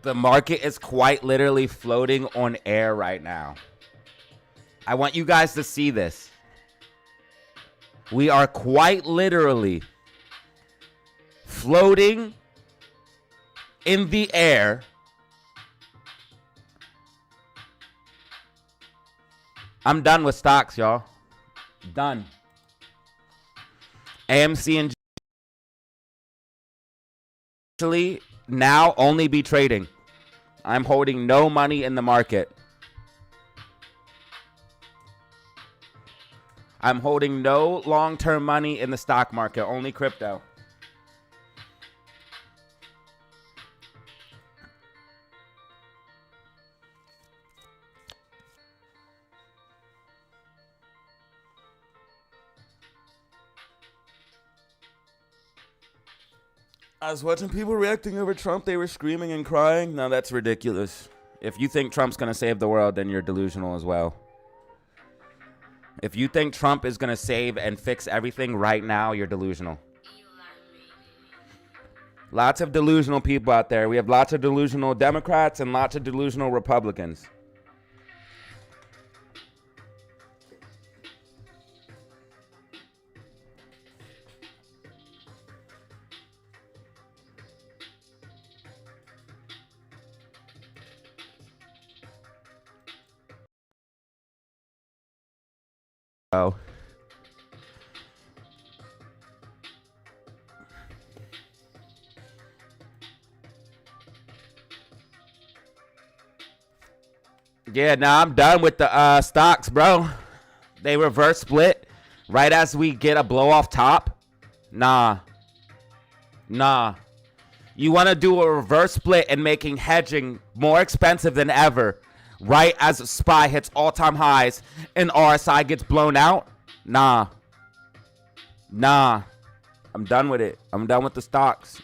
The market is quite literally floating on air right now. I want you guys to see this. We are quite literally floating in the air. I'm done with stocks, y'all. Done. AMC and actually now only be trading. I'm holding no money in the market. I'm holding no long-term money in the stock market, only crypto. I was watching people reacting over Trump. They were screaming and crying. No, that's ridiculous. If you think Trump's going to save the world, then you're delusional as well. If you think Trump is going to save and fix everything right now, you're delusional. Lots of delusional people out there. We have lots of delusional Democrats and lots of delusional Republicans. Oh. Yeah, now I'm done with the stocks, bro. They reverse split right as we get a blow off top. Nah. You want to do a reverse split and making hedging more expensive than ever right as SPY hits all-time highs and RSI gets blown out? Nah. I'm done with it. I'm done with the stocks.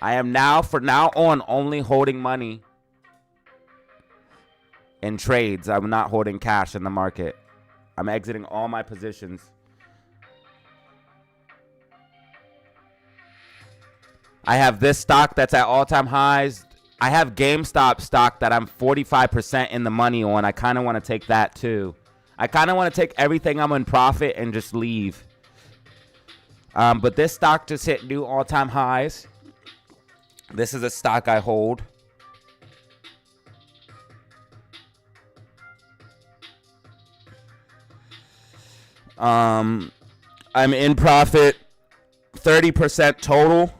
I am now, for now on, only holding money in trades. I'm not holding cash in the market. I'm exiting all my positions. I have this stock that's at all-time highs. I have GameStop stock that I'm 45% in the money on. I kind of want to take that too. I kind of want to take everything I'm in profit and just leave. But this stock just hit new all-time highs. This is a stock I hold. I'm in profit 30% total.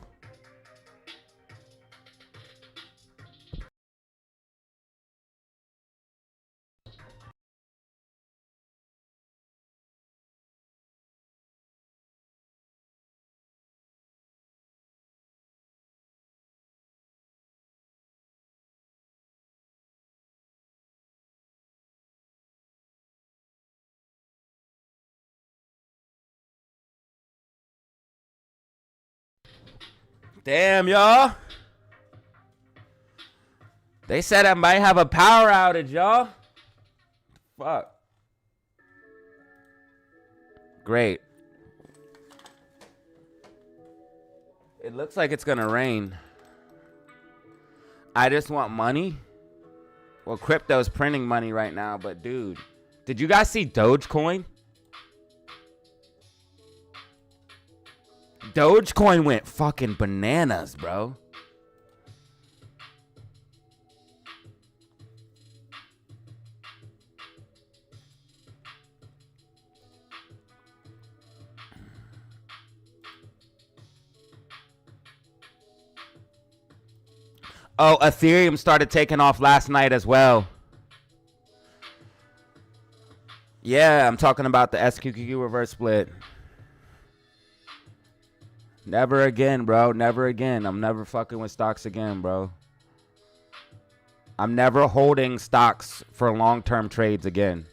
Damn, y'all. They said I might have a power outage, y'all. Fuck. Great. It looks like it's gonna rain. I just want money. Well, crypto's printing money right now, but dude, did you guys see Dogecoin? Dogecoin went fucking bananas, bro. Oh, Ethereum started taking off last night as well. Yeah, I'm talking about the SQQQ reverse split. Never again, bro. Never again. I'm never fucking with stocks again, bro. I'm never holding stocks for long-term trades again.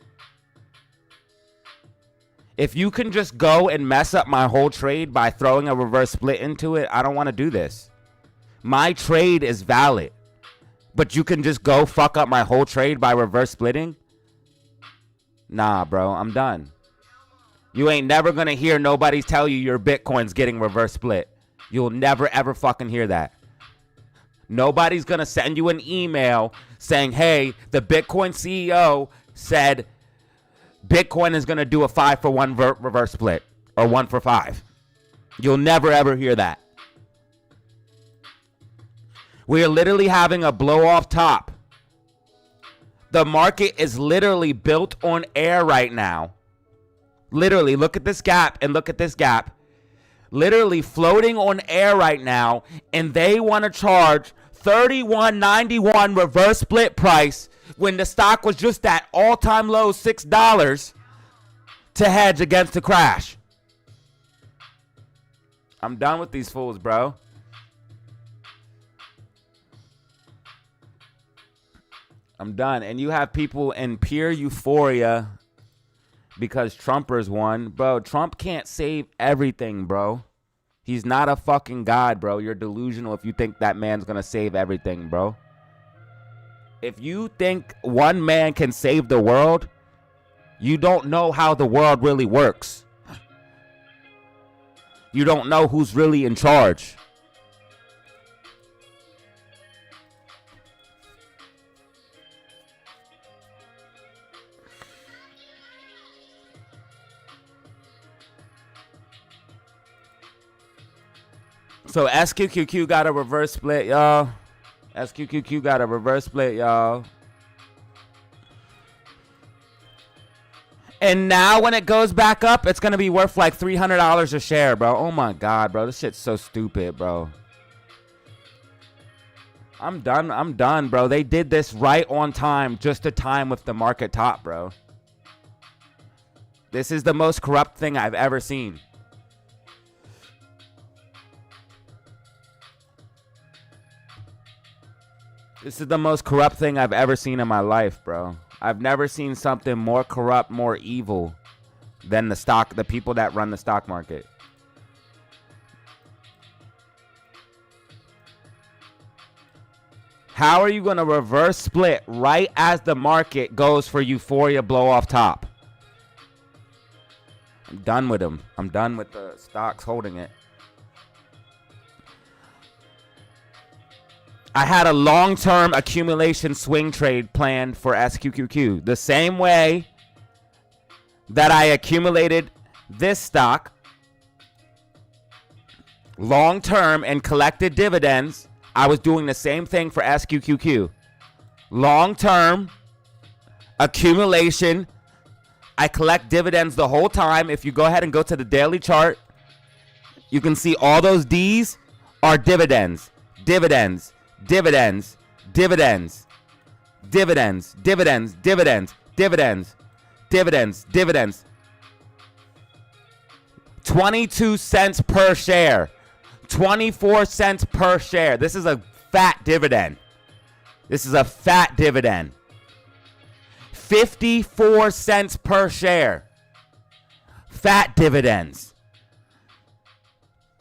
If you can just go and mess up my whole trade by throwing a reverse split into it, I don't want to do this. My trade is valid. But you can just go fuck up my whole trade by reverse splitting? Nah, bro. I'm done. You ain't never gonna hear nobody tell you your Bitcoin's getting reverse split. You'll never ever fucking hear that. Nobody's going to send you an email saying, hey, the Bitcoin CEO said Bitcoin is going to do a 5-for-1 reverse split or 1-for-5. You'll never, ever hear that. We are literally having a blow off top. The market is literally built on air right now. Literally, look at this gap and look at this gap. Literally floating on air right now, and they want to charge $31.91 reverse split price when the stock was just at all-time low $6 to hedge against the crash. I'm done with these fools, bro. I'm done. And you have people in pure euphoria because Trumpers won. Bro, Trump can't save everything, bro. He's not a fucking god, bro. You're delusional if you think that man's gonna save everything, bro. If you think one man can save the world, you don't know how the world really works. You don't know who's really in charge. So SQQQ got a reverse split, y'all. SQQQ got a reverse split, y'all. And now when it goes back up, it's going to be worth like $300 a share, bro. Oh my God, bro. This shit's so stupid, bro. I'm done, bro. They did this right on time, just to time with the market top, bro. This is the most corrupt thing I've ever seen. This is the most corrupt thing I've ever seen in my life, bro. I've never seen something more corrupt, more evil than the people that run the stock market. How are you going to reverse split right as the market goes for euphoria blow off top? I'm done with them. I'm done with the stocks holding it. I had a long-term accumulation swing trade planned for SQQQ. The same way that I accumulated this stock long-term and collected dividends, I was doing the same thing for SQQQ. Long-term accumulation. I collect dividends the whole time. If you go ahead and go to the daily chart, you can see all those D's are dividends. Dividends. Dividends, dividends, dividends, dividends, dividends, dividends, dividends, dividends. 22 cents per share. 24 cents per share. This is a fat dividend. This is a fat dividend. 54 cents per share. Fat dividends.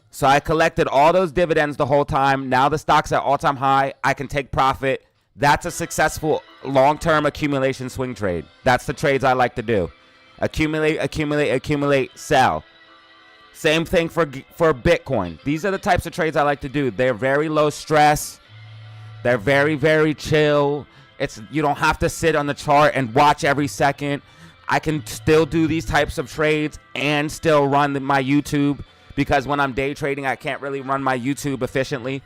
So I collected all those dividends the whole time. Now the stock's at all-time high. I can take profit. That's a successful long-term accumulation swing trade. That's the trades I like to do. Accumulate, accumulate, accumulate, sell. Same thing for Bitcoin. These are the types of trades I like to do. They're very low stress. They're very, very chill. You don't have to sit on the chart and watch every second. I can still do these types of trades and still run my YouTube. Because when I'm day trading, I can't really run my YouTube efficiently.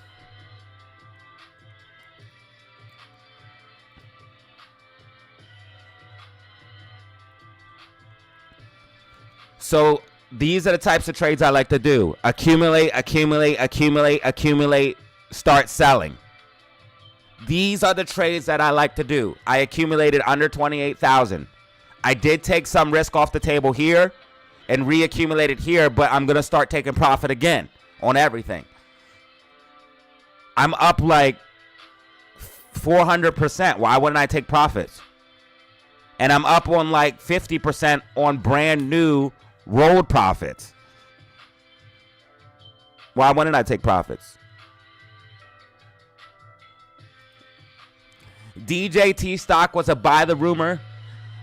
So these are the types of trades I like to do. Accumulate, accumulate, accumulate, accumulate, start selling. These are the trades that I like to do. I accumulated under 28,000. I did take some risk off the table here and reaccumulated here, but I'm going to start taking profit again on everything. I'm up like 400%. Why wouldn't I take profits? And I'm up on like 50% on brand new rolled profits. Why wouldn't I take profits? DJT stock was a buy the rumor,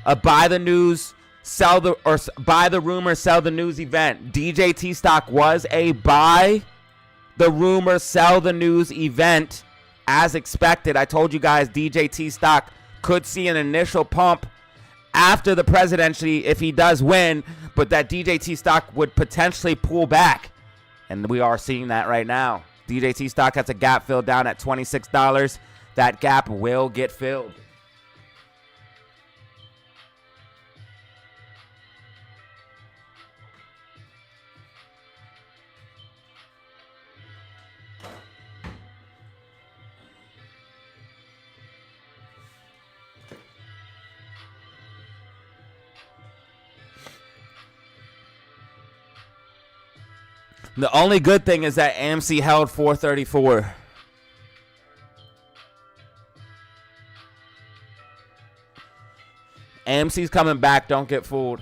a buy the news, sell the, or buy the rumor, sell the news event. DJT stock was a buy the rumor, sell the news event as expected. I told you guys DJT stock could see an initial pump after the presidency if he does win, but that DJT stock would potentially pull back. And we are seeing that right now. DJT stock has a gap filled down at $26. That gap will get filled. The only good thing is that AMC held 434. AMC's coming back. Don't get fooled.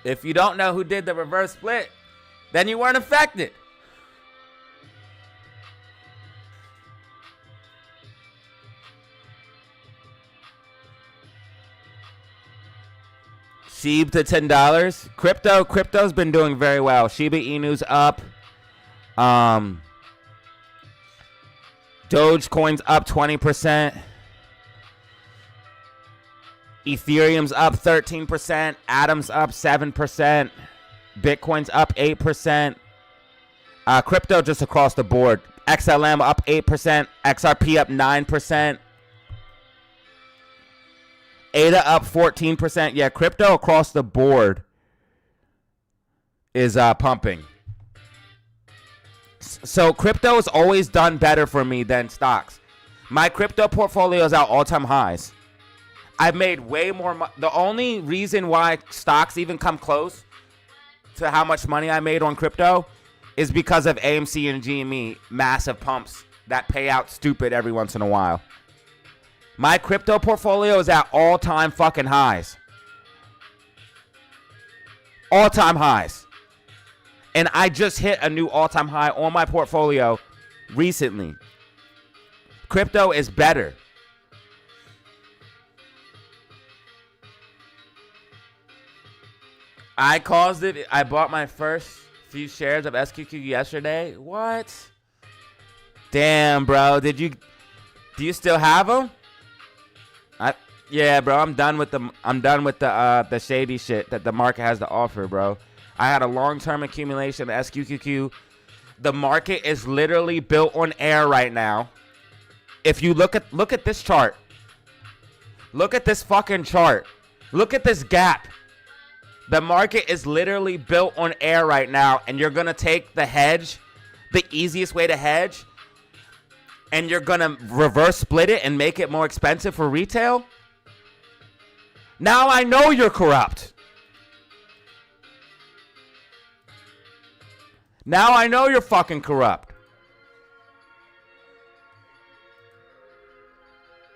If you don't know who did the reverse split, then you weren't affected. SHIB to $10. Crypto's been doing very well. Shiba Inu's up. Dogecoin's up 20%. Ethereum's up 13%. Atom's up 7%. Bitcoin's up 8%. Crypto just across the board. XLM up 8%. XRP up 9%. ADA up 14%. Yeah, crypto across the board is pumping. So crypto has always done better for me than stocks. My crypto portfolio is at all-time highs. I've made way more money. The only reason why stocks even come close to how much money I made on crypto is because of AMC and GME massive pumps that pay out stupid every once in a while. My crypto portfolio is at all-time fucking highs. All-time highs. And I just hit a new all-time high on my portfolio recently. Crypto is better. I caused it. I bought my first few shares of SQQ yesterday. What? Damn, bro. Do you still have them? Yeah, bro. I'm done with the shady shit that the market has to offer, bro. I had a long-term accumulation of SQQQ. The market is literally built on air right now. If you look at this chart. Look at this fucking chart. Look at this gap. The market is literally built on air right now, and you're going to take the hedge, the easiest way to hedge, and you're going to reverse split it and make it more expensive for retail? Now I know you're corrupt. Now I know you're fucking corrupt.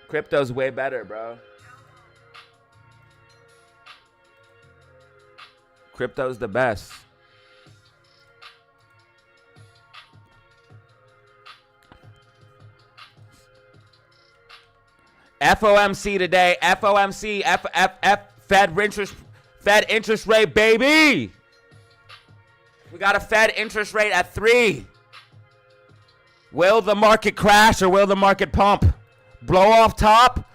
Crypto's way better, bro. Crypto's the best. FOMC today. FOMC. Fed interest rate, baby. We got a Fed interest rate at 3. Will the market crash or will the market pump? Blow off top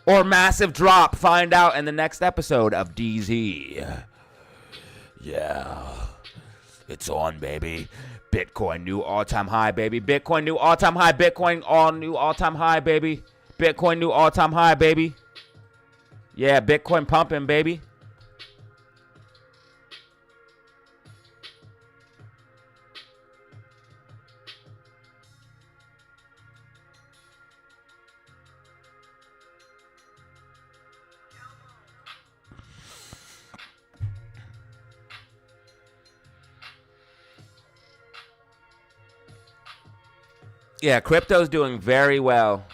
or massive drop? Find out in the next episode of DZ. Yeah, it's on, baby. Bitcoin new all-time high, baby. Bitcoin new all-time high. Bitcoin all new all-time high, baby. Bitcoin new all-time high, baby. Yeah, Bitcoin pumping, baby. Yeah, crypto's doing very well.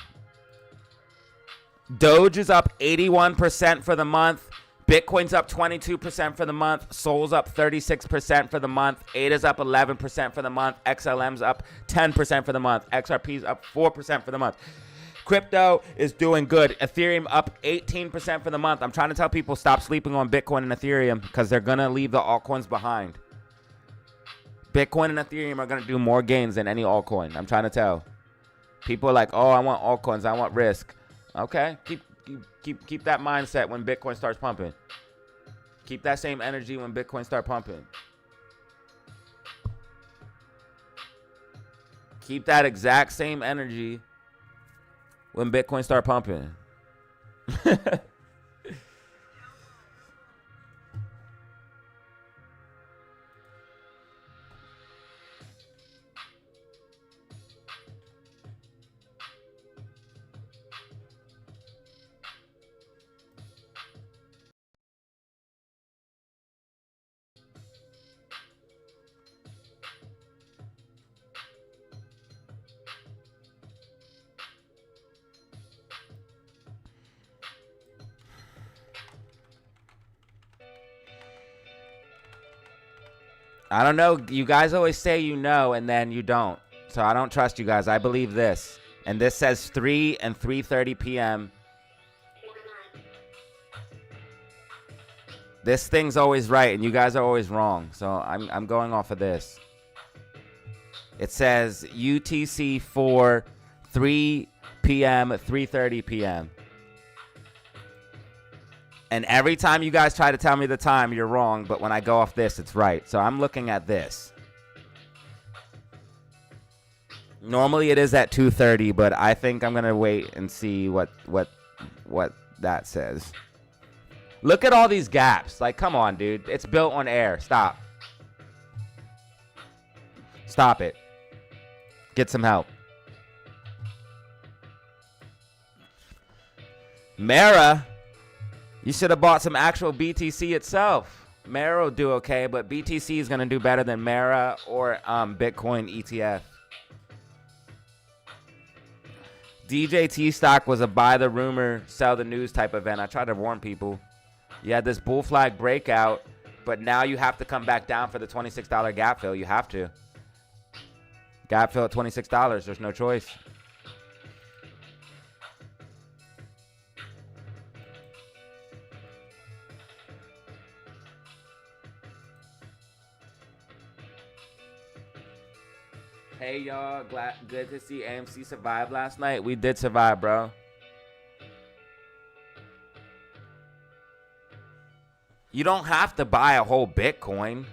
Doge is up 81% for the month. Bitcoin's up 22% for the month. Sol's up 36% for the month. ADA's up 11% for the month. XLM's up 10% for the month. XRP's up 4% for the month. Crypto is doing good. Ethereum up 18% for the month. I'm trying to tell people stop sleeping on Bitcoin and Ethereum because they're going to leave the altcoins behind. Bitcoin and Ethereum are going to do more gains than any altcoin. I'm trying to tell. People are like, oh, I want altcoins. I want risk. Okay. Keep that mindset when Bitcoin starts pumping. Keep that same energy when Bitcoin starts pumping. Keep that exact same energy when Bitcoin start pumping. I don't know. You guys always say you know, and then you don't. So I don't trust you guys. I believe this. And this says 3 and 3:30 p.m. This thing's always right, and you guys are always wrong. So I'm going off of this. It says UTC 4, 3 p.m., 3:30 p.m. And every time you guys try to tell me the time, you're wrong. But when I go off this, it's right. So I'm looking at this. Normally it is at 2:30, but I think I'm going to wait and see what that says. Look at all these gaps. Like, come on, dude. It's built on air. Stop. Stop it. Get some help. Mara, you should have bought some actual BTC itself. Mara will do okay, but BTC is going to do better than Mara or Bitcoin ETF. DJT stock was a buy the rumor, sell the news type event. I tried to warn people. You had this bull flag breakout, but now you have to come back down for the $26 gap fill. You have to. Gap fill at $26. There's no choice. Hey, y'all. Good to see AMC survive last night. We did survive, bro. You don't have to buy a whole Bitcoin.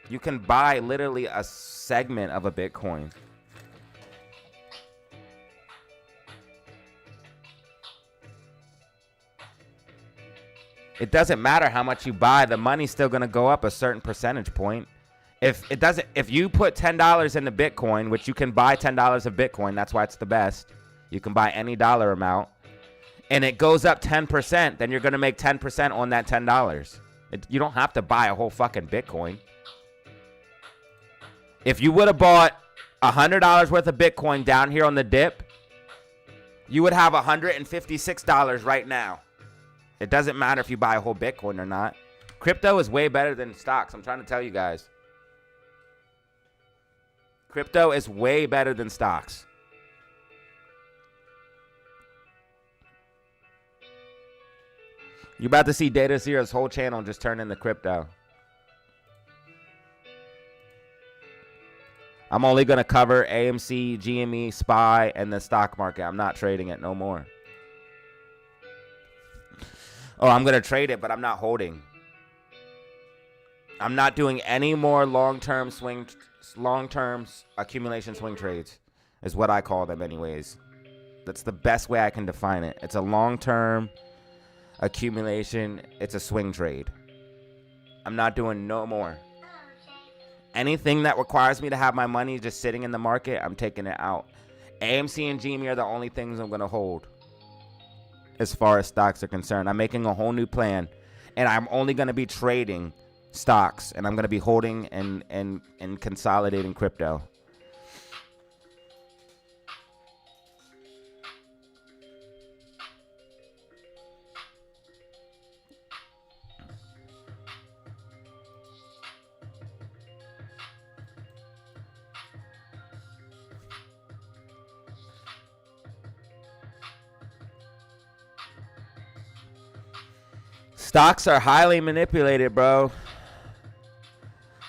You can buy literally a segment of a Bitcoin. It doesn't matter how much you buy. The money's still going to go up a certain percentage point. If you put $10 into Bitcoin, which you can buy $10 of Bitcoin, that's why it's the best. You can buy any dollar amount. And it goes up 10%, then you're going to make 10% on that $10. You don't have to buy a whole fucking Bitcoin. If you would have bought $100 worth of Bitcoin down here on the dip, you would have $156 right now. It doesn't matter if you buy a whole Bitcoin or not. Crypto is way better than stocks. I'm trying to tell you guys. Crypto is way better than stocks. You're about to see DataZero's whole channel just turn into crypto. I'm only going to cover AMC, GME, SPY, and the stock market. I'm not trading it no more. Oh, I'm going to trade it, but I'm not holding. I'm not doing any more long-term accumulation swing trades is what I call them anyways. That's the best way I can define it. It's a long-term accumulation. It's a swing trade. I'm not doing no more. Anything that requires me to have my money just sitting in the market, I'm taking it out. AMC and GME are the only things I'm going to hold as far as stocks are concerned. I'm making a whole new plan, and I'm only going to be trading stocks, and I'm going to be holding and consolidating crypto. Stocks are highly manipulated, bro.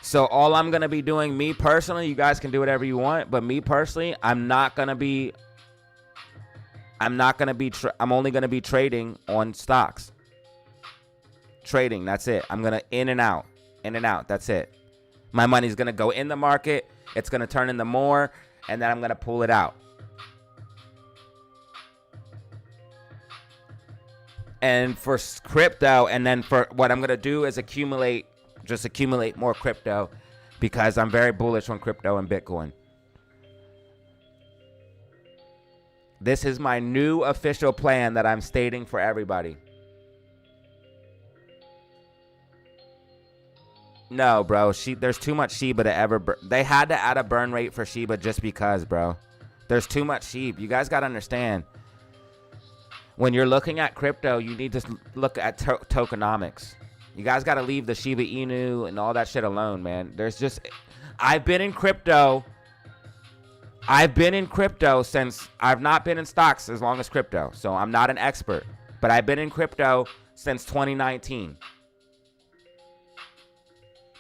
So all I'm going to be doing, me personally, you guys can do whatever you want, but me personally, I'm only going to be trading on stocks. Trading, that's it. I'm going to in and out, that's it. My money's going to go in the market, it's going to turn into more, and then I'm going to pull it out. And for crypto, and then for what I'm going to do is accumulate more crypto, because I'm very bullish on crypto and Bitcoin. This is my new official plan that I'm stating for everybody. No, bro. There's too much Shiba to ever... They had to add a burn rate for Shiba just because, bro. There's too much Shiba. You guys got to understand. When you're looking at crypto, you need to look at tokenomics. You guys got to leave the Shiba Inu and all that shit alone, man. I've been in crypto since... I've not been in stocks as long as crypto, so I'm not an expert. But I've been in crypto since 2019.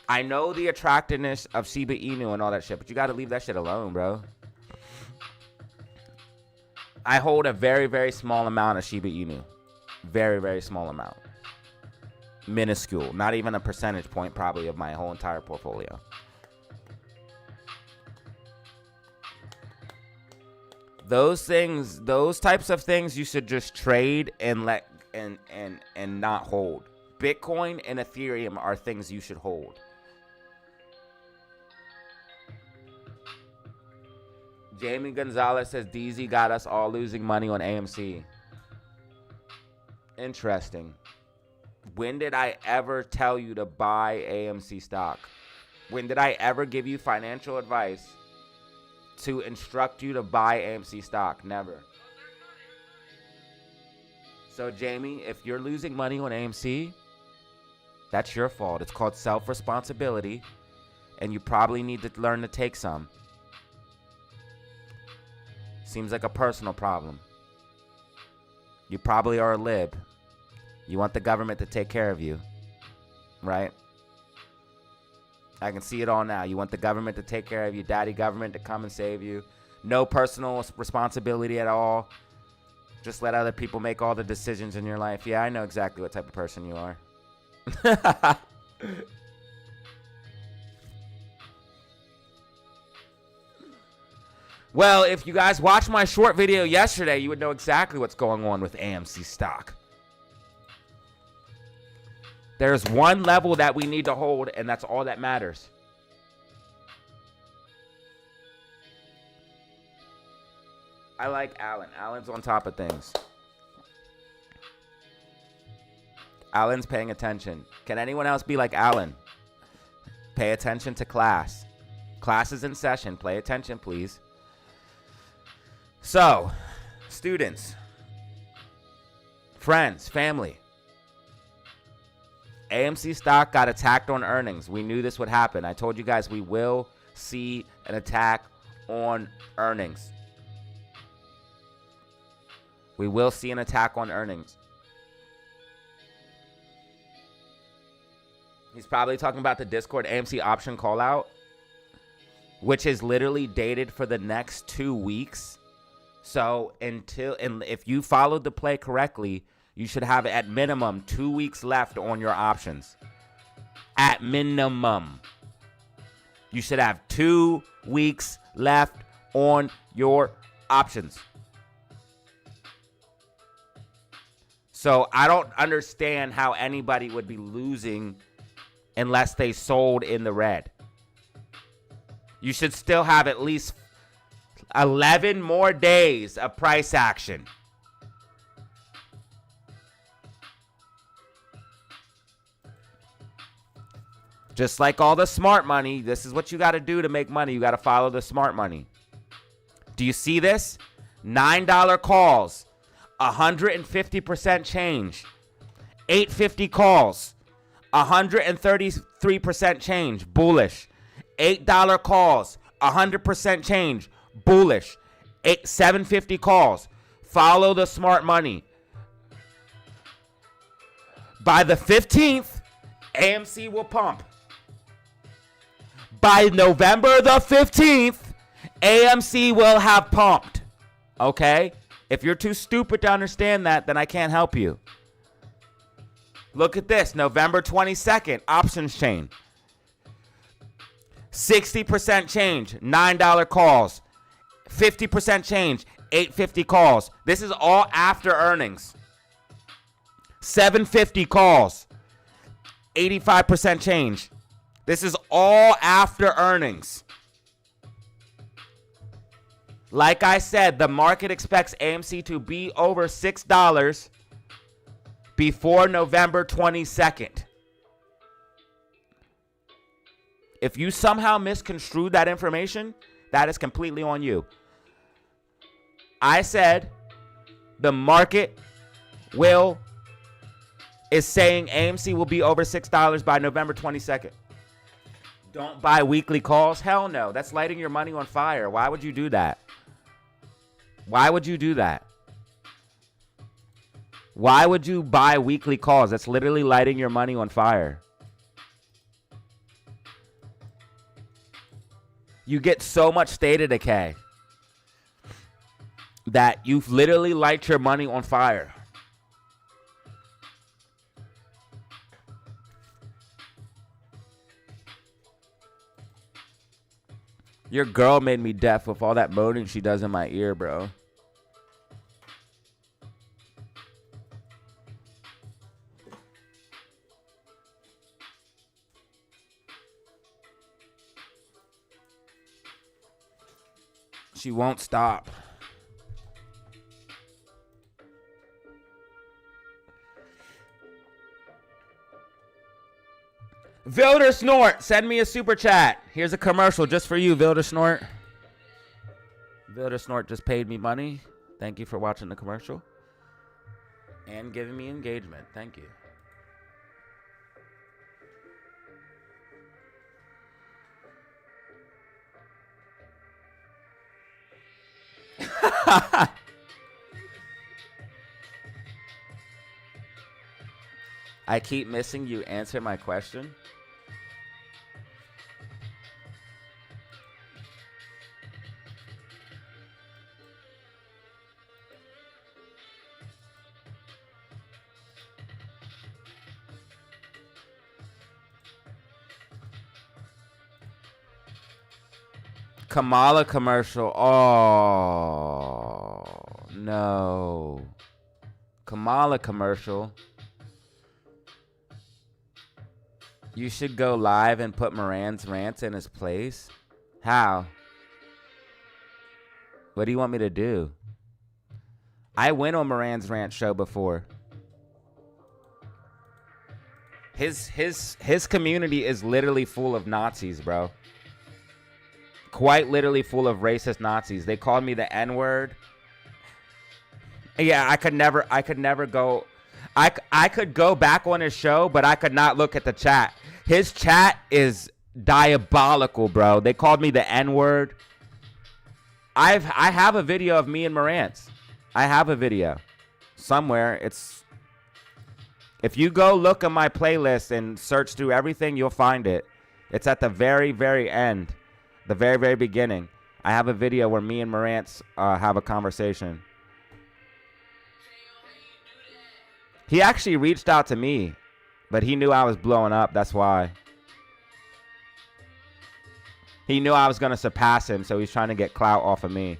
I know the attractiveness of Shiba Inu and all that shit, but you got to leave that shit alone, bro. I hold a very, very small amount of Shiba Inu. Very, very small amount. Minuscule. Not even a percentage point, probably, of my whole entire portfolio. Those types of things you should just trade and not hold. Bitcoin and Ethereum are things you should hold. Jamie Gonzalez says DZ got us all losing money on AMC. Interesting. When did I ever tell you to buy AMC stock? When did I ever give you financial advice to instruct you to buy AMC stock? Never. So, Jamie, if you're losing money on AMC, that's your fault. It's called self-responsibility, and you probably need to learn to take some. Seems like a personal problem. You probably are a lib. You want the government to take care of you, right? I can see it all now. You want the government to take care of you, daddy government to come and save you. No personal responsibility at all. Just let other people make all the decisions in your life. Yeah, I know exactly what type of person you are. Well, if you guys watched my short video yesterday, you would know exactly what's going on with AMC stock. There's one level that we need to hold, and that's all that matters. I like Alan. Alan's on top of things. Alan's paying attention. Can anyone else be like Alan? Pay attention to class. Class is in session. Pay attention, please. So, students, friends, family. AMC stock got attacked on earnings. We knew this would happen. I told you guys we will see an attack on earnings. We will see an attack on earnings. He's probably talking about the Discord AMC option call out, which is literally dated for the next 2 weeks. So if you followed the play correctly, you should have at minimum 2 weeks left on your options. At minimum. You should have 2 weeks left on your options. So I don't understand how anybody would be losing unless they sold in the red. You should still have at least 11 more days of price action. Just like all the smart money, this is what you got to do to make money. You got to follow the smart money. Do you see this? $9 calls, 150% change. $8.50 calls, 133% change, bullish. $8 calls, 100% change, bullish. $7.50 calls. Follow the smart money. By the 15th, AMC will pump. By November the 15th, AMC will have pumped. Okay? If you're too stupid to understand that, then I can't help you. Look at this. November 22nd, options chain. 60% change, $9 calls. 50% change, $8.50 calls. This is all after earnings. 750 calls, 85% change. This is all after earnings. Like I said, the market expects AMC to be over $6 before November 22nd. If you somehow misconstrued that information, that is completely on you. I said the market is saying AMC will be over $6 by November 22nd. Don't buy weekly calls. Hell no. That's lighting your money on fire. Why would you do that? Why would you do that? Why would you buy weekly calls? That's literally lighting your money on fire. You get so much theta decay that you literally light your money on fire. Your girl made me deaf with all that moaning she does in my ear, bro. She won't stop. Vilder Snort, send me a super chat. Here's a commercial just for you, Vilder Snort. Vilder Snort just paid me money. Thank you for watching the commercial and giving me engagement. Thank you. I keep missing you. Answer my question. Kamala commercial. Oh, no. Kamala commercial. You should go live and put Moran's rants in his place. How? What do you want me to do? I went on Moran's rant show before. His community is literally full of Nazis, bro. Quite literally full of racist Nazis. They called me the N-word. Yeah, I could never go. I could go back on his show, but I could not look at the chat. His chat is diabolical, bro. They called me the N-word. I have a video of me and Morantz. I have a video somewhere. If you go look at my playlist and search through everything, you'll find it. It's at the very, very end, the very, very beginning. I have a video where me and Morantz have a conversation. He actually reached out to me, but he knew I was blowing up. That's why. He knew I was going to surpass him, so he's trying to get clout off of me.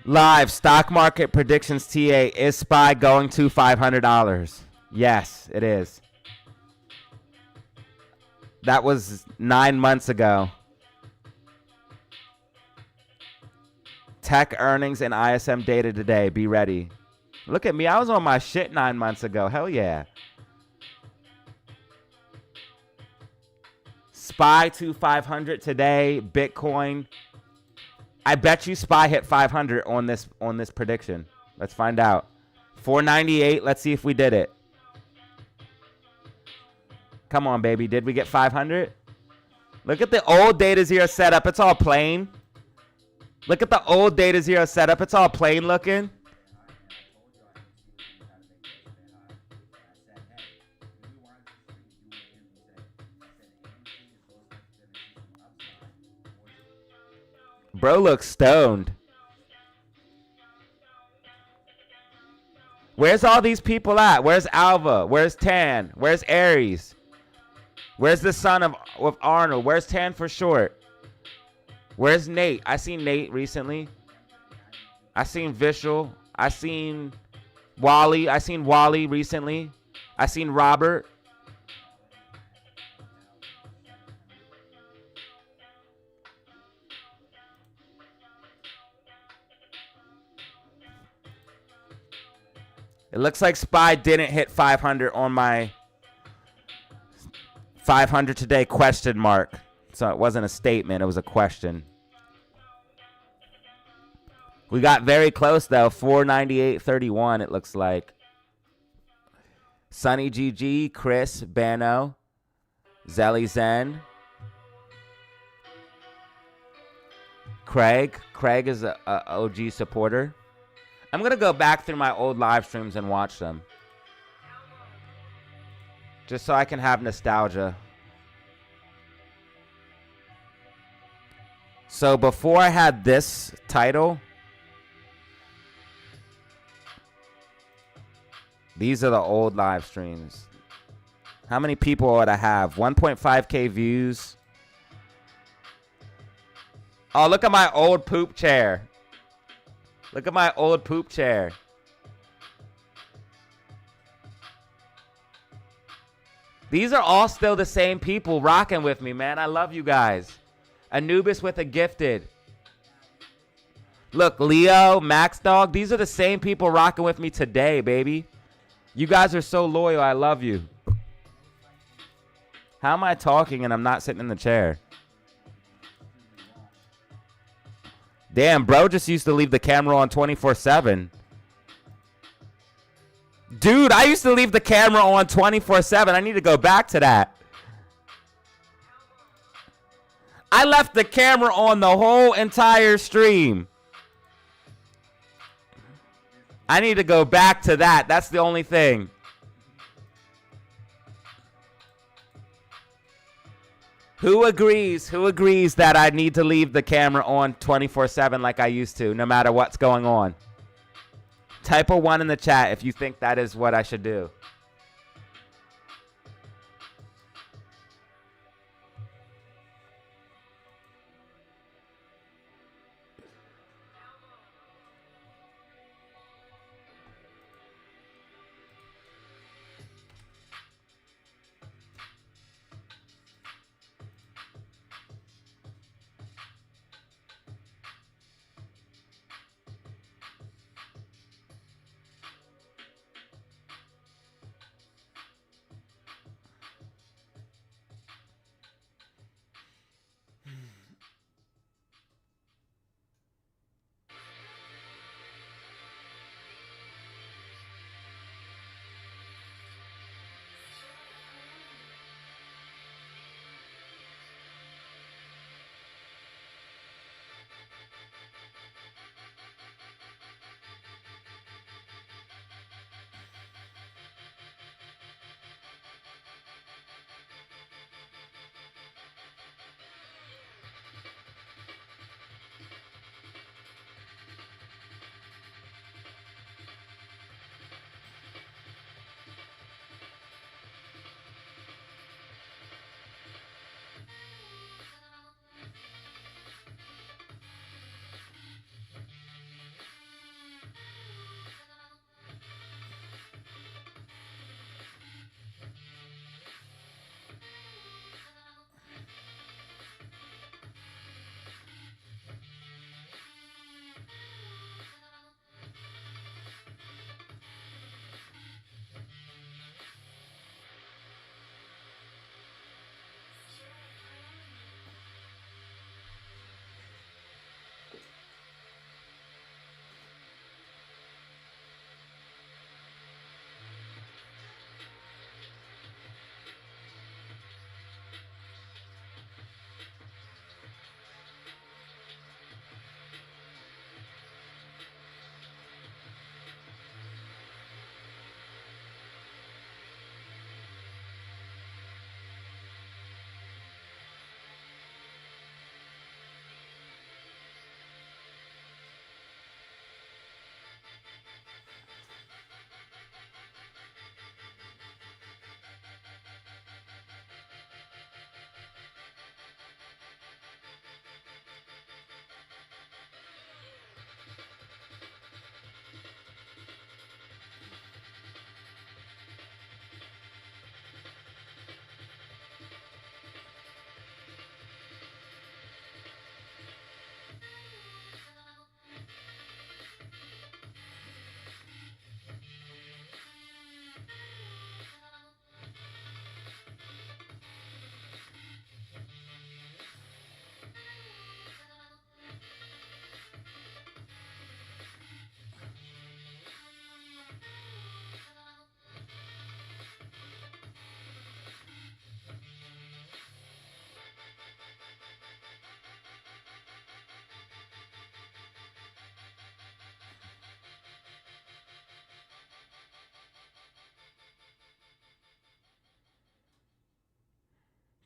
Live stock market predictions TA. Is SPY going to $500? Yes, it is. That was 9 months ago. Tech earnings and ISM data today. Be ready. Look at me. I was on my shit 9 months ago. Hell yeah. SPY to 500 today. Bitcoin. I bet you SPY hit 500 on this prediction. Let's find out. 498. Let's see if we did it. Come on, baby. Did we get 500? Look at the old DataZero setup. It's all plain. Look at the old DataZero setup. It's all plain looking. Bro looks stoned. Where's all these people at? Where's Alva? Where's Tan? Where's Aries? Where's the son of Arnold? Where's Tan for short? Where's Nate? I seen Nate recently. I seen Vishal. I seen Wally. I seen Wally recently. I seen Robert. It looks like SPY didn't hit 500 on my 500 today question mark. So it wasn't a statement. It was a question. We got very close, though. 498.31, it looks like. Sunny GG, Chris, Bano, Zelly Zen. Craig. Craig is a OG supporter. I'm going to go back through my old live streams and watch them. Just so I can have nostalgia. So before I had this title, these are the old live streams. How many people would I have? 1.5K views. Oh, look at my old poop chair. Look at my old poop chair. These are all still the same people rocking with me, man. I love you guys. Anubis with a gifted. Look, Leo, Max Dog. These are the same people rocking with me today, baby. You guys are so loyal. I love you. How am I talking and I'm not sitting in the chair? Damn, bro just used to leave the camera on 24/7. Dude, I used to leave the camera on 24/7. I need to go back to that. I left the camera on the whole entire stream. I need to go back to that. That's the only thing. Who agrees? Who agrees that I need to leave the camera on 24/7 like I used to, no matter what's going on? Type a 1 in the chat if you think that is what I should do.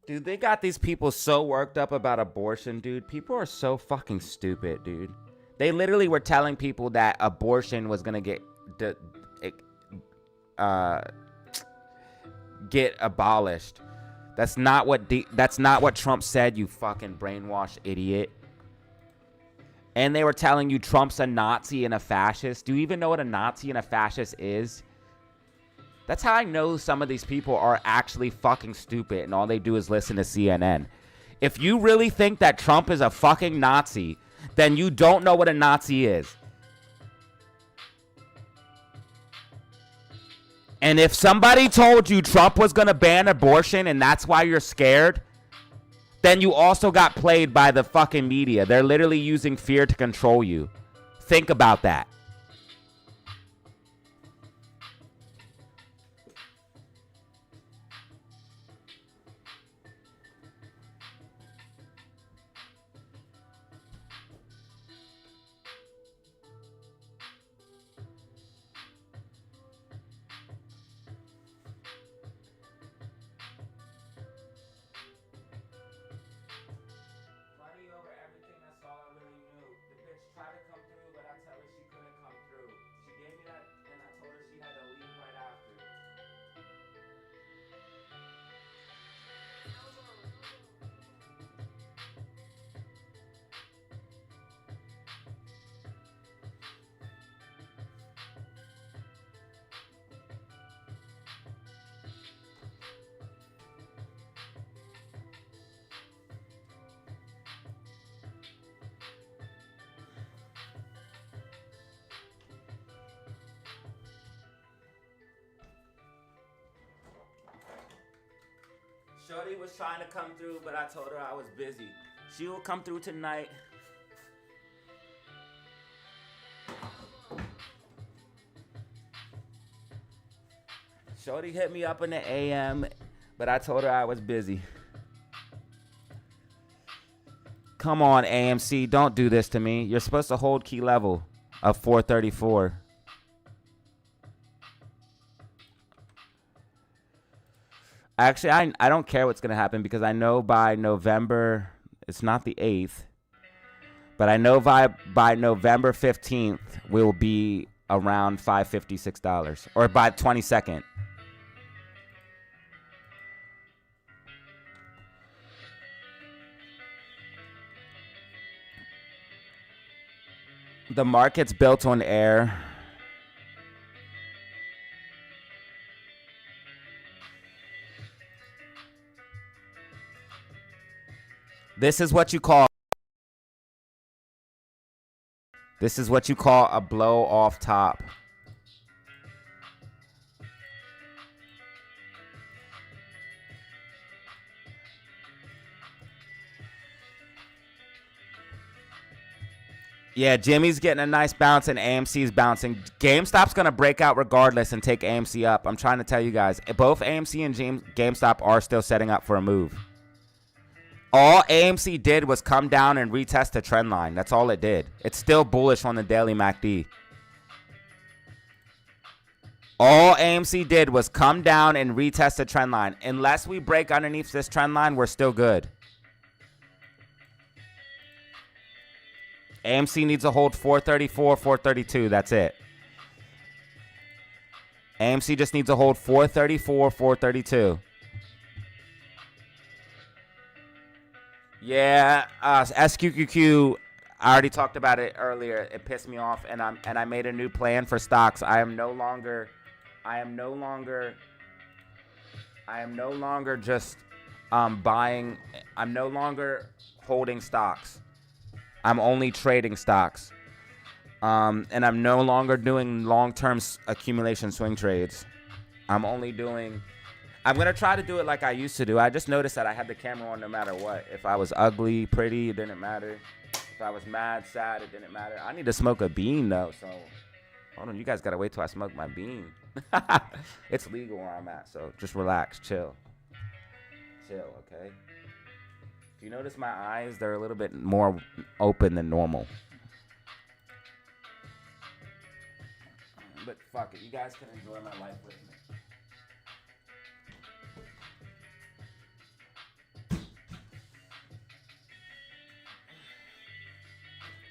Dude, they got these people so worked up about abortion, dude. People are so fucking stupid, dude. They literally were telling people that abortion was gonna get abolished. That's not what Trump said, you fucking brainwashed idiot. And they were telling you Trump's a Nazi and a fascist. Do you even know what a Nazi and a fascist is? That's how I know some of these people are actually fucking stupid and all they do is listen to CNN. If you really think that Trump is a fucking Nazi, then you don't know what a Nazi is. And if somebody told you Trump was going to ban abortion and that's why you're scared, then you also got played by the fucking media. They're literally using fear to control you. Think about that. Shorty was trying to come through, but I told her I was busy. She will come through tonight. Shorty hit me up in the AM, but I told her I was busy. Come on, AMC, don't do this to me. You're supposed to hold key level of 434. Actually, I don't care what's going to happen because I know by November, it's not the 8th, but I know by November 15th, we'll be around $556, or by 22nd. The market's built on air. This is what you call a blow off top. Yeah, Jimmy's getting a nice bounce and AMC's bouncing. GameStop's going to break out regardless and take AMC up. I'm trying to tell you guys, both AMC and GameStop are still setting up for a move. All AMC did was come down and retest the trend line. That's all it did. It's still bullish on the daily MACD. All AMC did was come down and retest the trend line. Unless we break underneath this trend line, we're still good. AMC needs to hold 434, 432. That's it. AMC just needs to hold 434, 432. Yeah, SQQQ, I already talked about it earlier. It pissed me off, and I made a new plan for stocks. I am no longer just buying. I'm no longer holding stocks. I'm only trading stocks. And I'm no longer doing long-term accumulation swing trades. I'm going to try to do it like I used to do. I just noticed that I had the camera on no matter what. If I was ugly, pretty, it didn't matter. If I was mad, sad, it didn't matter. I need to smoke a bean, though. So, hold on. You guys got to wait till I smoke my bean. It's legal where I'm at, so just relax. Chill. Chill, okay? If you notice my eyes, they're a little bit more open than normal. But fuck it. You guys can enjoy my life with me.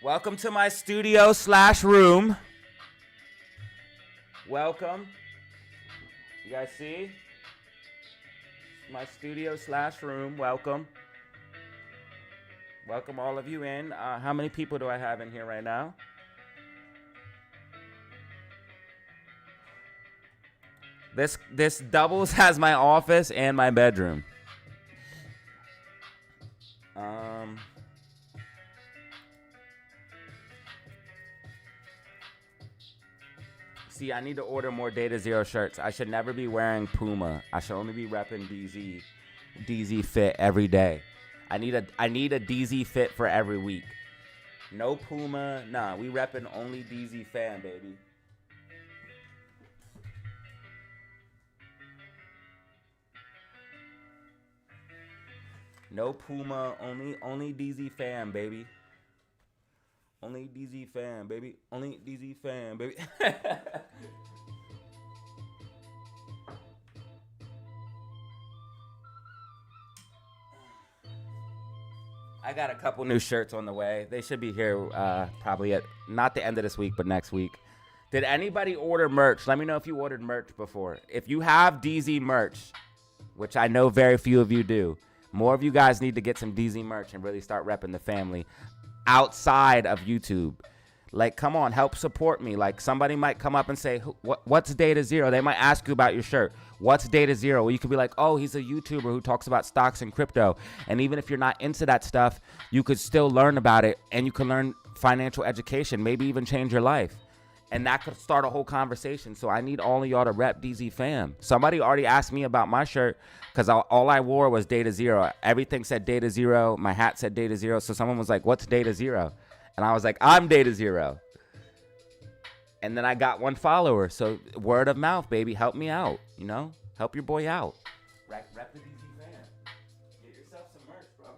Welcome to my studio / room. Welcome. You guys see? My studio / room. Welcome. Welcome all of you in. How many people do I have in here right now? This doubles as my office and my bedroom. See, I need to order more DataZero shirts. I should never be wearing Puma. I should only be repping DZ fit every day. I need a DZ fit for every week. No Puma. Nah, we repping only DZ fan, baby. No Puma, only DZ fan, baby. Only DZ fan, baby. Only DZ fan, baby. I got a couple new shirts on the way. They should be here probably at not the end of this week, but next week. Did anybody order merch? Let me know if you ordered merch before. If you have DZ merch, which I know very few of you do, more of you guys need to get some DZ merch and really start repping the family outside of YouTube. Like, come on, help support me. Like, somebody might come up and say, what's DataZero? They might ask you about your shirt. What's DataZero? Well, you could be like, oh, he's a YouTuber who talks about stocks and crypto. And even if you're not into that stuff, you could still learn about it, and you can learn financial education, maybe even change your life. And that could start a whole conversation. So I need all of y'all to rep DZ fam. Somebody already asked me about my shirt because all I wore was DataZero. Everything said DataZero. My hat said DataZero. So someone was like, what's DataZero? And I was like, I'm DataZero. And then I got one follower. So word of mouth, baby. Help me out. You know? Help your boy out. Rep the DZ fam. Get yourself some merch, bro.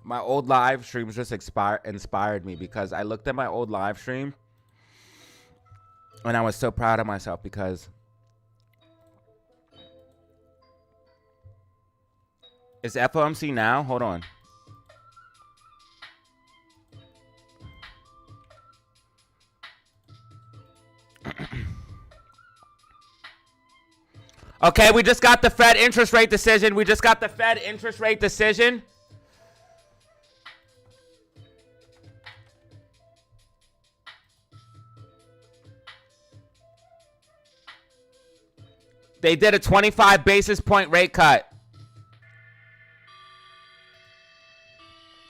My old live streams just inspired me because I looked at my old live stream and I was so proud of myself because it's FOMC now. Hold on. Okay, we just got the Fed interest rate decision. They did a 25 basis point rate cut.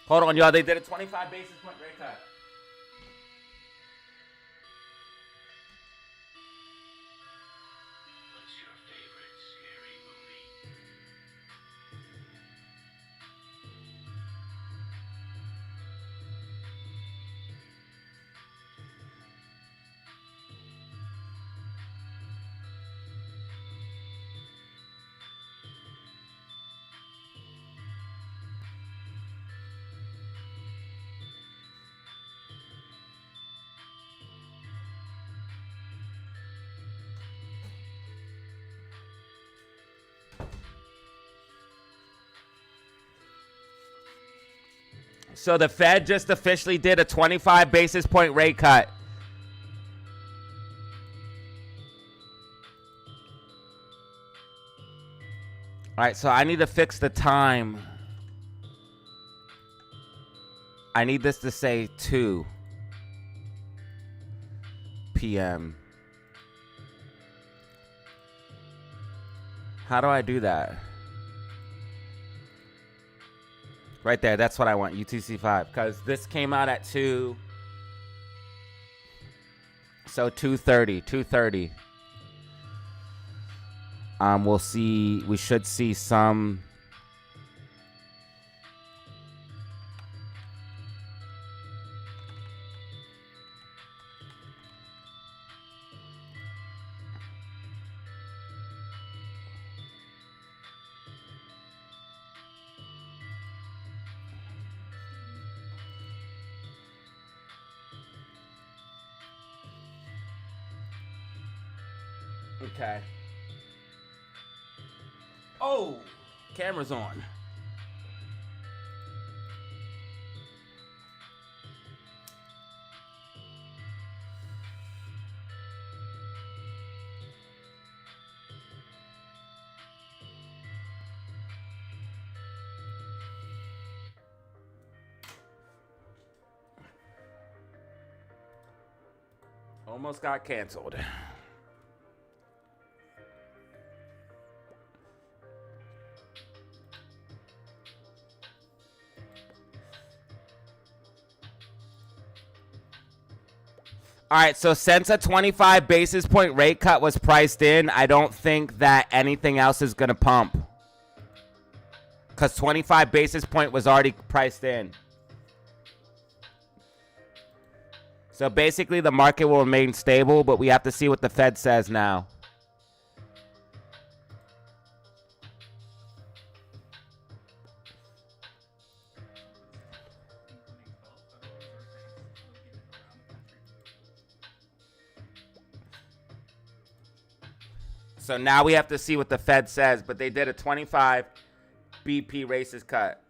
Hold on, y'all. They did a 25 basis point rate cut. What's your favorite scary movie? So the Fed just officially did a 25 basis point rate cut. All right, so I need to fix the time. I need this to say 2 p.m. How do I do that? Right there, that's what I want, UTC5, because this came out at 2. So 2:30. We'll see. We should see some. Okay. Oh, camera's on. Almost got canceled. All right, so since a 25 basis point rate cut was priced in, I don't think that anything else is going to pump. Because 25 basis point was already priced in. So basically the market will remain stable, but we have to see what the Fed says now. So now we have to see what the Fed says, but they did a 25 BP basis cut.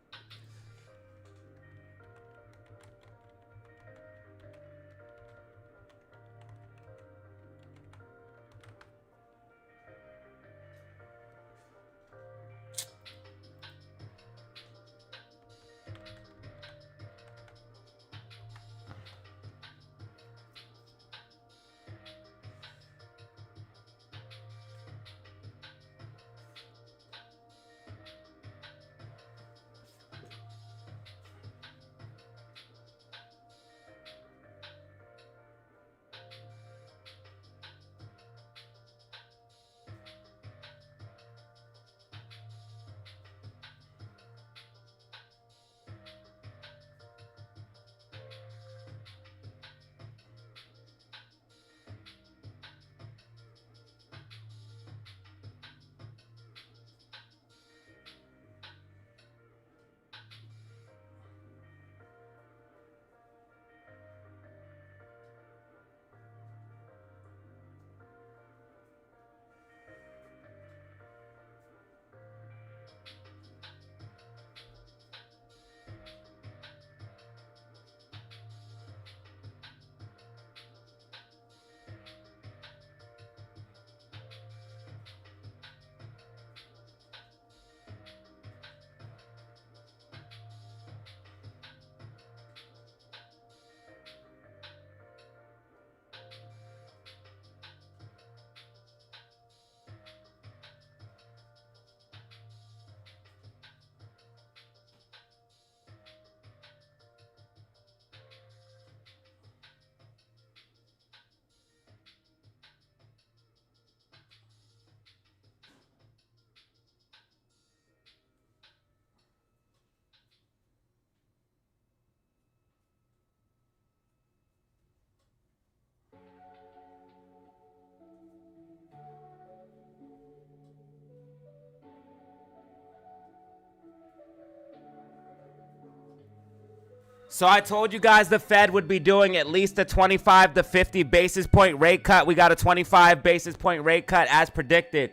So I told you guys the Fed would be doing at least a 25 to 50 basis point rate cut. We got a 25 basis point rate cut as predicted.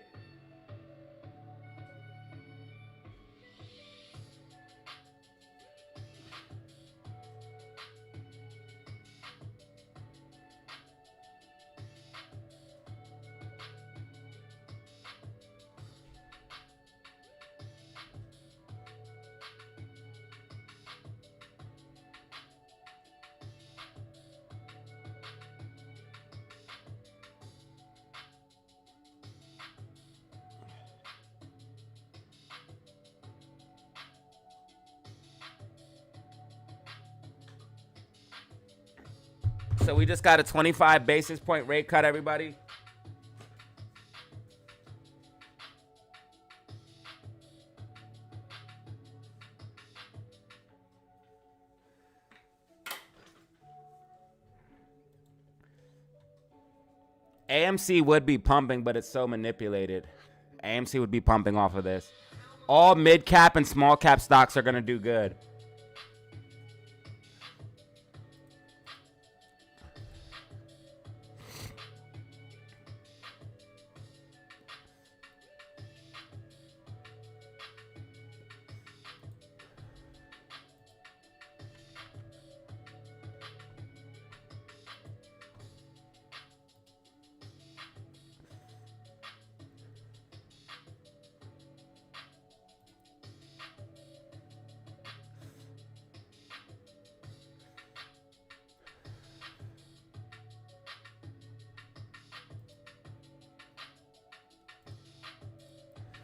So we just got a 25 basis point rate cut, everybody. AMC would be pumping, but it's so manipulated. AMC would be pumping off of this. All mid cap and small cap stocks are going to do good.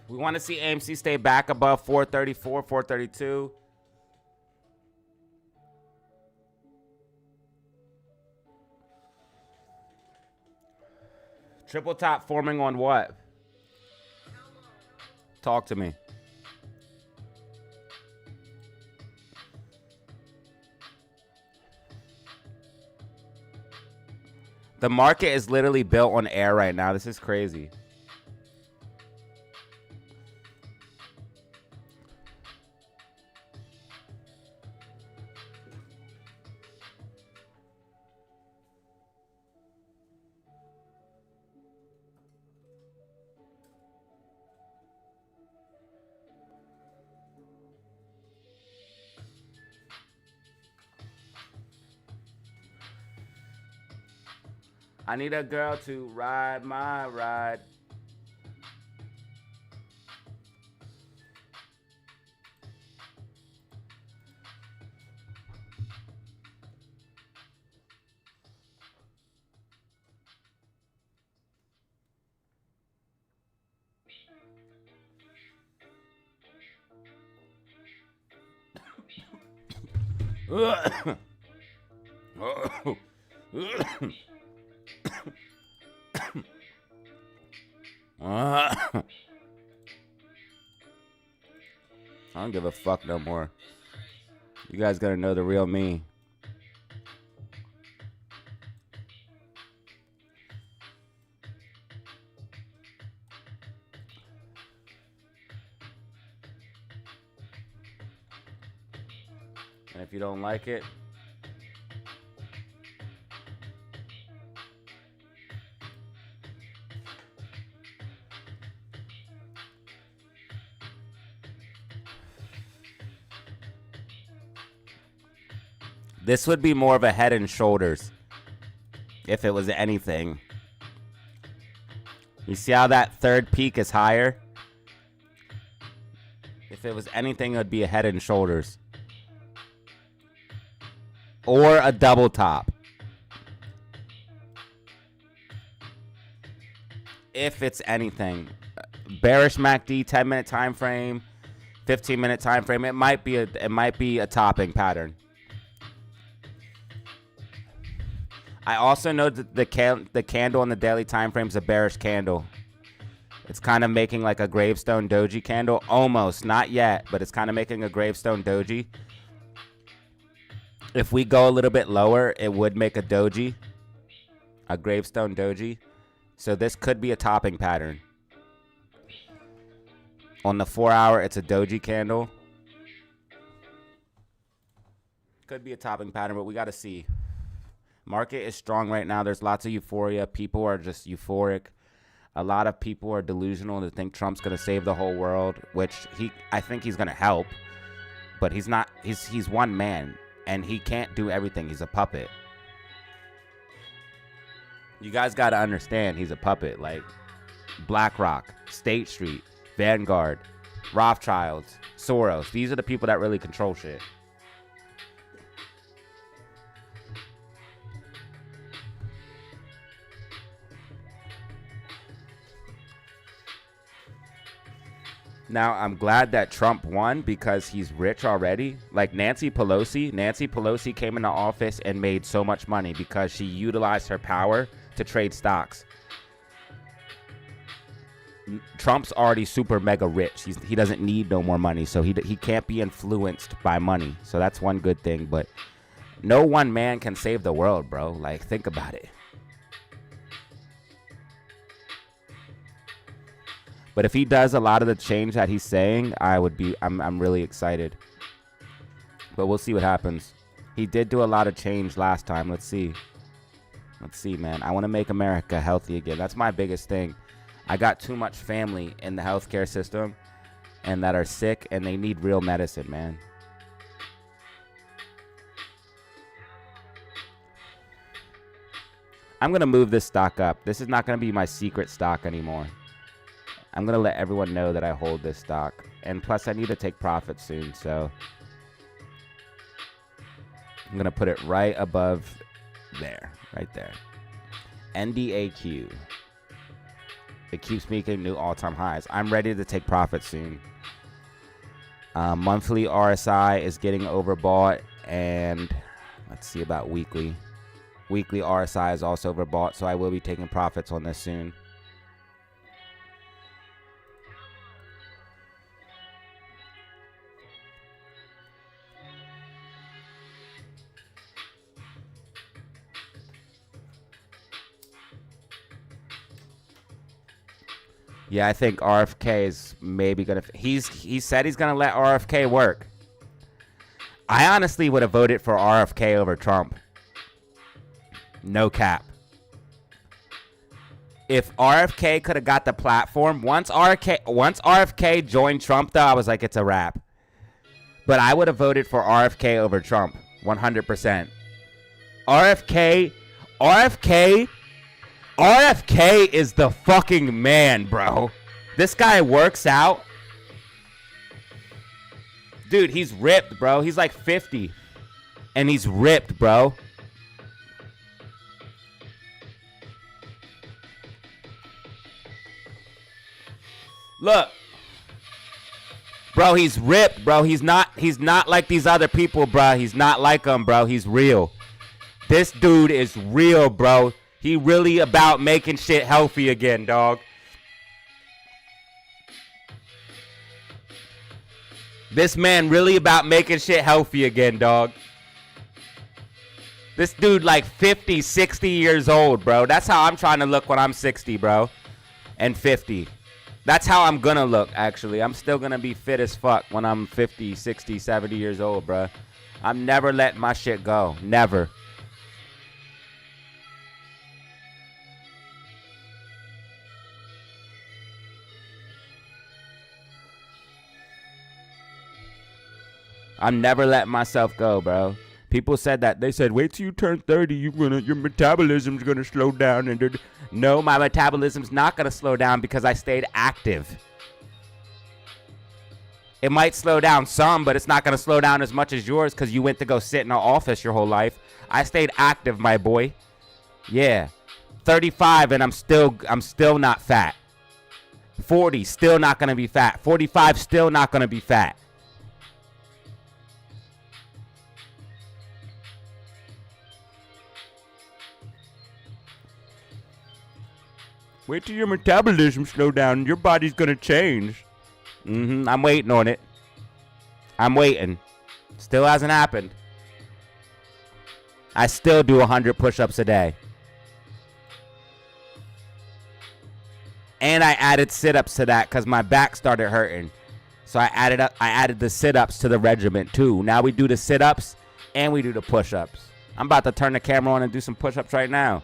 We want to see AMC stay back above 434, 432. Triple top forming on what? Talk to me. The market is literally built on air right now. This is crazy. I need a girl to ride my ride. I don't give a fuck no more. You guys gotta know the real me. And if you don't like it, this would be more of a head and shoulders if it was anything. You see how that third peak is higher? If it was anything, it would be a head and shoulders. Or a double top. If it's anything. Bearish MACD, 10-minute time frame, 15-minute time frame. It might be a topping pattern. I also know that the candle on the daily time frame is a bearish candle. It's kind of making like a gravestone doji candle. Almost. Not yet, but it's kind of making a gravestone doji. If we go a little bit lower, it would make a doji. A gravestone doji. So this could be a topping pattern. On the 4-hour, it's a doji candle. Could be a topping pattern, but we got to see. Market is strong right now. There's lots of euphoria. People are just euphoric. A lot of people are delusional to think Trump's going to save the whole world, which I think he's going to help. But he's not. He's one man, and he can't do everything. He's a puppet. You guys got to understand he's a puppet. Like BlackRock, State Street, Vanguard, Rothschilds, Soros. These are the people that really control shit. Now, I'm glad that Trump won because he's rich already. Like Nancy Pelosi came into office and made so much money because she utilized her power to trade stocks. Trump's already super mega rich. He doesn't need no more money, so he can't be influenced by money. So that's one good thing. But no one man can save the world, bro. Like, think about it. But if he does a lot of the change that he's saying, I'm really excited. But we'll see what happens. He did do a lot of change last time. Let's see. Let's see, man. I want to make America healthy again. That's my biggest thing. I got too much family in the healthcare system and that are sick, and they need real medicine, man. I'm going to move this stock up. This is not going to be my secret stock anymore. I'm going to let everyone know that I hold this stock. And plus, I need to take profit soon, so I'm going to put it right above there, right there. NDAQ. It keeps making new all-time highs. I'm ready to take profit soon. Monthly RSI is getting overbought, and let's see about weekly. Weekly RSI is also overbought, so I will be taking profits on this soon. Yeah, I think RFK is maybe gonna. He said he's gonna let RFK work. I honestly would have voted for RFK over Trump. No cap. If RFK could have got the platform, once RFK joined Trump, though, I was like, it's a wrap. But I would have voted for RFK over Trump, 100%. RFK is the fucking man, bro. This guy works out. Dude, he's ripped, bro. He's like 50. And he's ripped, bro. Look. Bro, he's ripped, bro. He's not like these other people, bro. He's not like them, bro. He's real. This dude is real, bro. He really about making shit healthy again, dog. This man really about making shit healthy again, dog. This dude like 50, 60 years old, bro. That's how I'm trying to look when I'm 60, bro. And 50. That's how I'm gonna look, actually. I'm still gonna be fit as fuck when I'm 50, 60, 70 years old, bro. I'm never letting my shit go. Never. I'm never letting myself go, bro. People said that. They said, wait till you turn 30, your metabolism's gonna slow down. And no, my metabolism's not gonna slow down because I stayed active. It might slow down some, but it's not gonna slow down as much as yours because you went to go sit in an office your whole life. I stayed active, my boy. Yeah. 35 and I'm still not fat. 40, still not gonna be fat. 45, still not gonna be fat. Wait till your metabolism slow down. Your body's gonna change. I'm waiting on it. I'm waiting. Still hasn't happened. I still do 100 push-ups a day. And I added sit-ups to that because my back started hurting. So I added the sit-ups to the regimen too. Now we do the sit-ups and we do the push-ups. I'm about to turn the camera on and do some push-ups right now.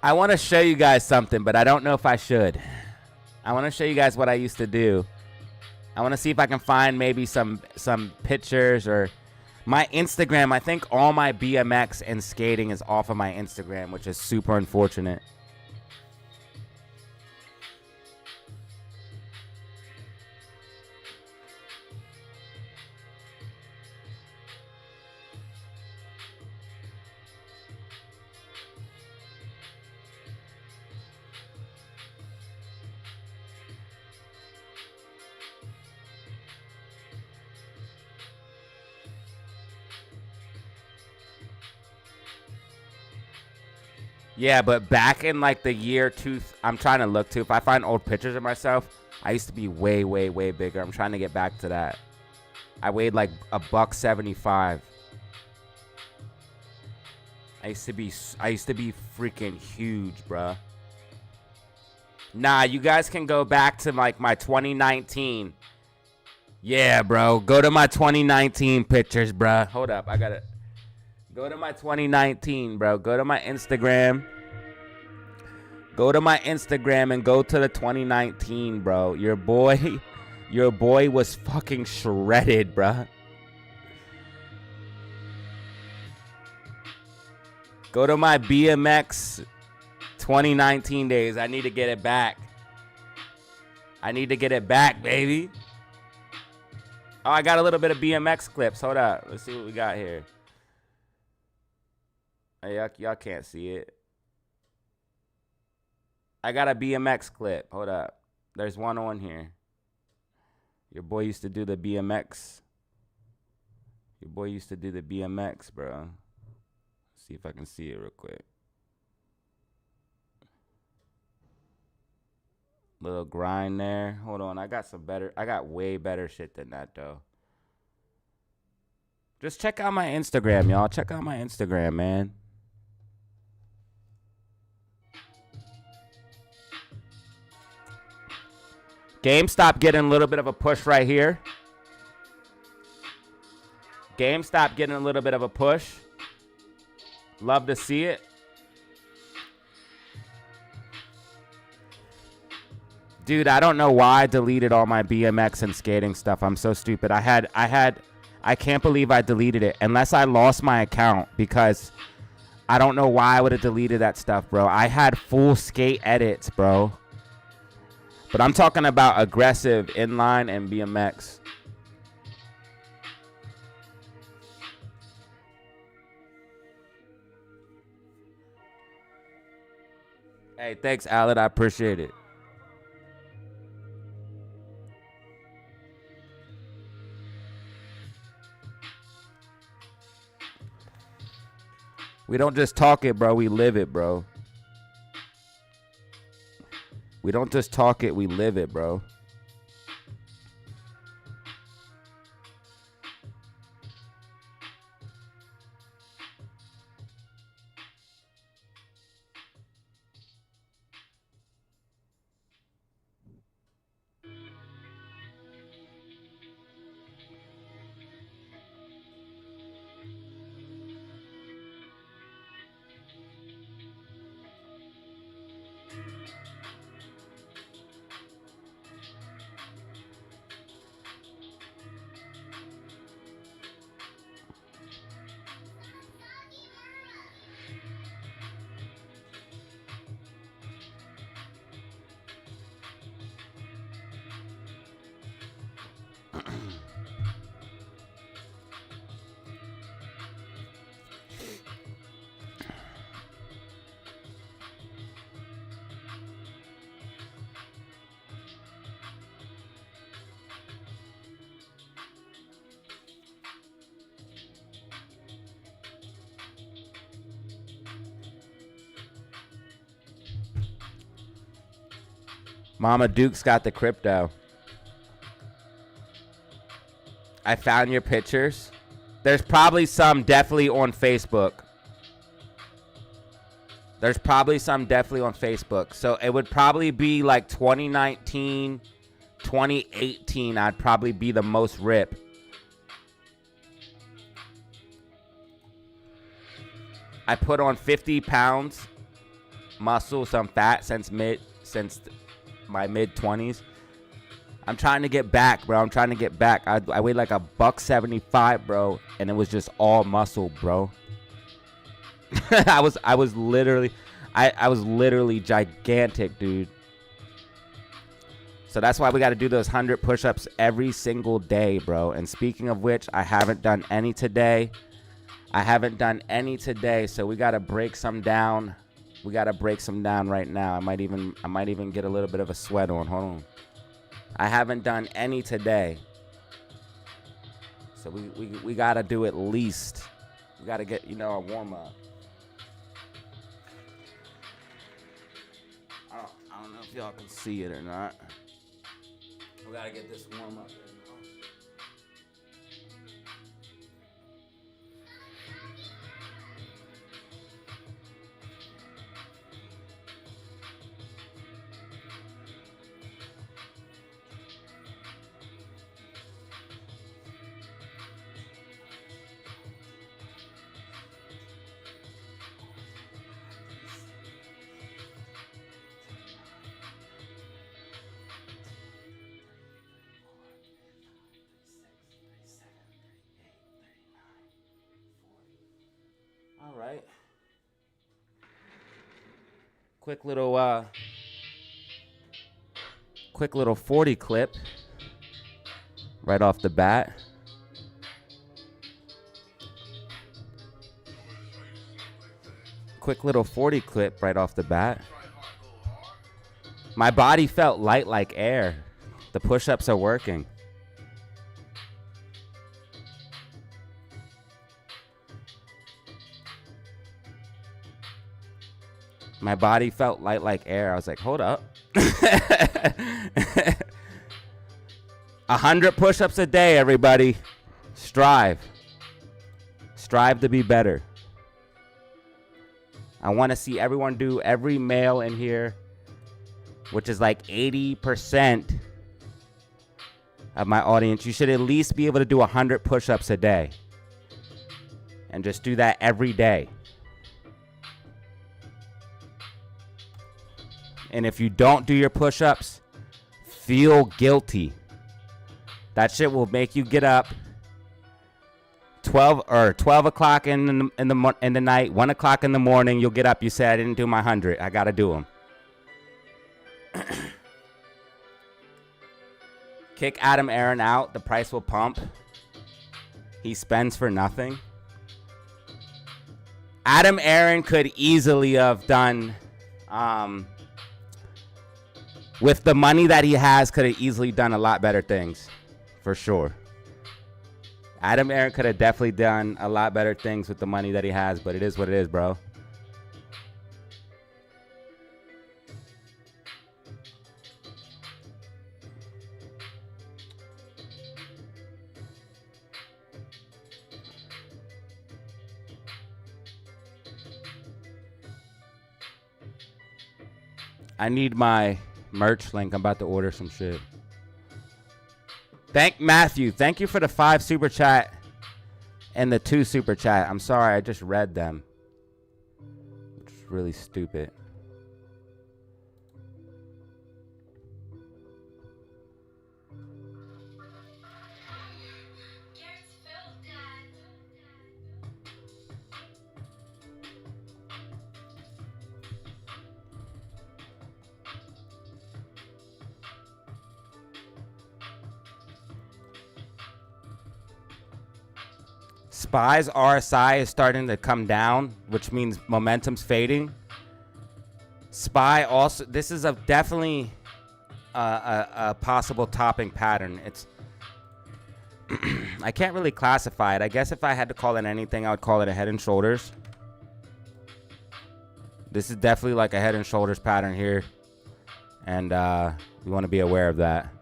I want to show you guys something, but I don't know if I should. I want to show you guys what I used to do. I want to see if I can find maybe some pictures or my Instagram. I think all my BMX and skating is off of my Instagram, which is super unfortunate. Yeah, but back in like the year I'm trying to look too. If I find old pictures of myself, I used to be way, way, way bigger. I'm trying to get back to that. I weighed like $175. I used to be freaking huge, bruh. Nah, you guys can go back to like my 2019. Yeah, bro. Go to my 2019 pictures, bruh. Hold up. I got to go to my 2019, bro. Go to my Instagram. Go to my Instagram and go to the 2019, bro. Your boy was fucking shredded, bruh. Go to my BMX 2019 days. I need to get it back. I need to get it back, baby. Oh, I got a little bit of BMX clips. Hold up. Let's see what we got here. Hey, y'all can't see it. I got a BMX clip. Hold up. There's one on here. Your boy used to do the BMX. Your boy used to do the BMX, bro. See if I can see it real quick. Little grind there. Hold on. I got way better shit than that, though. Just check out my Instagram, y'all. Check out my Instagram, man. GameStop getting a little bit of a push right here. GameStop getting a little bit of a push. Love to see it. Dude, I don't know why I deleted all my BMX and skating stuff. I'm so stupid. I can't believe I deleted it unless I lost my account, because I don't know why I would have deleted that stuff, bro. I had full skate edits, bro. But I'm talking about aggressive inline and BMX. Hey, thanks, Aled. I appreciate it. We don't just talk it, bro. We live it, bro. We don't just talk it. We live it, bro. Mama Duke's got the crypto. I found your pictures. There's probably some definitely on Facebook. So it would probably be like 2019, 2018. I'd probably be the most rip. I put on 50 pounds muscle, some fat since my mid 20s. I'm trying to get back, bro. I weighed like $175, bro, and it was just all muscle, bro. I was literally gigantic, dude. So that's why we got to do those 100 push-ups every single day, bro. And speaking of which, I haven't done any today. So we got to break some down. Right now. I might even get a little bit of a sweat on. Hold on. I haven't done any today. So we got to do at least. We got to get, a warm up. if y'all can see it or not. We gotta get this warm up. All right. Quick little 40 clip right off the bat. Quick little 40 clip right off the bat. My body felt light like air. The push-ups are working. My body felt light like air. I was like, hold up. 100 push-ups a day, everybody. Strive. Strive to be better. I want to see everyone do, every male in here, which is like 80% of my audience. You should at least be able to do 100 push-ups a day. And just do that every day. And if you don't do your push-ups, feel guilty. That shit will make you get up 12 o'clock in the night, 1 o'clock in the morning. You'll get up. You say, I didn't do my 100. I got to do them. Kick Adam Aaron out. The price will pump. He spends for nothing. Adam Aaron could easily have done... with the money that he has, could have easily done a lot better things, for sure. Adam Aaron could have definitely done a lot better things with the money that he has, but it is what it is, bro. I need my merch link. I'm about to order some shit. Thank Matthew. Thank you for the 5 super chat and the 2 super chat. I'm sorry, I just read them. Which is really stupid. SPY's RSI is starting to come down, which means momentum's fading. SPY also, this is definitely a possible topping pattern. It's I can't really classify it. I guess if I had to call it anything, I would call it a head and shoulders. This is definitely like a head and shoulders pattern here, and we want to be aware of that.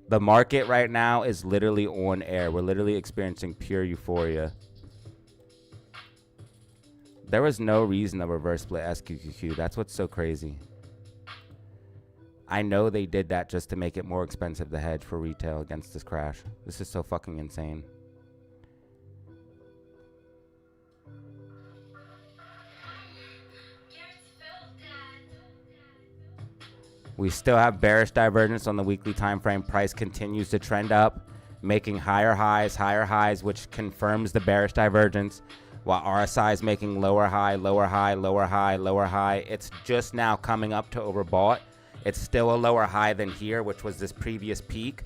The market right now is literally on air. We're literally experiencing pure euphoria. There was no reason to reverse split SQQQ. That's what's so crazy. I know they did that just to make it more expensive to hedge for retail against this crash. This is so fucking insane. We still have bearish divergence on the weekly time frame. Price continues to trend up, making higher highs, which confirms the bearish divergence, while RSI is making lower high, lower high, lower high, lower high. It's just now coming up to overbought. It's still a lower high than here, which was this previous peak,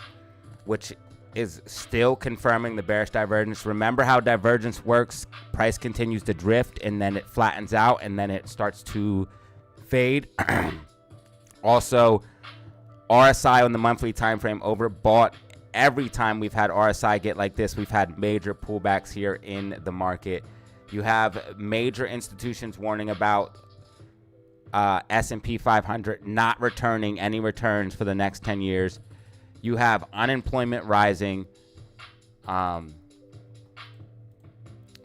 which is still confirming the bearish divergence. Remember how divergence works. Price continues to drift, and then it flattens out, and then it starts to fade. Also, RSI on the monthly time frame overbought. Every time we've had RSI get like this, we've had major pullbacks here in the market. You have major institutions warning about S&P 500 not returning any returns for the next 10 years. You have unemployment rising.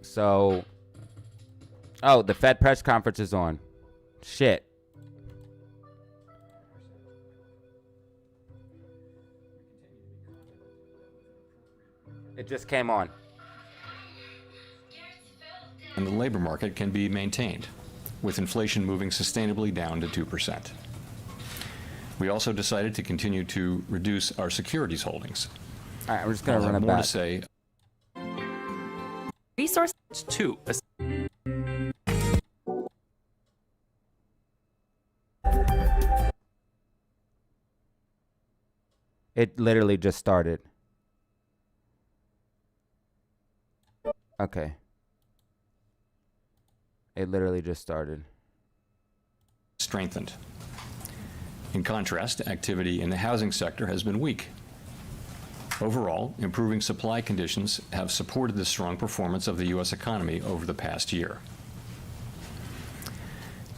So, oh, the Fed press conference is on. Shit. It just came on. And the labor market can be maintained, with inflation moving sustainably down to 2%. We also decided to continue to reduce our securities holdings. All right, we're just going to I'll run have it more back. to say. Resource 2. It literally just started. Okay. It literally just started. Strengthened. In contrast, activity in the housing sector has been weak. Overall, improving supply conditions have supported the strong performance of the U.S. economy over the past year.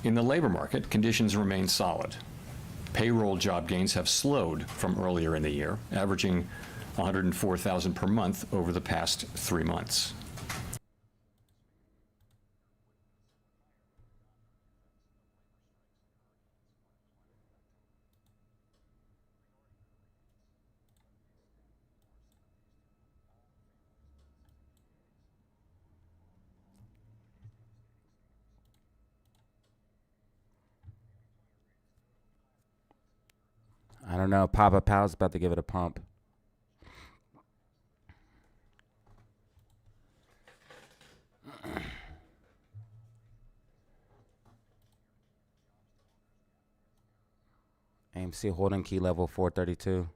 In the labor market, conditions remain solid. Payroll job gains have slowed from earlier in the year, averaging 104,000 per month over the past 3 months. I don't know. Papa Powell's about to give it a pump. AMC holding key level 432.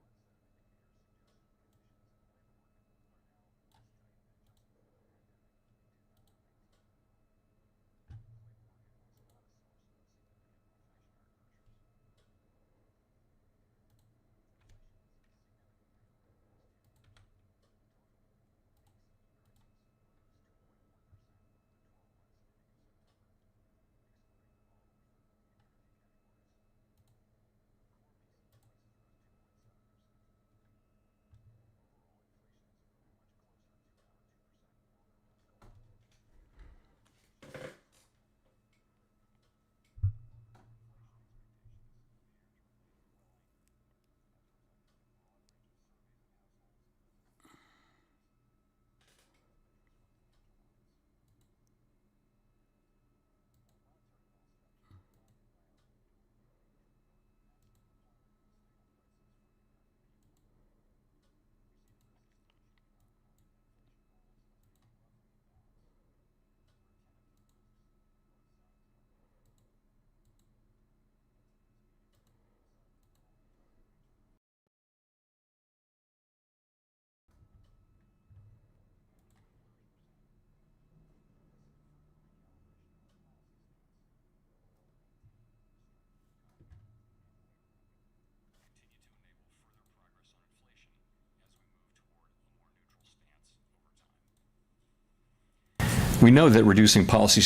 We know that reducing policy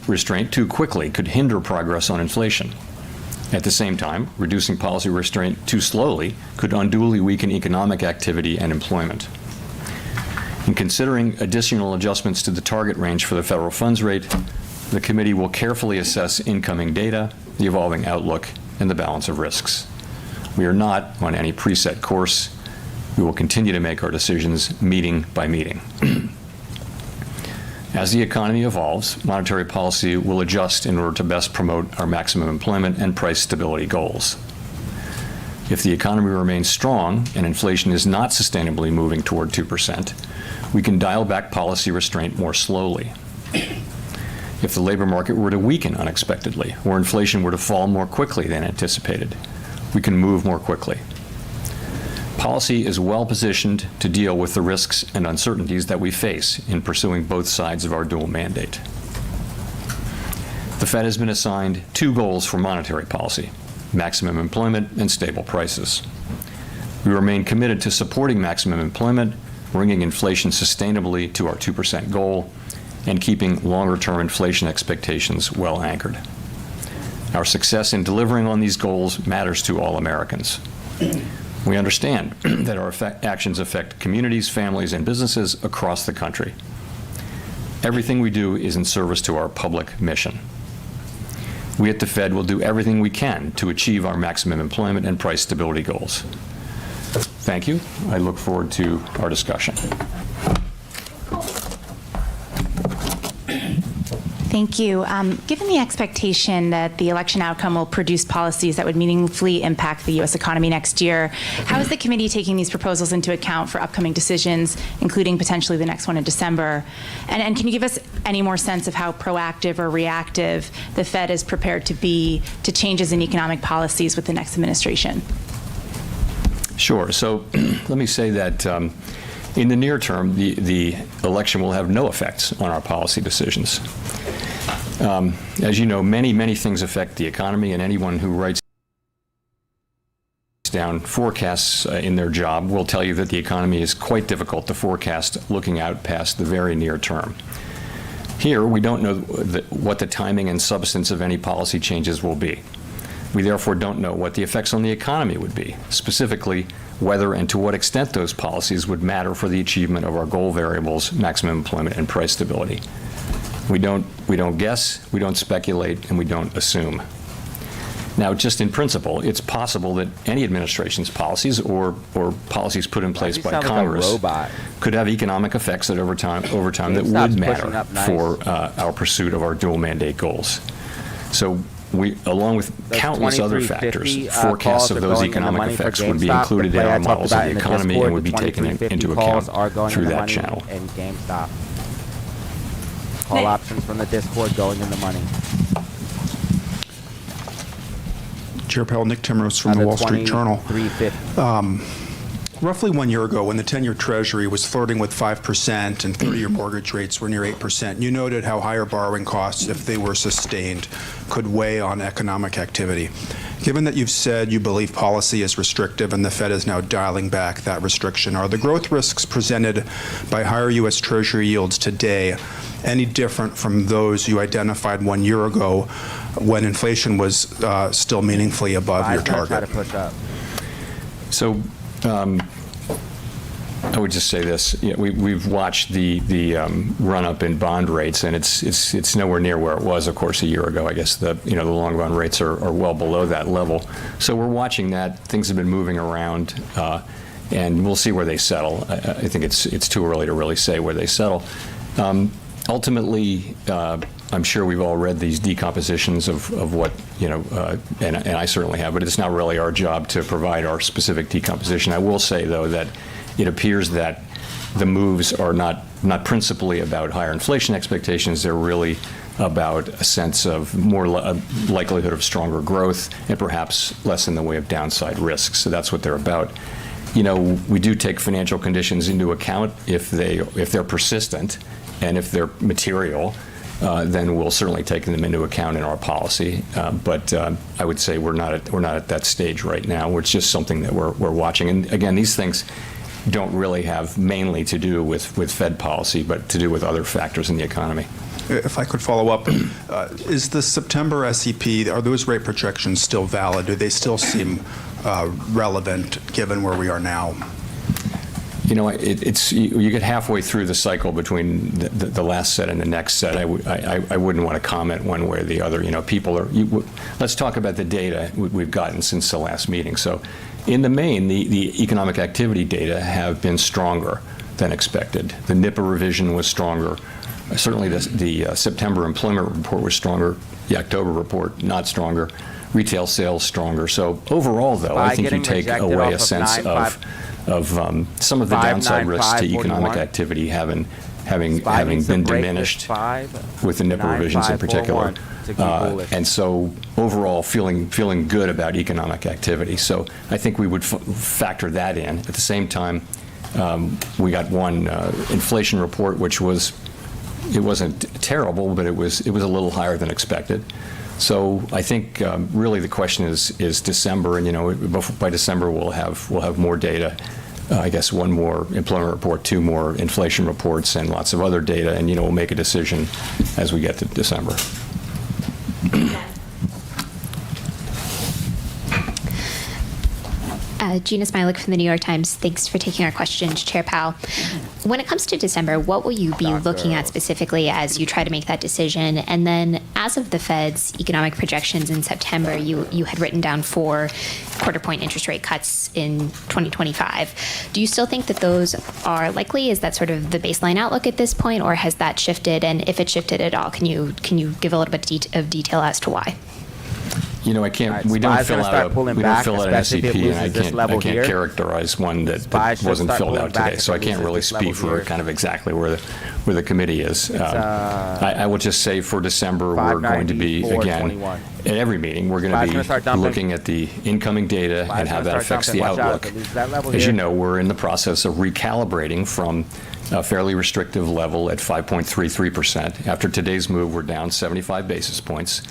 restraint too quickly could hinder progress on inflation. At the same time, reducing policy restraint too slowly could unduly weaken economic activity and employment. In considering additional adjustments to the target range for the federal funds rate, the committee will carefully assess incoming data, the evolving outlook, and the balance of risks. We are not on any preset course. We will continue to make our decisions meeting by meeting. As the economy evolves, monetary policy will adjust in order to best promote our maximum employment and price stability goals. If the economy remains strong and inflation is not sustainably moving toward 2%, we can dial back policy restraint more slowly. If the labor market were to weaken unexpectedly, or inflation were to fall more quickly than anticipated, we can move more quickly. Policy is well positioned to deal with the risks and uncertainties that we face in pursuing both sides of our dual mandate. The Fed has been assigned 2 goals for monetary policy: maximum employment and stable prices. We remain committed to supporting maximum employment, bringing inflation sustainably to our 2% goal, and keeping longer-term inflation expectations well anchored. Our success in delivering on these goals matters to all Americans. We understand that our actions affect communities, families, and businesses across the country. Everything we do is in service to our public mission. We at the Fed will do everything we can to achieve our maximum employment and price stability goals. Thank you. I look forward to our discussion. Thank you. Given the expectation that the election outcome will produce policies that would meaningfully impact the U.S. economy next year, how is the committee taking these proposals into account for upcoming decisions, including potentially the next one in December? And can you give us any more sense of how proactive or reactive the Fed is prepared to be to changes in economic policies with the next administration? Sure. So let me say that in the near term, the election will have no effects on our policy decisions. As you know, many things affect the economy, and anyone who writes down forecasts in their job will tell you that the economy is quite difficult to forecast looking out past the very near term. Here, we don't know what the timing and substance of any policy changes will be. We therefore don't know what the effects on the economy would be, specifically whether and to what extent those policies would matter for the achievement of our goal variables, maximum employment, and price stability. We don't guess, we don't speculate, and we don't assume. Now, just in principle, it's possible that any administration's policies or policies put in place by Congress could have economic effects that over time that would matter for our pursuit of our dual mandate goals. So we, along with countless other factors, forecasts of those economic effects would be included in our models of the economy and would be taken into account through that channel. Call options from the Discord going in the money. Chair Powell, Nick Timros from the Wall Street Journal. Roughly 1 year ago, when the 10-year Treasury was flirting with 5% and 30-year mortgage rates were near 8%, you noted how higher borrowing costs, if they were sustained, could weigh on economic activity. Given that you've said you believe policy is restrictive and the Fed is now dialing back that restriction, are the growth risks presented by higher U.S. Treasury yields today any different from those you identified 1 year ago when inflation was still meaningfully above your target? Try to push up. So I would just say this: we've watched the run up in bond rates, and it's nowhere near where it was, of course, a year ago. I guess the long run rates are well below that level. So we're watching that. Things have been moving around, and we'll see where they settle. I think it's too early to really say where they settle. Ultimately, I'm sure we've all read these decompositions of what, and I certainly have, but it's not really our job to provide our specific decomposition. I will say, though, that it appears that the moves are not principally about higher inflation expectations. They're really about a sense of more likelihood of stronger growth and perhaps less in the way of downside risks. So that's what they're about. We do take financial conditions into account if they're persistent. And if they're material, then we'll certainly take them into account in our policy. But I would say we're not at that stage right now. It's just something that we're watching. And again, these things don't really have mainly to do with Fed policy, but to do with other factors in the economy. If I could follow up, is the September SEP, are those rate projections still valid? Do they still seem relevant given where we are now? You get halfway through the cycle between the last set and the next set. I wouldn't want to comment one way or the other. Let's talk about the data we've gotten since the last meeting. So in the main, the economic activity data have been stronger than expected. The NIPA revision was stronger. Certainly the September employment report was stronger. The October report, not stronger. Retail sales stronger. So overall, though, I think you take away a sense of some of the downside risks to economic activity having been diminished with the NIPA revisions in particular. And so overall feeling good about economic activity. So I think we would factor that in. At the same time, we got one inflation report, which it wasn't terrible, but it was a little higher than expected. So I think really the question is December, and by December we'll have more data. I guess, one more employment report, two more inflation reports, and lots of other data, and, we'll make a decision as we get to December. Gina Smilik from the New York Times. Thanks for taking our questions, Chair Powell. When it comes to December, what will you be looking at specifically as you try to make that decision? And then, as of the Fed's economic projections in September, you had written down 4 quarter-point interest rate cuts in 2025. Do you still think that those are likely? Is that sort of the baseline outlook at this point, or has that shifted? And if it shifted at all, can you give a little bit of detail as to why? I can't. We don't fill out an SEP, and I can't characterize one that wasn't filled out today. So I can't really speak for kind of exactly where the committee is. I will just say for December we're going to be again at every meeting we're going to be looking at the incoming data and how that affects the outlook. As you know, we're in the process of recalibrating from a fairly restrictive level at 5.33%. After today's move, we're down 75 basis points.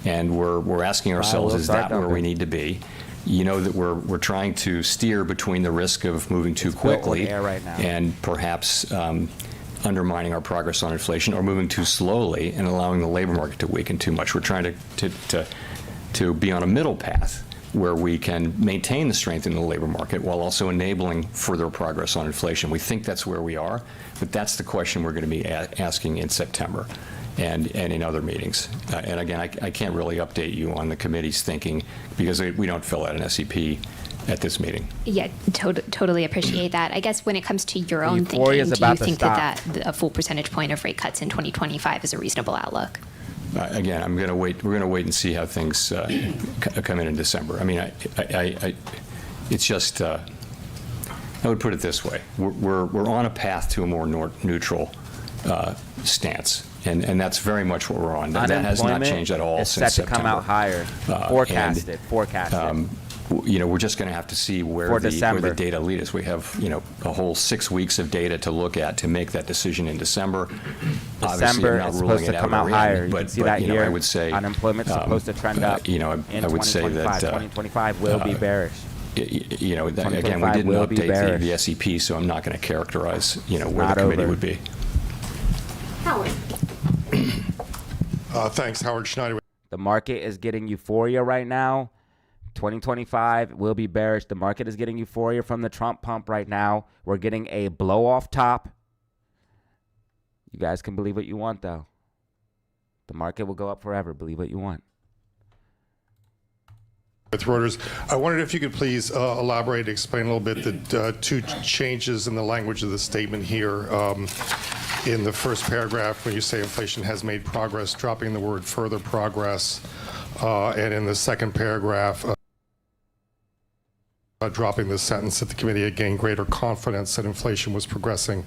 And we're asking ourselves, is that where we need to be? That we're trying to steer between the risk of moving too quickly and perhaps undermining our progress on inflation, or moving too slowly and allowing the labor market to weaken too much. We're trying to be on a middle path where we can maintain the strength in the labor market while also enabling further progress on inflation. We think that's where we are, but that's the question we're going to be asking in September. And in other meetings. And again, I can't really update you on the committee's thinking because we don't fill out an SEP at this meeting. Yeah, totally appreciate that. I guess when it comes to your own thinking, do you think that a full percentage point of rate cuts in 2025 is a reasonable outlook? Again, we're going to wait and see how things come in December. I mean, it's just, I would put it this way. We're on a path to a more neutral stance. And that's very much what we're on. That has not changed at all since September. Set to come out higher. Forecasted. We're just going to have to see where the data lead us. We have, a whole 6 weeks of data to look at to make that decision in December. December is supposed to come out higher. You can see that here. I would say unemployment's supposed to trend up. I would say that 2025 will be bearish. Again, we didn't update the SEP, so I'm not going to characterize, where the committee would be. Howard. Thanks, Howard Schneider. The market is getting euphoria right now. 2025 will be bearish. The market is getting euphoria from the Trump pump right now. We're getting a blow off top. You guys can believe what you want, though. The market will go up forever. Believe what you want. With Reuters, I wondered if you could please elaborate, explain a little bit the 2 changes in the language of the statement here. In the first paragraph, when you say inflation has made progress, dropping the word further progress, and in the second paragraph, dropping the sentence that the committee had gained greater confidence that inflation was progressing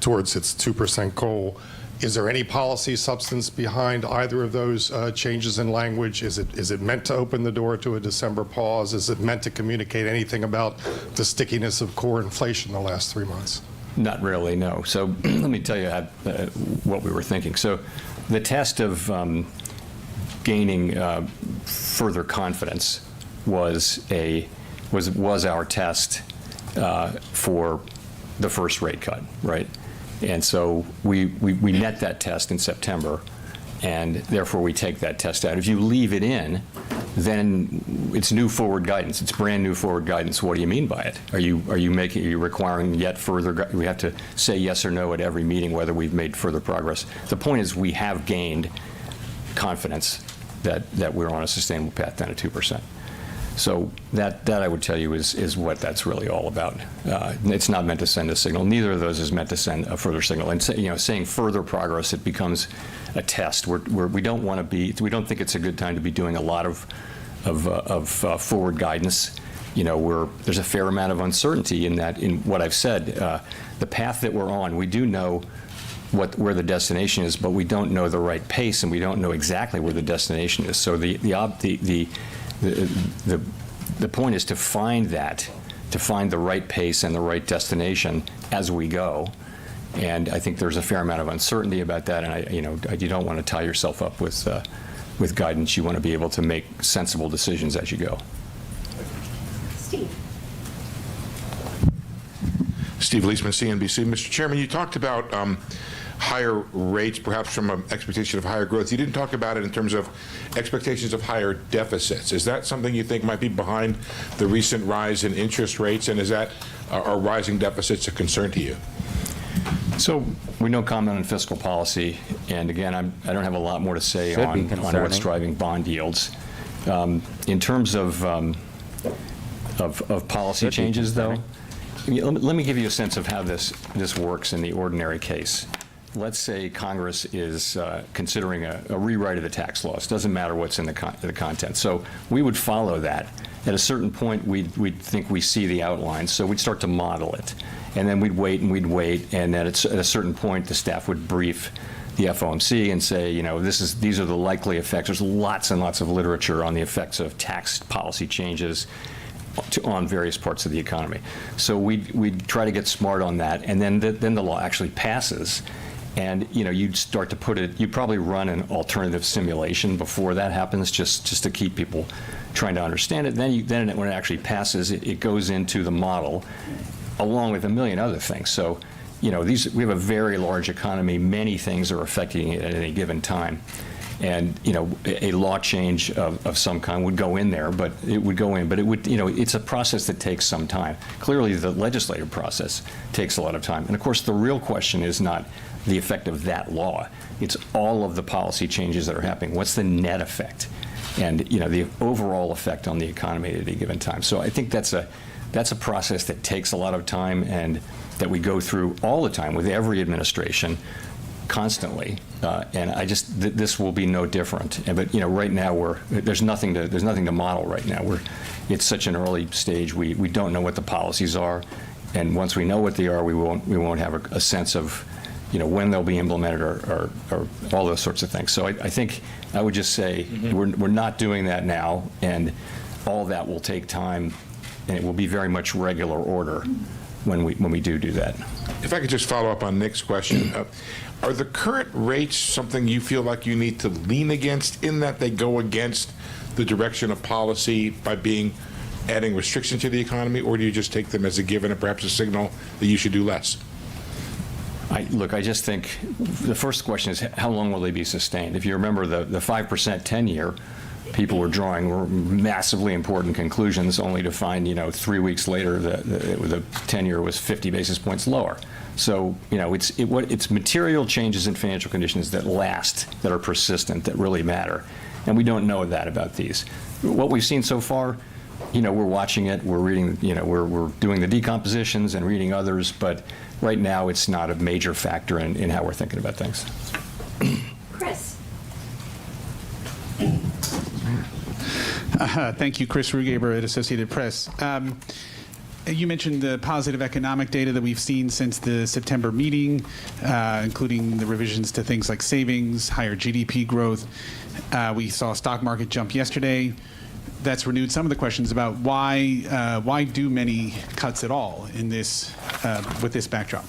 towards its 2% goal. Is there any policy substance behind either of those changes in language? Is it meant to open the door to a December pause? Is it meant to communicate anything about the stickiness of core inflation the last 3 months? Not really, no. So let me tell you what we were thinking. So the test of gaining further confidence was our test for the first rate cut, right? And so we met that test in September, and therefore we take that test out. If you leave it in, then it's new forward guidance. It's brand new forward guidance. What do you mean by it? Are you requiring yet further? We have to say yes or no at every meeting whether we've made further progress. The point is we have gained confidence that we're on a sustainable path down to 2%. So that I would tell you is what that's really all about. It's not meant to send a signal. Neither of those is meant to send a further signal. And saying further progress, it becomes a test. We don't want to be. We don't think it's a good time to be doing a lot of forward guidance. There's a fair amount of uncertainty in that. In what I've said, the path that we're on, we do know where the destination is, but we don't know the right pace, and we don't know exactly where the destination is. So the point is to find the right pace and the right destination as we go. And I think there's a fair amount of uncertainty about that. And you don't want to tie yourself up with guidance. You want to be able to make sensible decisions as you go. Steve. Steve Leisman, CNBC. Mr. Chairman, you talked about higher rates, perhaps from an expectation of higher growth. You didn't talk about it in terms of expectations of higher deficits. Is that something you think might be behind the recent rise in interest rates, and is that are rising deficits a concern to you? So we don't comment on fiscal policy, and again, I don't have a lot more to say on what's driving bond yields. In terms of policy changes, though, let me give you a sense of how this works in the ordinary case. Let's say Congress is considering a rewrite of the tax laws. Doesn't matter what's in the content. So we would follow that. At a certain point, we'd think we see the outlines, so we'd start to model it. And then we'd wait, and then at a certain point, the staff would brief the FOMC and say, you know, these are the likely effects. There's lots and lots of literature on the effects of tax policy changes on various parts of the economy. So we'd try to get smart on that, and then the law actually passes. And you know, you'd start to put it. You'd probably run an alternative simulation before that happens, just to keep people trying to understand it. Then when it actually passes, it goes into the model, along with a million other things. So, you know, we have a very large economy. Many things are affecting it at any given time. And, you know, a law change of some kind would go in there, but it would, you know, it's a process that takes some time. Clearly, the legislative process takes a lot of time. And of course, the real question is not the effect of that law. It's all of the policy changes that are happening. What's the net effect? And, you know, the overall effect on the economy at any given time. So I think that's a process that takes a lot of time and that we go through all the time with every administration, constantly, and this will be no different. But you know, right now there's nothing to model right now. It's such an early stage. We don't know what the policies are, and once we know what they are, we won't have a sense of, you know, when they'll be implemented or all those sorts of things. So I think I would just say we're not doing that now, and all that will take time, and it will be very much regular order when we do that. If I could just follow up on Nick's question. Are the current rates something you feel like you need to lean against, in that they go against the direction of policy by adding restriction to the economy, or do you just take them as a given and perhaps a signal that you should do less? I just think the first question is, how long will they be sustained? If you remember the 5% 10-year, people were drawing massively important conclusions, only to find, you know, 3 weeks later the 10-year was 50 basis points lower. So, you know, it's material changes in financial conditions that last, that are persistent, that really matter. And we don't know that about these. What we've seen so far, you know, we're watching it, we're reading, you know, we're doing the decompositions and reading others, but right now it's not a major factor in how we're thinking about things. Chris. Thank you, Chris Rugaber at Associated Press. You mentioned the positive economic data that we've seen since the September meeting, including the revisions to things like savings, higher GDP growth. We saw stock market jump yesterday. That's renewed some of the questions about why do many cuts at all in this with this backdrop?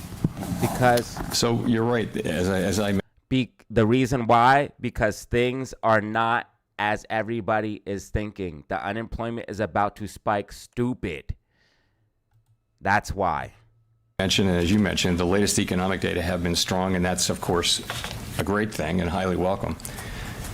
So you're right. The reason why, because things are not as everybody is thinking. The unemployment is about to spike stupid. That's why. And as you mentioned, the latest economic data have been strong, and that's, of course, a great thing and highly welcome.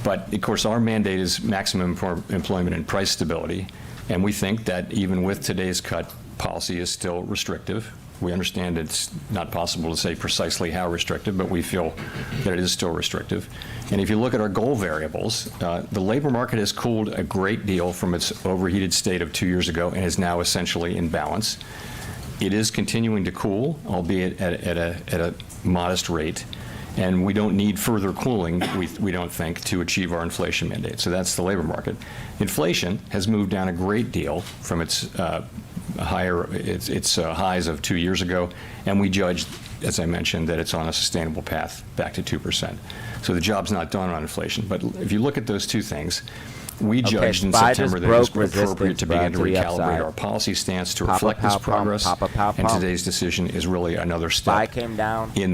But, of course, our mandate is maximum employment and price stability, and we think that even with today's cut, policy is still restrictive. We understand it's not possible to say precisely how restrictive, but we feel that it is still restrictive. And if you look at our goal variables, the labor market has cooled a great deal from its overheated state of 2 years ago and is now essentially in balance. It is continuing to cool, albeit at a modest rate, and we don't need further cooling, we don't think, to achieve our inflation mandate. So that's the labor market. Inflation has moved down a great deal from its highs of 2 years ago, and we judged, as I mentioned, that it's on a sustainable path back to 2%. So the job's not done on inflation. But if you look at those two things, we judged in September that it was appropriate to begin to recalibrate our policy stance to reflect this progress, and today's decision is really another step in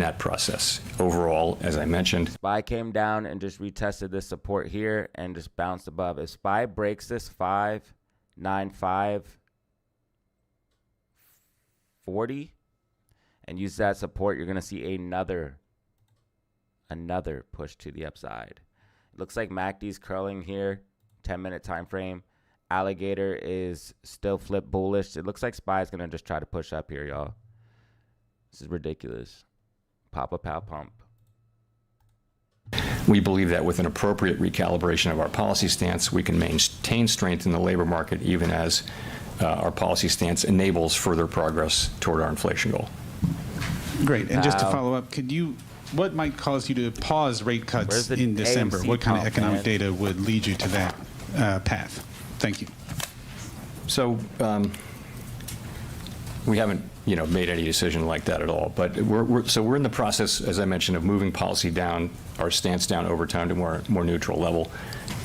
that process. Overall, as I mentioned, SPY came down and just retested this support here and just bounced above. If SPY breaks this 595.40, and use that support, you're going to see another push to the upside. It looks like MACD's curling here, 10-minute time frame. Alligator is still flip bullish. It looks like SPY is going to just try to push up here, y'all. This is ridiculous. Pop a pow pump. We believe that with an appropriate recalibration of our policy stance, we can maintain strength in the labor market even as our policy stance enables further progress toward our inflation goal. Great. And just to follow up, what might cause you to pause rate cuts in December? AMC What kind of pump, economic man? data would lead you to that path? Thank you. So we haven't, made any decision like that at all. But we're in the process, as I mentioned, of moving policy down, our stance down over time to more neutral level.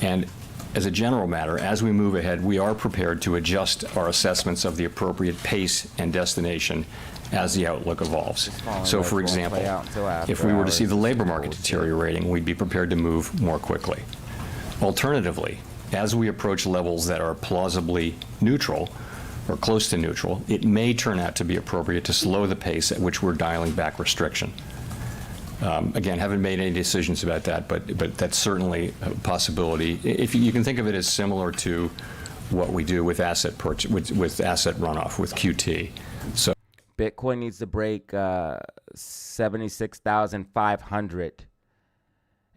And as a general matter, as we move ahead, we are prepared to adjust our assessments of the appropriate pace and destination as the outlook evolves. So, for example, if we were to see the labor market deteriorating, we'd be prepared to move more quickly. Alternatively, as we approach levels that are plausibly neutral or close to neutral, it may turn out to be appropriate to slow the pace at which we're dialing back restriction. Again, haven't made any decisions about that, but that's certainly a possibility. If you can think of it as similar to what we do with asset purchase, with asset runoff, with QT. So Bitcoin needs to break 76,500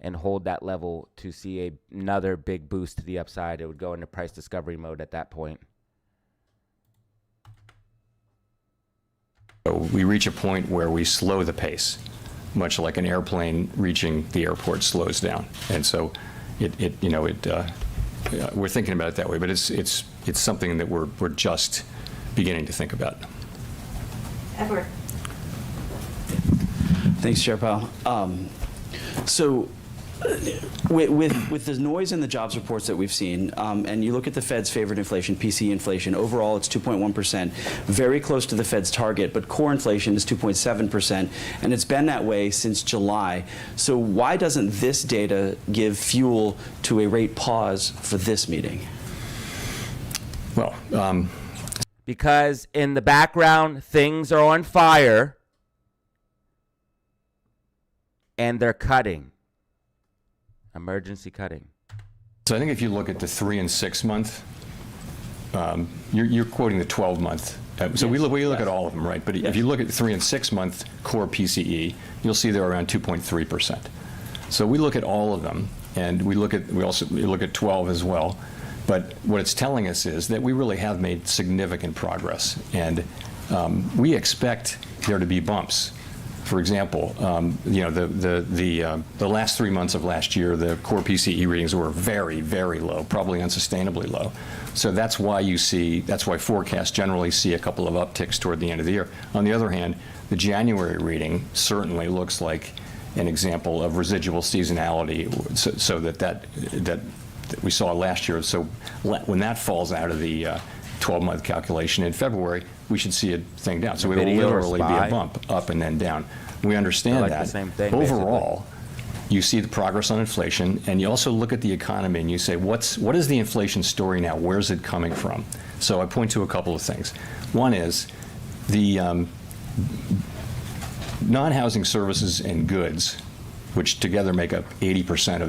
and hold that level to see another big boost to the upside. It would go into price discovery mode at that point. we reach a point where we slow the pace, much like an airplane reaching the airport slows down. And so we're thinking about it that way, but it's something that we're just beginning to think about. Edward. Thanks, Chair Powell. So with the noise in the jobs reports that we've seen, and you look at the Fed's favorite inflation, PCE inflation, overall it's 2.1%, very close to the Fed's target, but core inflation is 2.7%, and it's been that way since July. So why doesn't this data give fuel to a rate pause for this meeting? Well, because in the background, things are on fire and they're cutting. Emergency cutting. So I think if you look at the 3 and 6 month, you're quoting the 12-month. So we look at all of them, right? But if you look at the 3 and 6 month core PCE, you'll see they're around 2.3%. So we look at all of them, and we look at 12 as well. But what it's telling us is that we really have made significant progress, and we expect there to be bumps. For example, the last 3 months of last year, the core PCE readings were very, very low, probably unsustainably low. So that's why forecasts generally see a couple of upticks toward the end of the year. On the other hand, the January reading certainly looks like an example of residual seasonality, so that we saw last year. So when that falls out of the 12-month calculation in February, we should see a thing down. So it will literally be a bump up and then down. We understand like that. the same thing, overall, you see the progress on inflation, and you also look at the economy and you say, what is the inflation story now? Where's it coming from? So I point to a couple of things. One is the non-housing services and goods, which together make up 80%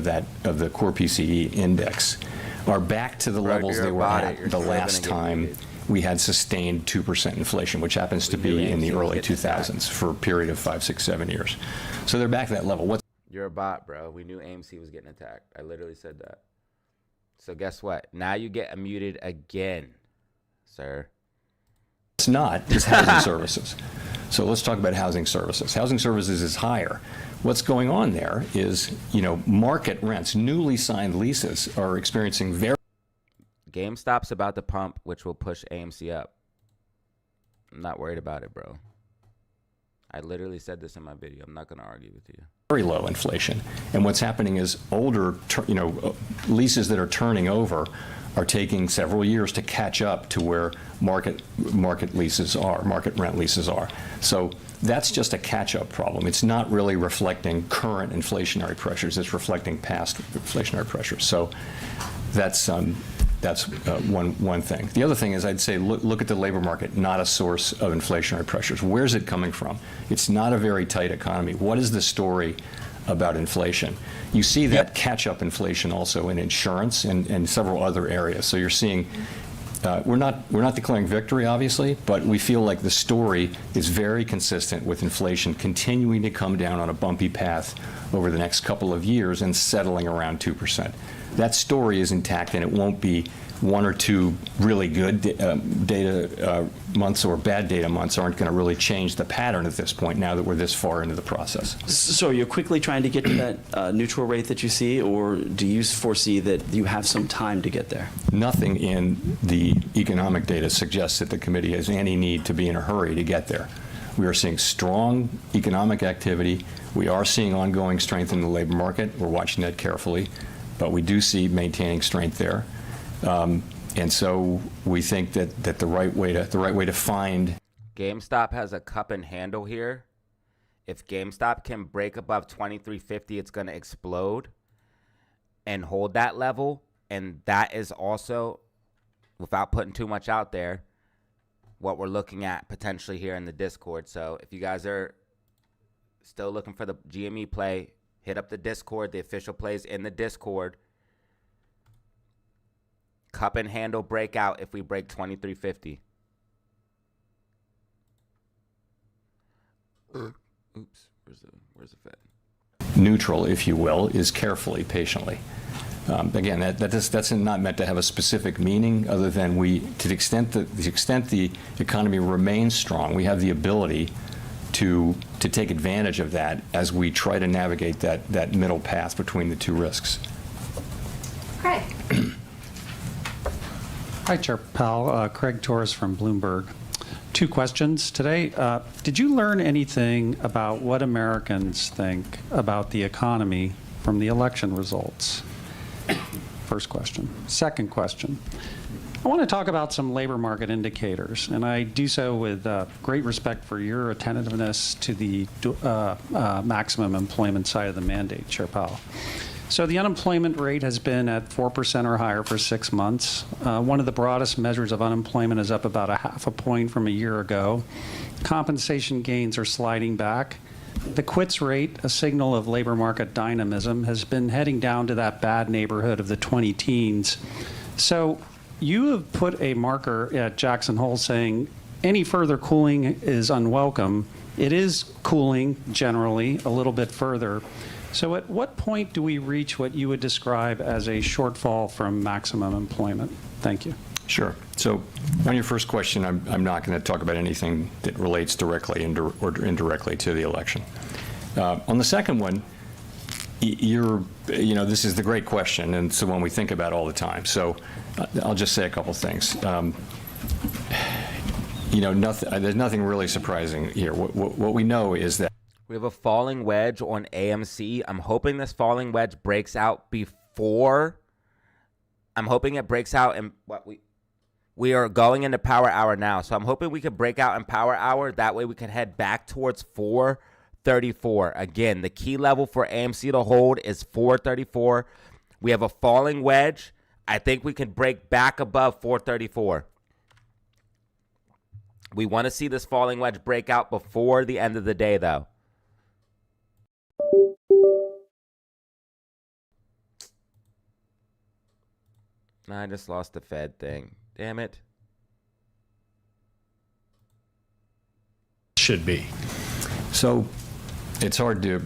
of the core PCE index, are back to the levels they were at the last time we had sustained 2% inflation, which happens to be in the early 2000s for a period of 5, 6, 7 years. So they're back to that level. You're a bot, bro. We knew AMC was getting attacked. I literally said that. So guess what? Now you get muted again, sir. It's not. It's housing services. So let's talk about housing services. Housing services is higher. What's going on there is, market rents, newly signed leases are experiencing very... GameStop's about to pump, which will push AMC up. I'm not worried about it, bro. I literally said this in my video. I'm not going to argue with you. Very low inflation. And what's happening is older, leases that are turning over are taking several years to catch up to where market leases are, market rent leases are. So that's just a catch-up problem. It's not really reflecting current inflationary pressures. It's reflecting past inflationary pressures. So that's That's one thing. The other thing is I'd say look at the labor market, not a source of inflationary pressures. Where's it coming from? It's not a very tight economy. What is the story about inflation? You see that catch-up inflation also in insurance and several other areas. So you're seeing, we're not declaring victory, obviously, but we feel like the story is very consistent with inflation continuing to come down on a bumpy path over the next couple of years and settling around 2%. That story is intact, and it won't be one or two really good data months or bad data months aren't going to really change the pattern at this point now that we're this far into the process. So you're quickly trying to get to that neutral rate that you see, or do you foresee that you have some time to get there? Nothing in the economic data suggests that the committee has any need to be in a hurry to get there. We are seeing strong economic activity. We are seeing ongoing strength in the labor market. We're watching that carefully, but we do see maintaining strength there. And so we think that the right way to find. GameStop has a cup and handle here. If GameStop can break above 2350, it's going to explode and hold that level. And that is also, without putting too much out there, what we're looking at potentially here in the Discord. So if you guys are still looking for the GME play, hit up the Discord. The official plays in the Discord. Cup and handle breakout if we break 2350. Oops, where's the Fed? Neutral, if you will, is carefully, patiently. Again, that's not meant to have a specific meaning other than to the extent the economy remains strong, we have the ability to take advantage of that as we try to navigate that middle path between the two risks. Craig. Hi, Chair Powell. Craig Torres from Bloomberg. Two questions today. Did you learn anything about what Americans think about the economy from the election results? First question. Second question. I want to talk about some labor market indicators, and I do so with great respect for your attentiveness to the maximum employment side of the mandate, Chair Powell. So the unemployment rate has been at 4% or higher for 6 months. One of the broadest measures of unemployment is up about 0.5 point from a year ago. Compensation gains are sliding back. The quits rate, a signal of labor market dynamism, has been heading down to that bad neighborhood of the 20 teens. So you have put a marker at Jackson Hole saying any further cooling is unwelcome. It is cooling generally a little bit further. So at what point do we reach what you would describe as a shortfall from maximum employment? Thank you. Sure. So on your first question, I'm not going to talk about anything that relates directly or indirectly to the election. On the second one, this is the great question, and it's the one we think about all the time. So I'll just say a couple things. There's nothing really surprising here. What we know is that we have a falling wedge on AMC. I'm hoping this falling wedge breaks out before. I'm hoping it breaks out in what we are going into power hour now. So I'm hoping we could break out in power hour. That way we can head back towards 434. Again, the key level for AMC to hold is 434. We have a falling wedge. I think we can break back above 434. We want to see this falling wedge break out before the end of the day, though. I just lost the Fed thing. Damn it. Should be. So it's hard to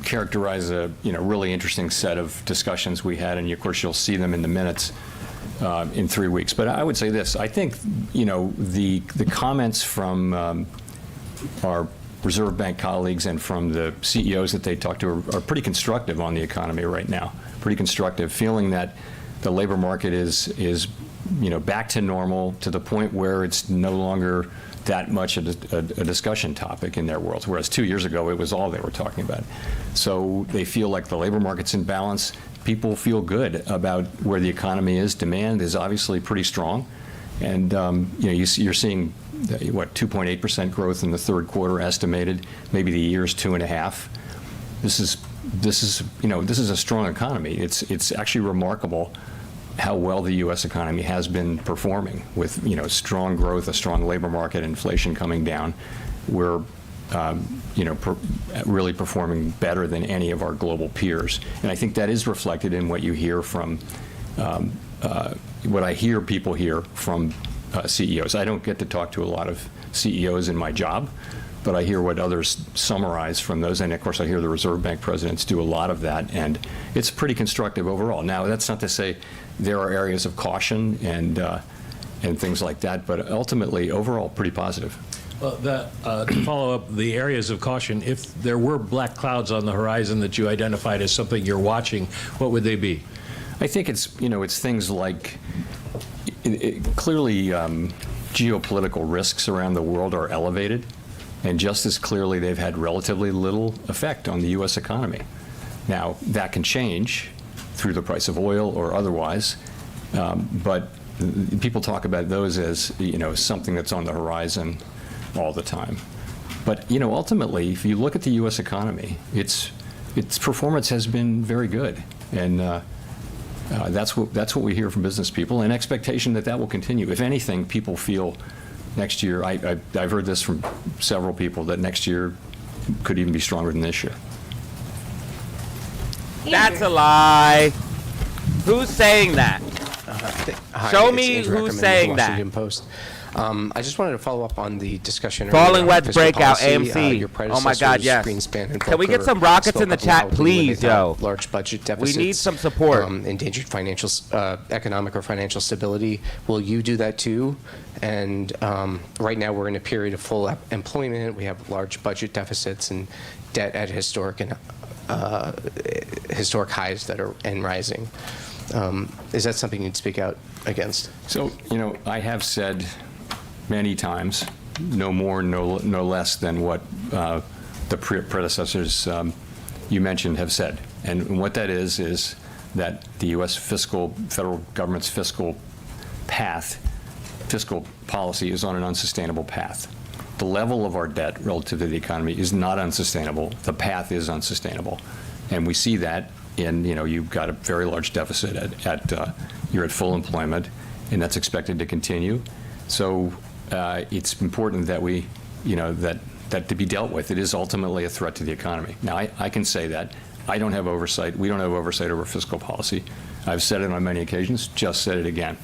characterize a really interesting set of discussions we had, and of course you'll see them in the minutes in 3 weeks. But I would say this: I think the comments from our Reserve Bank colleagues and from the CEOs that they talk to are pretty constructive on the economy right now. Pretty constructive, feeling that the labor market is back to normal, to the point where it's no longer that much a discussion topic in their world, whereas 2 years ago it was all they were talking about. So they feel like the labor market's in balance. People feel good about where the economy is. Demand is obviously pretty strong, and you're seeing 2.8% growth in the third quarter estimated. Maybe the year's 2.5%. This is a strong economy. It's actually remarkable how well the U.S. economy has been performing with, strong growth, a strong labor market, inflation coming down. We're, really performing better than any of our global peers. And I think that is reflected in what you hear from, what I hear people hear from CEOs. I don't get to talk to a lot of CEOs in my job, but I hear what others summarize from those. And of course, I hear the Reserve Bank presidents do a lot of that. And it's pretty constructive overall. Now, that's not to say there are areas of caution and things like that, but ultimately, overall, pretty positive. Well, to follow up the areas of caution, if there were black clouds on the horizon that you identified as something you're watching, what would they be? I think it's, it's things like, clearly, geopolitical risks around the world are elevated, and just as clearly they've had relatively little effect on the U.S. economy. Now, that can change through the price of oil or otherwise, but people talk about those as, something that's on the horizon all the time. But, ultimately, if you look at the U.S. economy, its performance has been very good. And that's what we hear from business people, and expectation that will continue. If anything, people feel next year, I've heard this from several people, that next year could even be stronger than this year. That's a lie. Who's saying that? Show me who's saying that. Washington Post. I just wanted to follow up on the discussion. Falling Wedge fiscal breakout, policy. AMC. Your Oh my God, yes. Greenspan and Can we get Volcker some rockets in the spoke up chat, loudly please, when they yo? thought large budget We deficits. need some support. Endangered financial, economic or financial stability. Will you do that too? And right now we're in a period of full employment. We have large budget deficits and debt at historic highs that are rising. Is that something you'd speak out against? So, I have said many times, no more, no less than what the predecessors you mentioned have said. And what that is that the U.S. federal government's fiscal policy is on an unsustainable path. The level of our debt relative to the economy is not unsustainable. The path is unsustainable. And we see that in, you've got a very large deficit you're at full employment, and that's expected to continue. So it's important that we, that to be dealt with. It is ultimately a threat to the economy. Now, I can say that. I don't have oversight. We don't have oversight over fiscal policy. I've said it on many occasions, just said it again.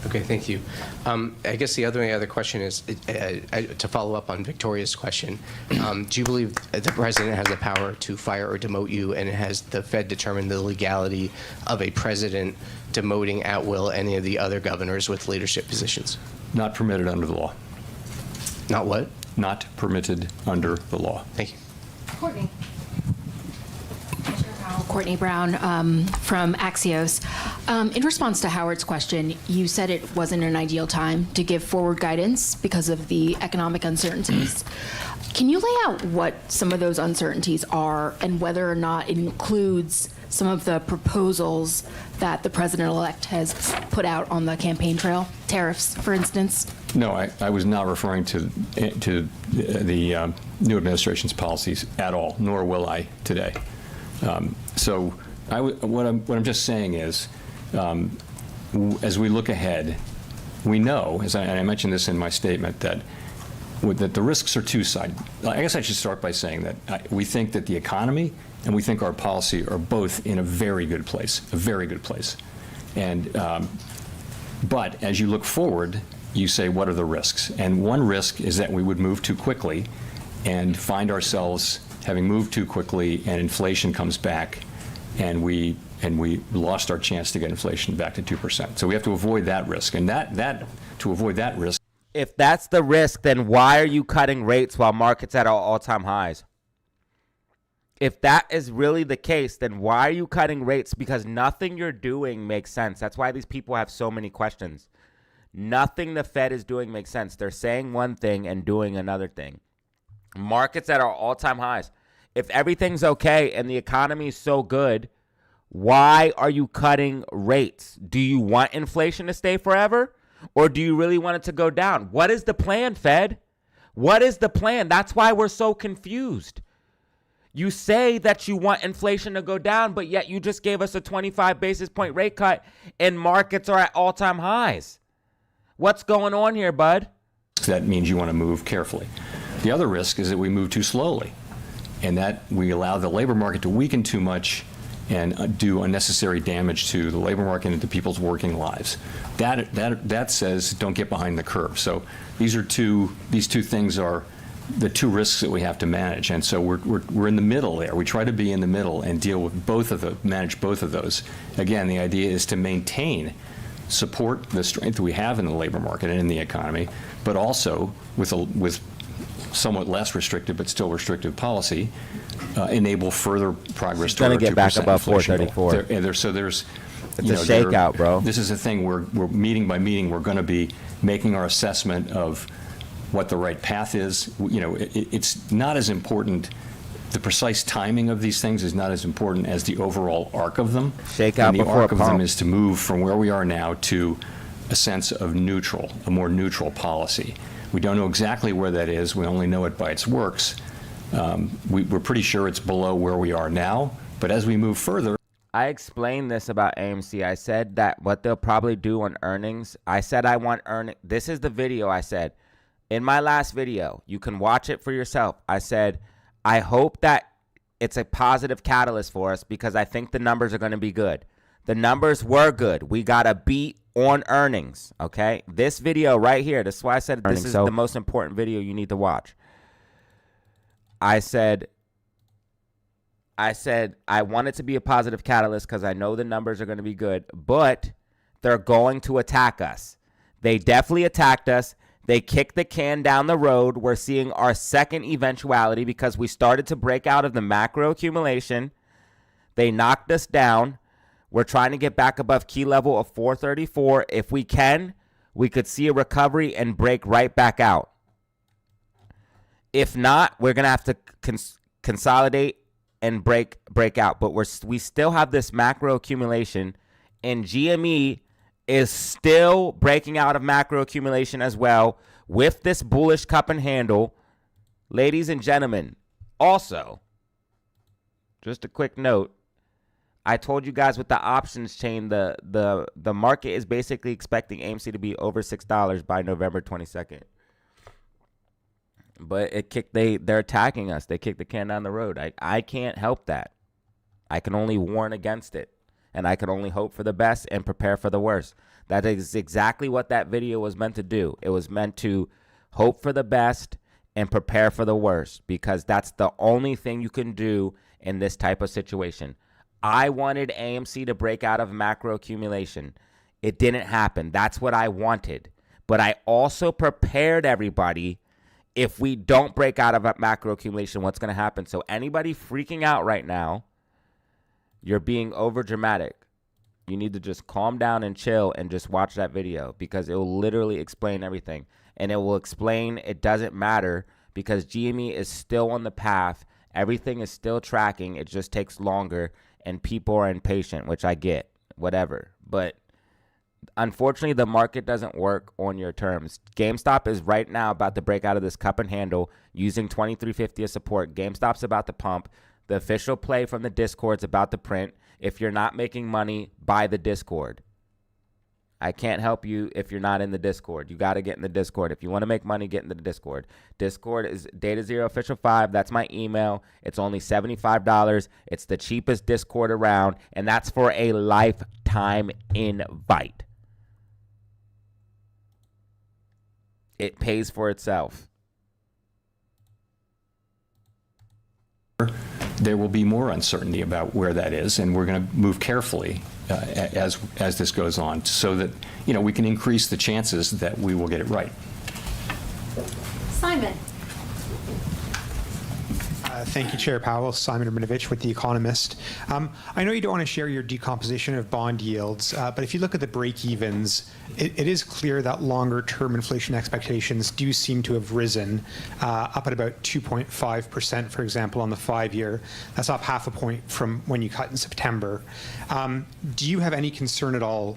Okay, thank you. I guess the other question is, to follow up on Victoria's question, do you believe the president has the power to fire or demote you, and has the Fed determined the legality of a president demoting at will any of the other governors with leadership positions? Not permitted under the law. Not what? Not permitted under the law. Thank you. Courtney. Courtney Brown from Axios. In response to Howard's question, you said it wasn't an ideal time to give forward guidance because of the economic uncertainties. Can you lay out what some of those uncertainties are and whether or not it includes some of the proposals that the president-elect has put out on the campaign trail? Tariffs, for instance? No, I was not referring to the new administration's policies at all, nor will I today. So what I'm just saying is, as we look ahead, we know, and I mentioned this in my statement, that the risks are two-sided. I guess I should start by saying that we think that the economy and we think our policy are both in a very good place, And but as you look forward, you say, what are the risks? And one risk is that we would move too quickly and find ourselves having moved too quickly, and inflation comes back, and we lost our chance to get inflation back to 2%. So we have to avoid that risk, and to avoid that risk. If that's the risk, then why are you cutting rates while markets at all-time highs? If that is really the case, then why are you cutting rates? Because nothing you're doing makes sense. That's why these people have so many questions. Nothing the Fed is doing makes sense. They're saying one thing and doing another thing. Markets at our all-time highs. If everything's okay and the economy is so good, why are you cutting rates? Do you want inflation to stay forever? Or do you really want it to go down? What is the plan, Fed? What is the plan? That's why we're so confused. You say that you want inflation to go down, but yet you just gave us a 25 basis point rate cut and markets are at all-time highs. What's going on here, bud? That means you want to move carefully. The other risk is that we move too slowly and that we allow the labor market to weaken too much and do unnecessary damage to the labor market and to people's working lives. That says don't get behind the curve. So these two things are the two risks that we have to manage, and so we're in the middle there. We try to be in the middle and deal with manage both of those. Again, the idea is to support the strength we have in the labor market and in the economy, but also with somewhat less restrictive but still restrictive policy, enable further progress toward 2% get back above 434. So there's it's a shakeout, bro. This is a thing we're meeting by meeting. We're going to be making our assessment of what the right path is. It's not as important. The precise timing of these things is not as important as the overall arc of them. Shakeout and the before arc a of them pump. is to move from where we are now to a sense of neutral, a more neutral policy. We don't know exactly where that is. We only know it by its works. We're pretty sure it's below where we are now. But as we move further, I explained this about AMC. I said that what they'll probably do on earnings. I said I want earnings. This is the video I said. In my last video, you can watch it for yourself. I said, I hope that it's a positive catalyst for us because I think the numbers are going to be good. The numbers were good. We got a beat on earnings, okay? This video right here, that's why I said this is the most important video you need to watch. I said I want it to be a positive catalyst because I know the numbers are going to be good, but they're going to attack us. They definitely attacked us. They kicked the can down the road. We're seeing our second eventuality because we started to break out of the macro accumulation. They knocked us down. We're trying to get back above key level of 434. If we can, we could see a recovery and break right back out. If not, we're going to have to consolidate and break out. But we still have this macro accumulation, and GME is still breaking out of macro accumulation as well with this bullish cup and handle. Ladies and gentlemen, also, just a quick note, I told you guys with the options chain, the market is basically expecting AMC to be over $6 by November 22nd. But they're attacking us. They kicked the can down the road. I can't help that. I can only warn against it. And I can only hope for the best and prepare for the worst. That is exactly what that video was meant to do. It was meant to hope for the best and prepare for the worst, because that's the only thing you can do in this type of situation. I wanted AMC to break out of macro accumulation. It didn't happen. That's what I wanted. But I also prepared everybody. If we don't break out of macro accumulation, what's going to happen? So anybody freaking out right now, you're being over dramatic. You need to just calm down and chill and just watch that video, because it will literally explain everything. And it will explain it doesn't matter because GME is still on the path. Everything is still tracking. It just takes longer and people are impatient, which I get, whatever. But unfortunately, the market doesn't work on your terms. GameStop is right now about to break out of this cup and handle using 2350 as support. GameStop's about to pump. The official play from the Discord's about to print. If you're not making money, buy the Discord. I can't help you if you're not in the Discord. You got to get in the Discord. If you want to make money, get in the Discord. Discord is DataZero Official 5. That's my email. It's only $75. It's the cheapest Discord around, and that's for a lifetime invite. It pays for itself. there will be more uncertainty about where that is, and we're going to move carefully as this goes on, so that we can increase the chances that we will get it right. Simon. Thank you, Chair Powell. Simon Rabinovich with The Economist. I know you don't want to share your decomposition of bond yields, but if you look at the break-evens, it is clear that longer-term inflation expectations do seem to have risen, up at about 2.5%, for example, on the 5-year. That's up half a point from when you cut in September. Do you have any concern at all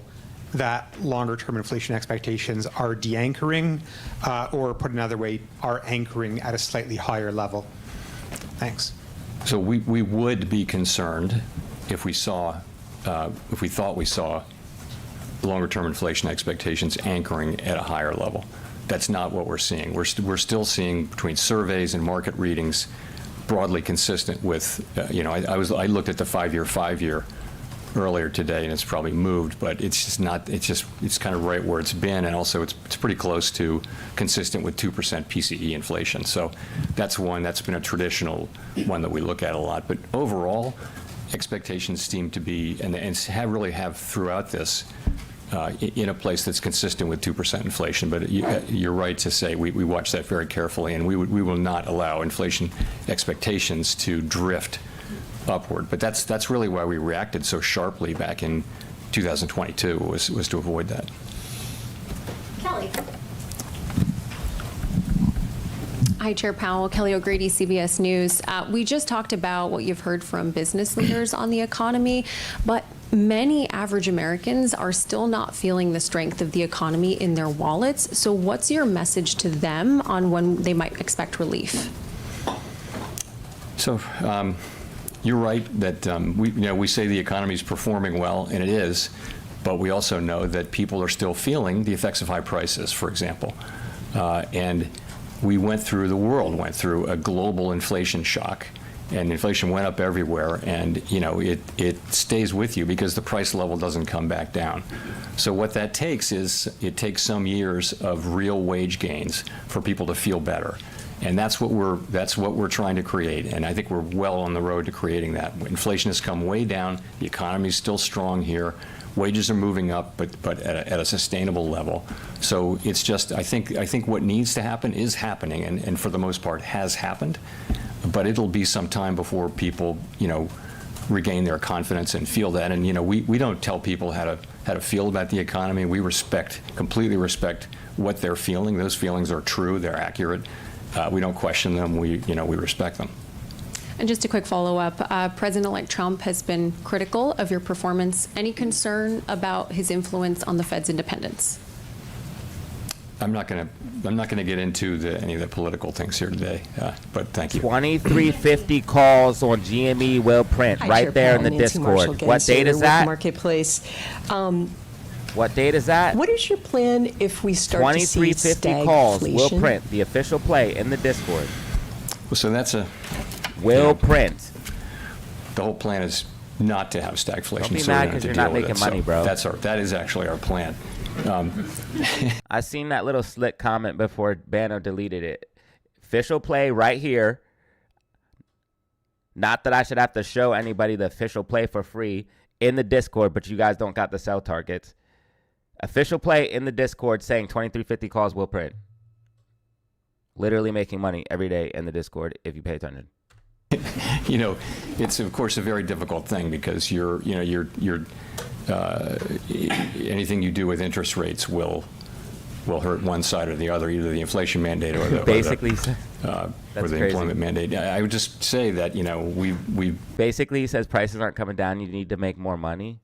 that longer-term inflation expectations are de-anchoring, or put another way, are anchoring at a slightly higher level? Thanks. So we would be concerned if we thought we saw longer-term inflation expectations anchoring at a higher level. That's not what we're seeing. We're still seeing, between surveys and market readings, broadly consistent with, I looked at the 5-year earlier today, and it's probably moved, but it's kind of right where it's been, and also it's pretty close to consistent with 2% PCE inflation. So that's been a traditional one that we look at a lot. But overall, expectations seem to be, and really have throughout this, in a place that's consistent with 2% inflation. But you're right to say we watch that very carefully, and we will not allow inflation expectations to drift upward. But that's really why we reacted so sharply back in 2022, was to avoid that. Kelly. Hi, Chair Powell. Kelly O'Grady, CBS News. We just talked about what you've heard from business leaders on the economy, but many average Americans are still not feeling the strength of the economy in their wallets. So what's your message to them on when they might expect relief? So you're right that we say the economy is performing well, and it is, but we also know that people are still feeling the effects of high prices, for example. And the world went through a global inflation shock, and inflation went up everywhere, and it stays with you because the price level doesn't come back down. So what that takes is, it takes some years of real wage gains for people to feel better. And that's what we're trying to create, and I think we're well on the road to creating that. Inflation has come way down, the economy is still strong here, wages are moving up, but at a sustainable level. So it's just, I think what needs to happen is happening, and for the most part has happened, but it'll be some time before people, regain their confidence and feel that. And we don't tell people how to feel about the economy. We completely respect what they're feeling. Those feelings are true, they're accurate. We don't question them. We respect them. And just a quick follow-up, President-elect Trump has been critical of your performance. Any concern about his influence on the Fed's independence? I'm not going to get into any of the political things here today, but thank you. 2350 calls on GME will print. Hi, right Chair there Powell, in the Nancy Discord. Marshall, What date is with that? Marketplace. What date is that? What is your plan if we start to see 2350 calls will stagflation? print. The official play in the Discord. Well, so that's will print. The whole plan is not to have stagflation. Don't be so mad because you're not making money, bro. That is actually our plan. I seen that little slick comment before Banno deleted it. Official play right here. Not that I should have to show anybody the official play for free in the Discord, but you guys don't got the sell targets. Official play in the Discord saying 2350 calls will print. Literally making money every day in the Discord if you pay attention. It's of course a very difficult thing because anything you do with interest rates will hurt one side or the other, either the inflation mandate or the employment mandate. I would just say that we basically he says prices aren't coming down. You need to make more money.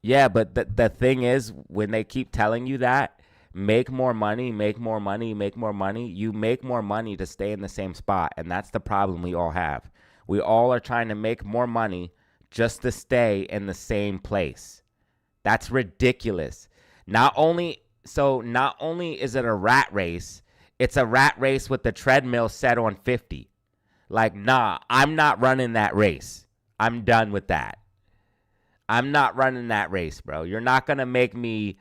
Yeah, but the thing is, when they keep telling you that, make more money, make more money, make more money, you make more money to stay in the same spot. And that's the problem we all have. We all are trying to make more money just to stay in the same place. That's ridiculous. Not only is it a rat race, it's a rat race with the treadmill set on 50. Like, nah, I'm not running that race. I'm done with that. I'm not running that race, bro. You're not going to make me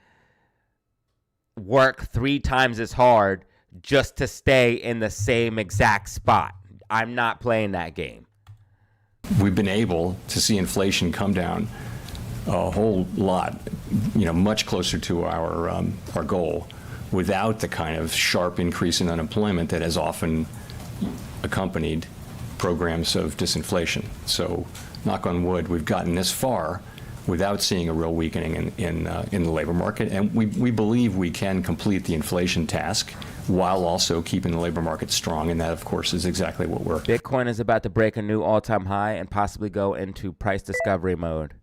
work 3 times as hard just to stay in the same exact spot. I'm not playing that game. We've been able to see inflation come down a whole lot, much closer to our goal, without the kind of sharp increase in unemployment that has often accompanied programs of disinflation. So, knock on wood, we've gotten this far without seeing a real weakening in the labor market, and we believe we can complete the inflation task while also keeping the labor market strong, and that, of course, is exactly what we're. Bitcoin is about to break a new all-time high and possibly go into price discovery mode.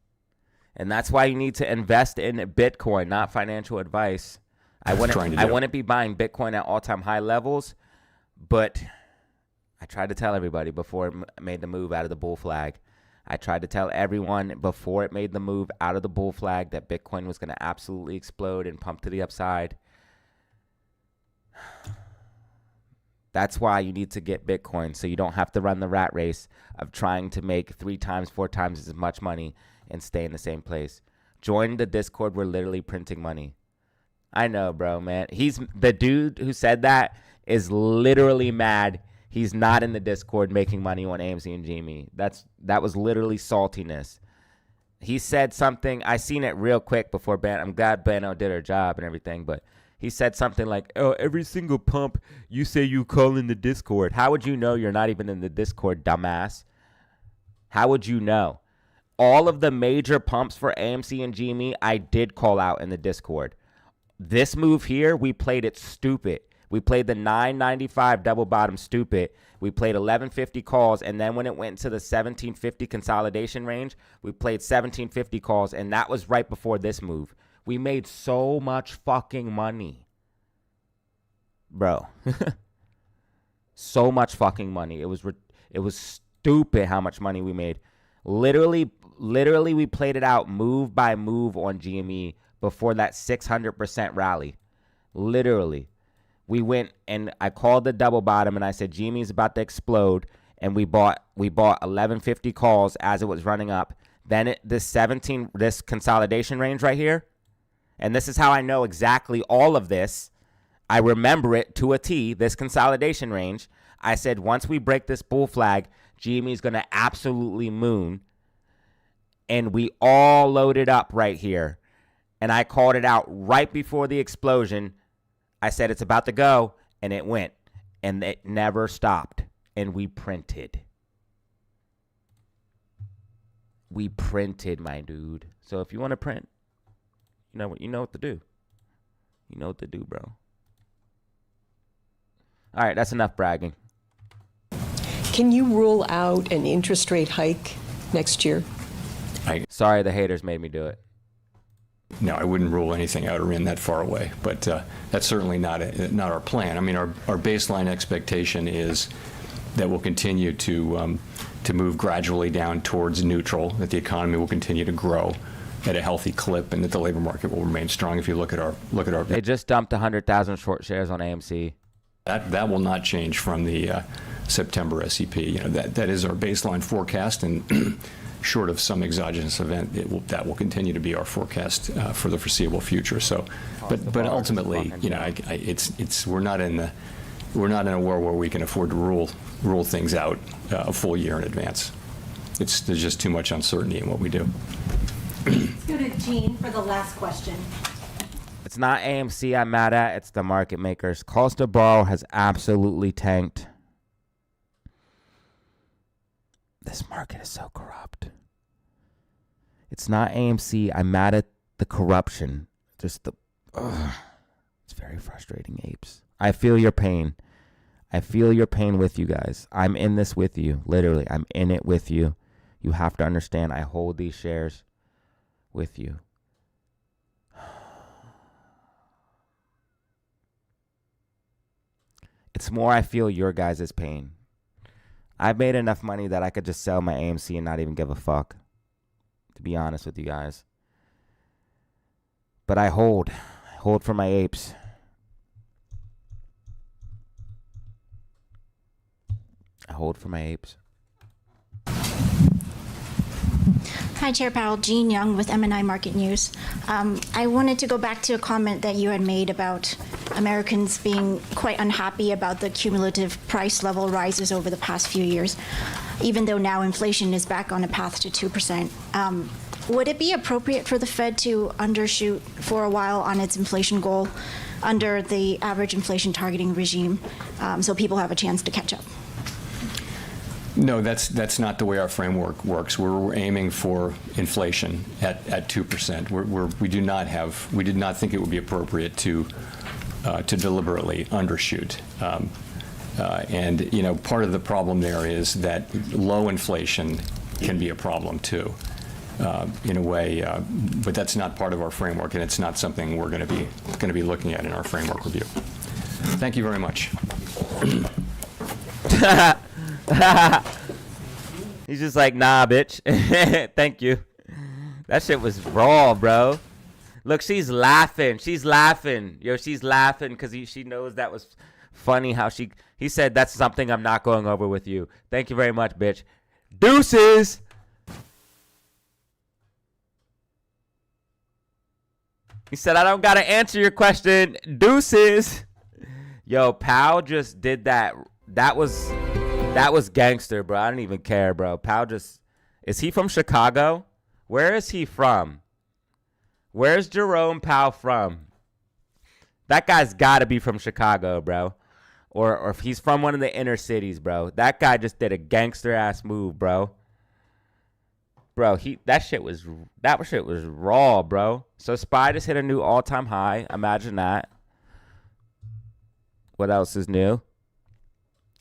And that's why you need to invest in Bitcoin, not financial advice. I wouldn't be buying Bitcoin at all-time high levels, but I tried to tell everybody before it made the move out of the bull flag. I tried to tell everyone before it made the move out of the bull flag that Bitcoin was going to absolutely explode and pump to the upside. That's why you need to get Bitcoin, so you don't have to run the rat race of trying to make 3 times, 4 times as much money and stay in the same place. Join the Discord. We're literally printing money. I know, bro, man. He's the dude who said that is literally mad. He's not in the Discord making money on AMC and GME. That was literally saltiness. He said something. I seen it real quick before Ben. I'm glad Beno did her job and everything, but he said something like, "Oh, every single pump you say you call in the Discord. How would you know you're not even in the Discord, dumbass? How would you know? All of the major pumps for AMC and GME, I did call out in the Discord. This move here, we played it stupid. We played the 995 double bottom stupid. We played 1150 calls, and then when it went to the 1750 consolidation range, we played 1750 calls, and that was right before this move. We made so much fucking money. Bro. So much fucking money. It was stupid how much money we made. Literally we played it out move by move on GME before that 600% rally. Literally. We went and I called the double bottom and I said GME's about to explode, and we bought 1150 calls as it was running up. Then this consolidation range right here, and this is how I know exactly all of this. I remember it to a T, this consolidation range. I said once we break this bull flag, GME's going to absolutely moon. And we all loaded up right here. And I called it out right before the explosion. I said it's about to go, and it went. And it never stopped. And we printed. We printed, my dude. So if you want to print, you know what to do. You know what to do, bro. All right, that's enough bragging. Can you rule out an interest rate hike next year? Sorry, the haters made me do it. No, I wouldn't rule anything out or in that far away, but that's certainly not our plan. I mean, our baseline expectation is that we'll continue to move gradually down towards neutral, that the economy will continue to grow at a healthy clip, and that the labor market will remain strong. If you look at our They just dumped 100,000 short shares on AMC. That will not change from the September SEP. That is our baseline forecast, and short of some exogenous event, that will continue to be our forecast for the foreseeable future. So, but ultimately, we're not in a war where we can afford to rule things out a full year in advance. There's just too much uncertainty in what we do. Let's go to Gene for the last question. It's not AMC I'm mad at, it's the market makers. Cost to borrow has absolutely tanked. This market is so corrupt. It's not AMC. I'm mad at the corruption. It's very frustrating, apes. I feel your pain. I feel your pain with you guys. I'm in this with you. Literally, I'm in it with you. You have to understand, I hold these shares with you. It's more I feel your guys' pain. I've made enough money that I could just sell my AMC and not even give a fuck, to be honest with you guys. But I hold for my apes. I hold for my apes. Hi, Chair Powell. Jean Young with M&I Market News. I wanted to go back to a comment that you had made about Americans being quite unhappy about the cumulative price level rises over the past few years, even though now inflation is back on a path to 2%. Would it be appropriate for the Fed to undershoot for a while on its inflation goal under the average inflation targeting regime so people have a chance to catch up? No, that's not the way our framework works. We're aiming for inflation at 2%. We did not think it would be appropriate to deliberately undershoot. And part of the problem there is that low inflation can be a problem too, in a way. But that's not part of our framework, and it's not something we're going to be looking at in our framework review. Thank you very much. He's just like, nah, bitch. Thank you. That shit was raw, bro. Look, she's laughing. She's laughing. Yo, she's laughing because she knows that was funny how he said, that's something I'm not going over with you. Thank you very much, bitch. Deuces. He said, I don't got to answer your question. Deuces. Yo, Powell just did that. That was gangster, bro. I don't even care, bro. Powell just, is he from Chicago? Where is he from? Where's Jerome Powell from? That guy's got to be from Chicago, bro. Or if he's from one of the inner cities, bro. That guy just did a gangster-ass move, bro. Bro, that shit was raw, bro. So SPY just hit a new all-time high. Imagine that. What else is new?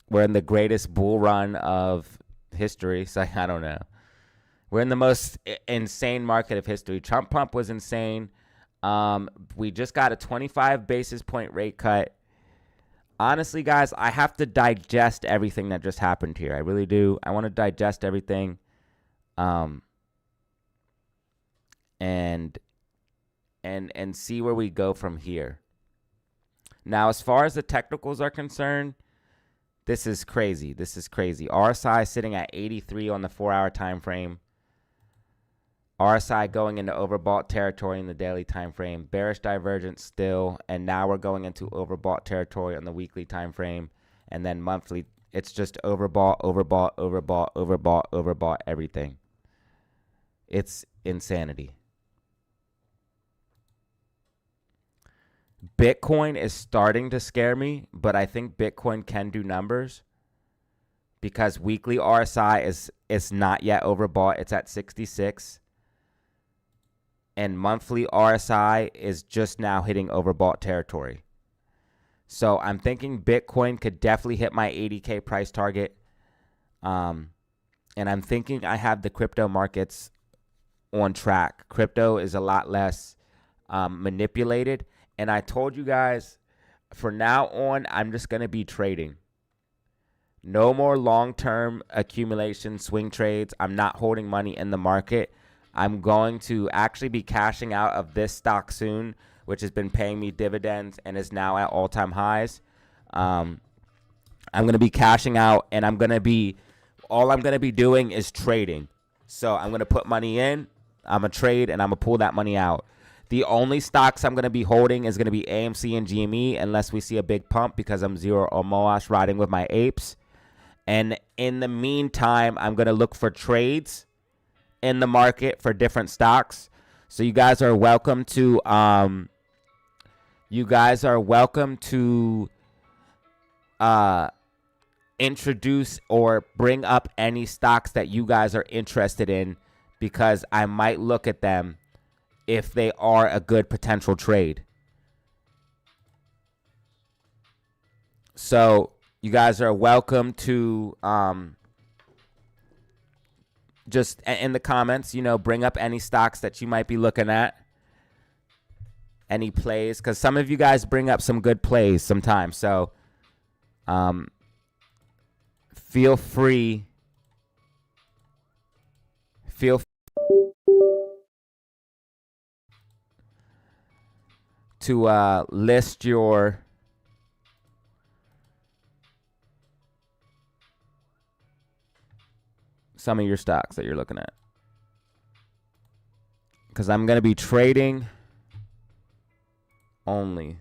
We're in the greatest bull run of history. So I don't know. We're in the most insane market of history. Trump pump was insane. We just got a 25 basis point rate cut. Honestly, guys, I have to digest everything that just happened here. I really do. I want to digest everything. And see where we go from here. Now, as far as the technicals are concerned, this is crazy. This is crazy. RSI sitting at 83 on the 4-hour time frame. RSI going into overbought territory in the daily time frame. Bearish divergence still, and now we're going into overbought territory on the weekly time frame, and then monthly. It's just overbought, overbought, overbought, overbought, overbought, everything. It's insanity. Bitcoin is starting to scare me, but I think Bitcoin can do numbers because weekly RSI is not yet overbought. It's at 66. And monthly RSI is just now hitting overbought territory. So I'm thinking Bitcoin could definitely hit my 80K price target. And I'm thinking I have the crypto markets on track. Crypto is a lot less manipulated. And I told you guys, from now on, I'm just going to be trading. No more long-term accumulation swing trades. I'm not holding money in the market. I'm going to actually be cashing out of this stock soon, which has been paying me dividends and is now at all-time highs. I'm going to be cashing out, and all I'm going to be doing is trading. So I'm going to put money in, I'm going to trade, and I'm going to pull that money out. The only stocks I'm going to be holding is going to be AMC and GME unless we see a big pump because I'm zero or Moash riding with my apes. And in the meantime, I'm going to look for trades in the market for different stocks. So you guys are welcome to introduce or bring up any stocks that you guys are interested in because I might look at them if they are a good potential trade. So you guys are welcome to just in the comments, bring up any stocks that you might be looking at, any plays, because some of you guys bring up some good plays sometimes. So feel free to list some of your stocks that you're looking at, because I'm going to be trading only.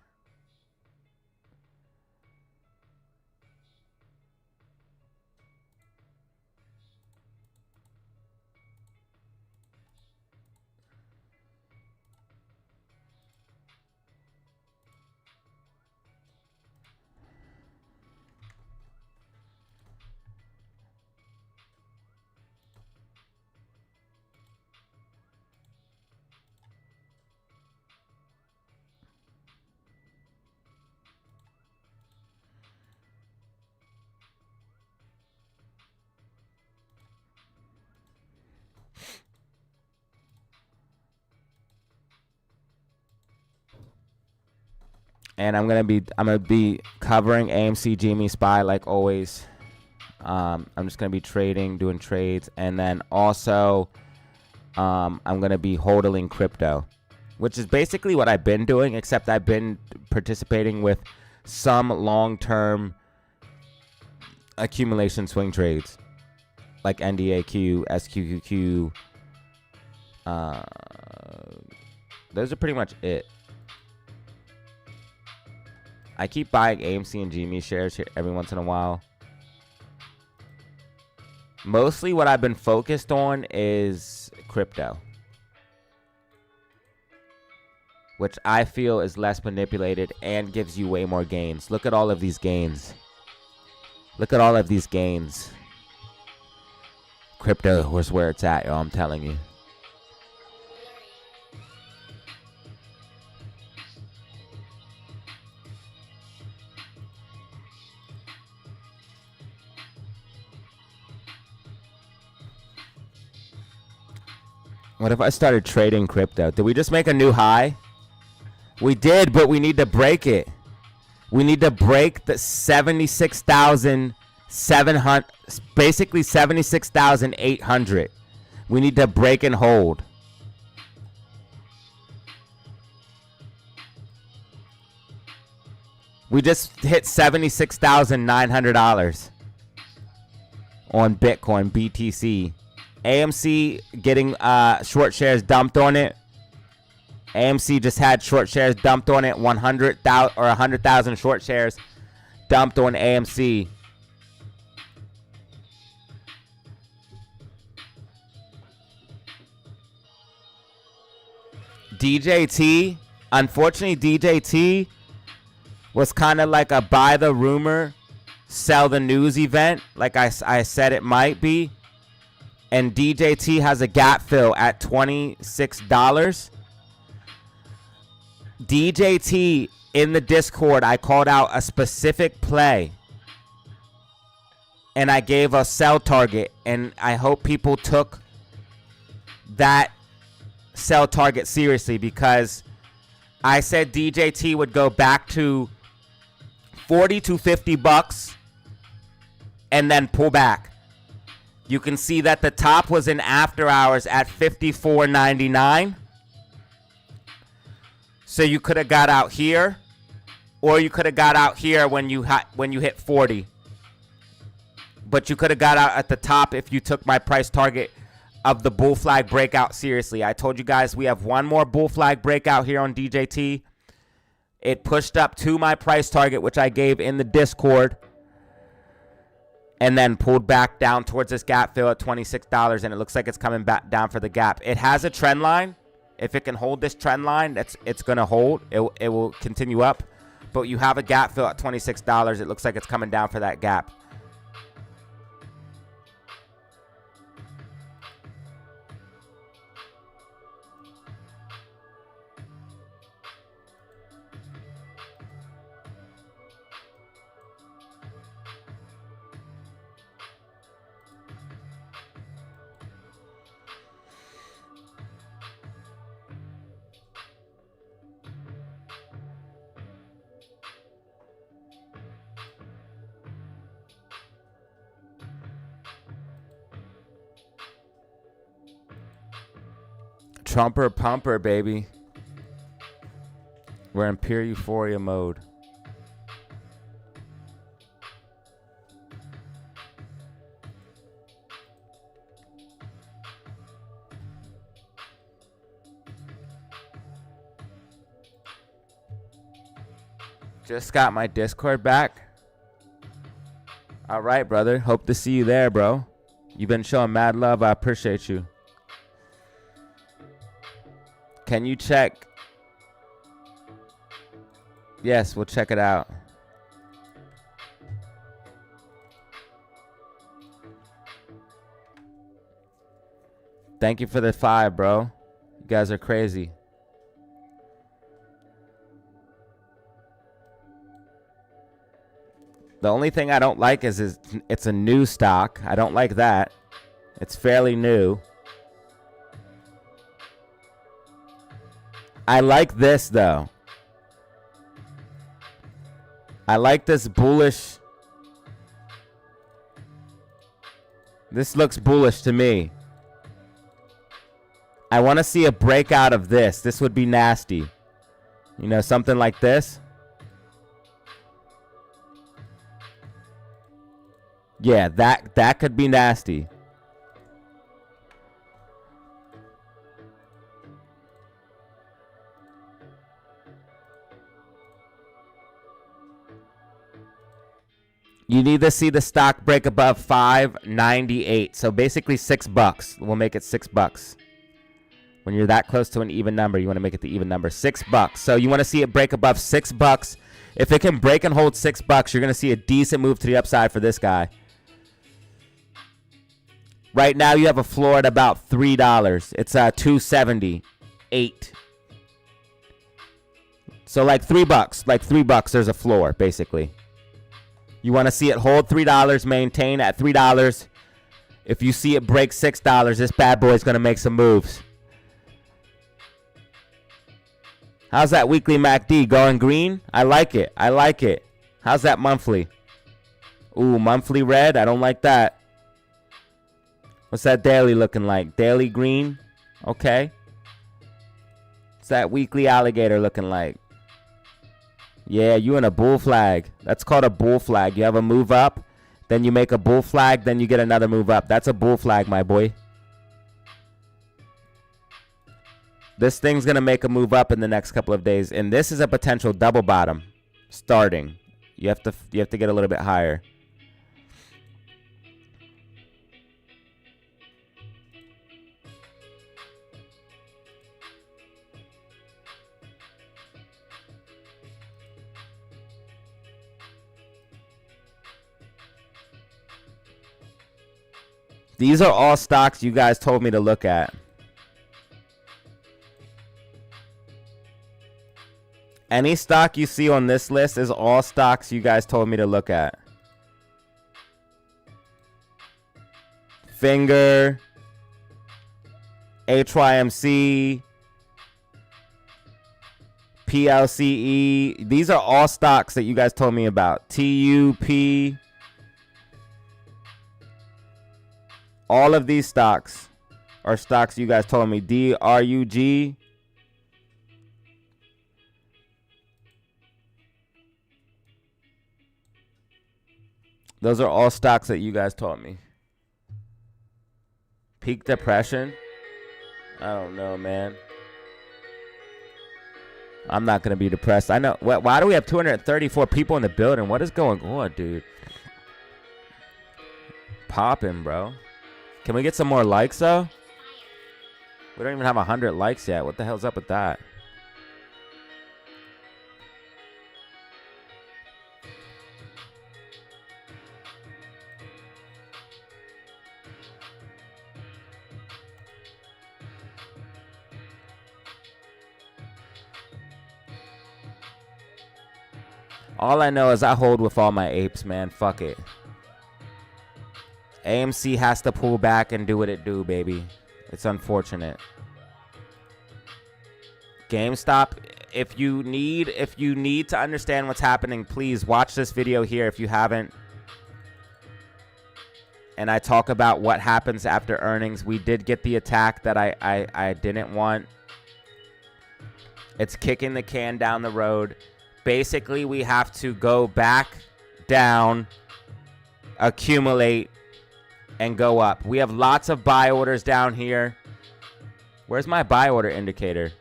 And I'm gonna be covering AMC, GME, SPY like always. I'm just going to be doing trades. And then also, I'm going to be hodling crypto, which is basically what I've been doing, except I've been participating with some long-term accumulation swing trades, like NDAQ, SQQQ. Those are pretty much it. I keep buying AMC and GME shares here every once in a while. Mostly what I've been focused on is crypto, which I feel is less manipulated and gives you way more gains. Look at all of these gains. Look at all of these gains. Crypto was where it's at, yo, I'm telling you. What if I started trading crypto? Did we just make a new high? We did, but we need to break it. We need to break the 76,700, basically 76,800. We need to break and hold. We just hit $76,900 on Bitcoin, BTC. AMC getting short shares dumped on it. AMC just had short shares dumped on it. 100,000 or 100,000 short shares dumped on AMC. DJT, unfortunately, DJT was kind of like a buy the rumor, sell the news event, like I said it might be. And DJT has a gap fill at $26. DJT in the Discord, I called out a specific play. And I gave a sell target. And I hope people took that sell target seriously, because I said DJT would go back to 40 to 50 bucks and then pull back. You can see that the top was in after hours at $54.99. So you could have got out here, or you could have got out here when you hit 40. But you could have got out at the top if you took my price target of the bull flag breakout seriously. I told you guys we have one more bull flag breakout here on DJT. It pushed up to my price target, which I gave in the Discord, and then pulled back down towards this gap fill at $26, and it looks like it's coming back down for the gap. It has a trend line. If it can hold this trend line, it's going to hold. It will continue up. But you have a gap fill at $26. It looks like it's coming down for that gap. Trumper pumper, baby. We're in pure euphoria mode. Just got my Discord back. All right, brother. Hope to see you there, bro. You've been showing mad love. I appreciate you. Can you check? Yes, we'll check it out. Thank you for the 5, bro. You guys are crazy. The only thing I don't like is it's a new stock. I don't like that. It's fairly new. I like this, though. I like this bullish This looks bullish to me. I want to see a breakout of this. This would be nasty. You know, something like this. Yeah, that could be nasty. You need to see the stock break above 598. So basically $6. We'll make it $6. When you're that close to an even number, you want to make it the even number. $6. So you want to see it break above $6. If it can break and hold $6, you're going to see a decent move to the upside for this guy. Right now, you have a floor at about $3. It's $2.78. So like $3. Like $3, there's a floor, basically. You want to see it hold $3, maintain at $3. If you see it break $6, this bad boy is going to make some moves. How's that weekly MACD going green? I like it. I like it. How's that monthly? Ooh, monthly red. I don't like that. What's that daily looking like? Daily green? Okay. What's that weekly alligator looking like? Yeah, you in a bull flag. That's called a bull flag. You have a move up, then you make a bull flag, then you get another move up. That's a bull flag, my boy. This thing's going to make a move up in the next couple of days, and this is a potential double bottom starting. You have to get a little bit higher. These are all stocks you guys told me to look at. Any stock you see on this list is all stocks you guys told me to look at. Finger, HYMC, PLCE. These are all stocks that you guys told me about. TUP. All of these stocks are stocks you guys told me. DRUG. Those are all stocks that you guys told me. Peak depression? I don't know, man. I'm not going to be depressed. I know. Why do we have 234 people in the building? What is going on, dude? Popping, bro. Can we get some more likes, though? We don't even have 100 likes yet. What the hell's up with that? All I know is I hold with all my apes, man. Fuck it. AMC has to pull back and do what it do, baby. It's unfortunate. GameStop, if you need to understand what's happening, please watch this video here if you haven't. And I talk about what happens after earnings. We did get the attack that I didn't want. It's kicking the can down the road. Basically, we have to go back down, accumulate, and go up. We have lots of buy orders down here. Where's my buy order indicator?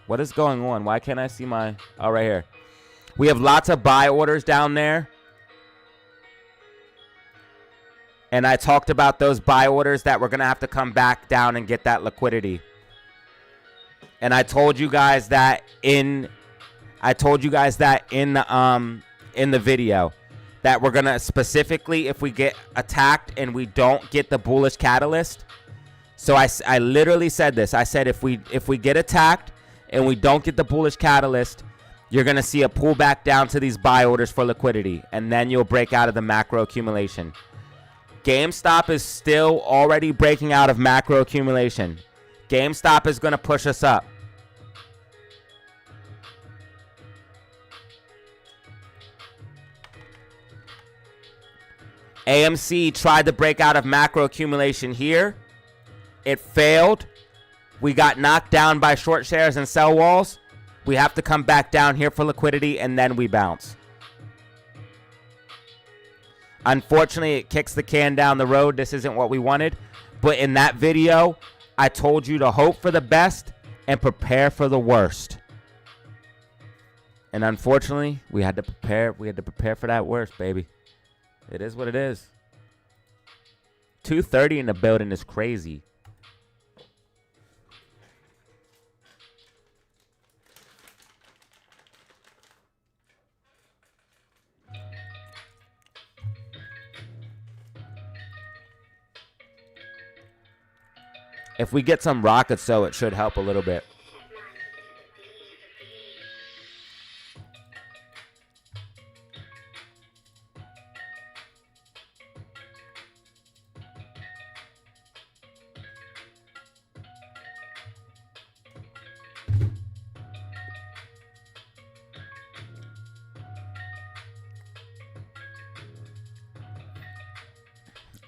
What is going on? Why can't I see my... Oh, right here. We have lots of buy orders down there. And I talked about those buy orders that we're going to have to come back down and get that liquidity. And I told you guys that in the video that we're gonna specifically, if we get attacked and we don't get the bullish catalyst. So I literally said this. I said if we get attacked and we don't get the bullish catalyst, you're gonna see a pullback down to these buy orders for liquidity, and then you'll break out of the macro accumulation. GameStop is still already breaking out of macro accumulation. GameStop is gonna push us up. AMC tried to break out of macro accumulation here. It failed. We got knocked down by short shares and sell walls. We have to come back down here for liquidity, and then we bounce. Unfortunately, it kicks the can down the road. This isn't what we wanted. But in that video, I told you to hope for the best and prepare for the worst. And unfortunately, we had to prepare for that worst, baby. It is what it is. 230 in the building is crazy. If we get some rockets, though, it should help a little bit.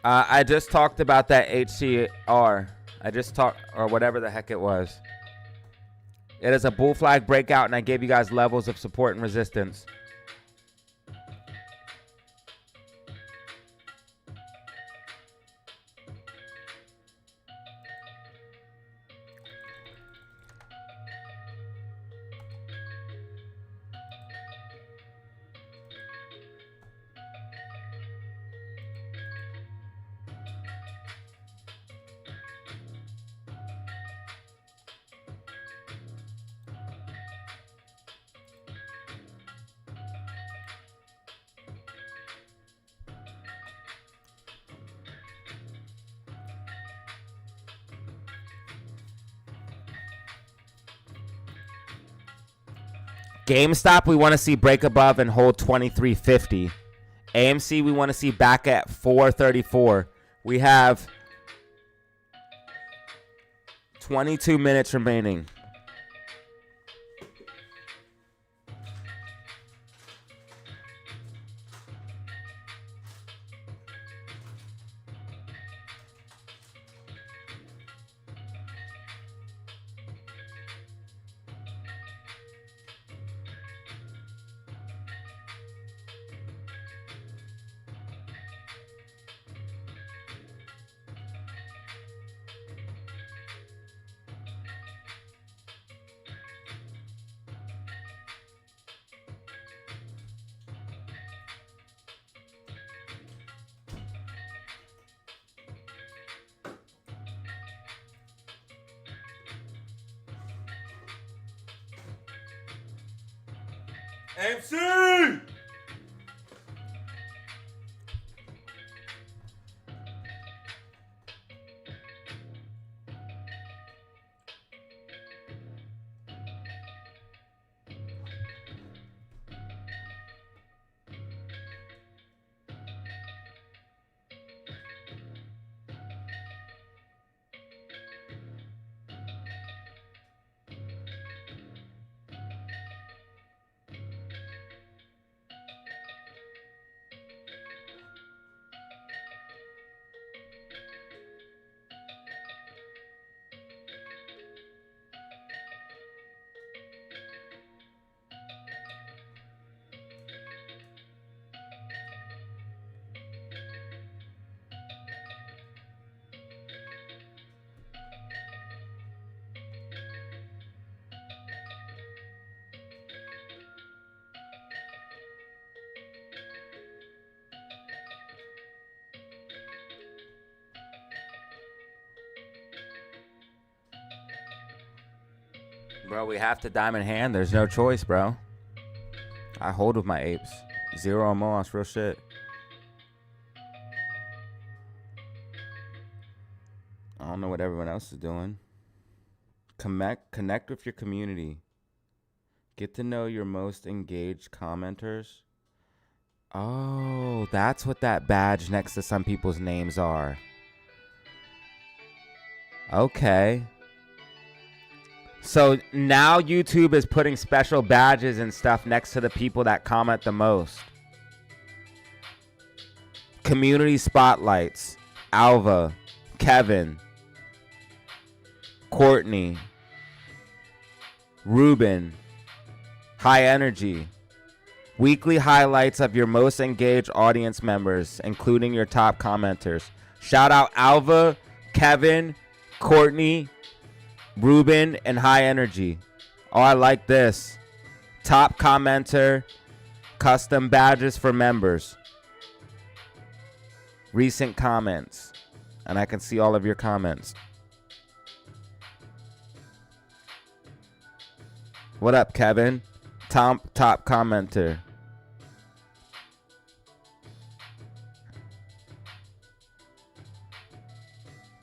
I just talked about that HCR. I just talked, or whatever the heck it was. It is a bull flag breakout, and I gave you guys levels of support and resistance. GameStop, we want to see break above and hold 2350. AMC, we want to see back at 434. We have 22 minutes remaining. AMC! Bro, we have to diamond hand. There's no choice, bro. I hold with my apes. 0 on Moss, real shit. I don't know what everyone else is doing. Connect with your community. Get to know your most engaged commenters. Oh, that's what that badge next to some people's names are. Okay. So now YouTube is putting special badges and stuff next to the people that comment the most. Community spotlights. Alva, Kevin, Courtney, Ruben, High Energy. Weekly highlights of your most engaged audience members, including your top commenters. Shout out Alva, Kevin, Courtney, Ruben, and High Energy. Oh, I like this. Top commenter, custom badges for members. Recent comments. And I can see all of your comments. What up, Kevin? Top commenter.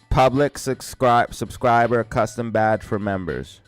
Public subscriber custom badge for members.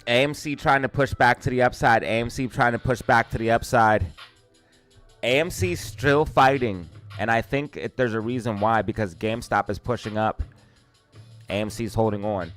AMC trying to push back to the upside. AMC trying to push back to the upside. AMC's still fighting. And I think there's a reason why. Because GameStop is pushing up. AMC's holding on.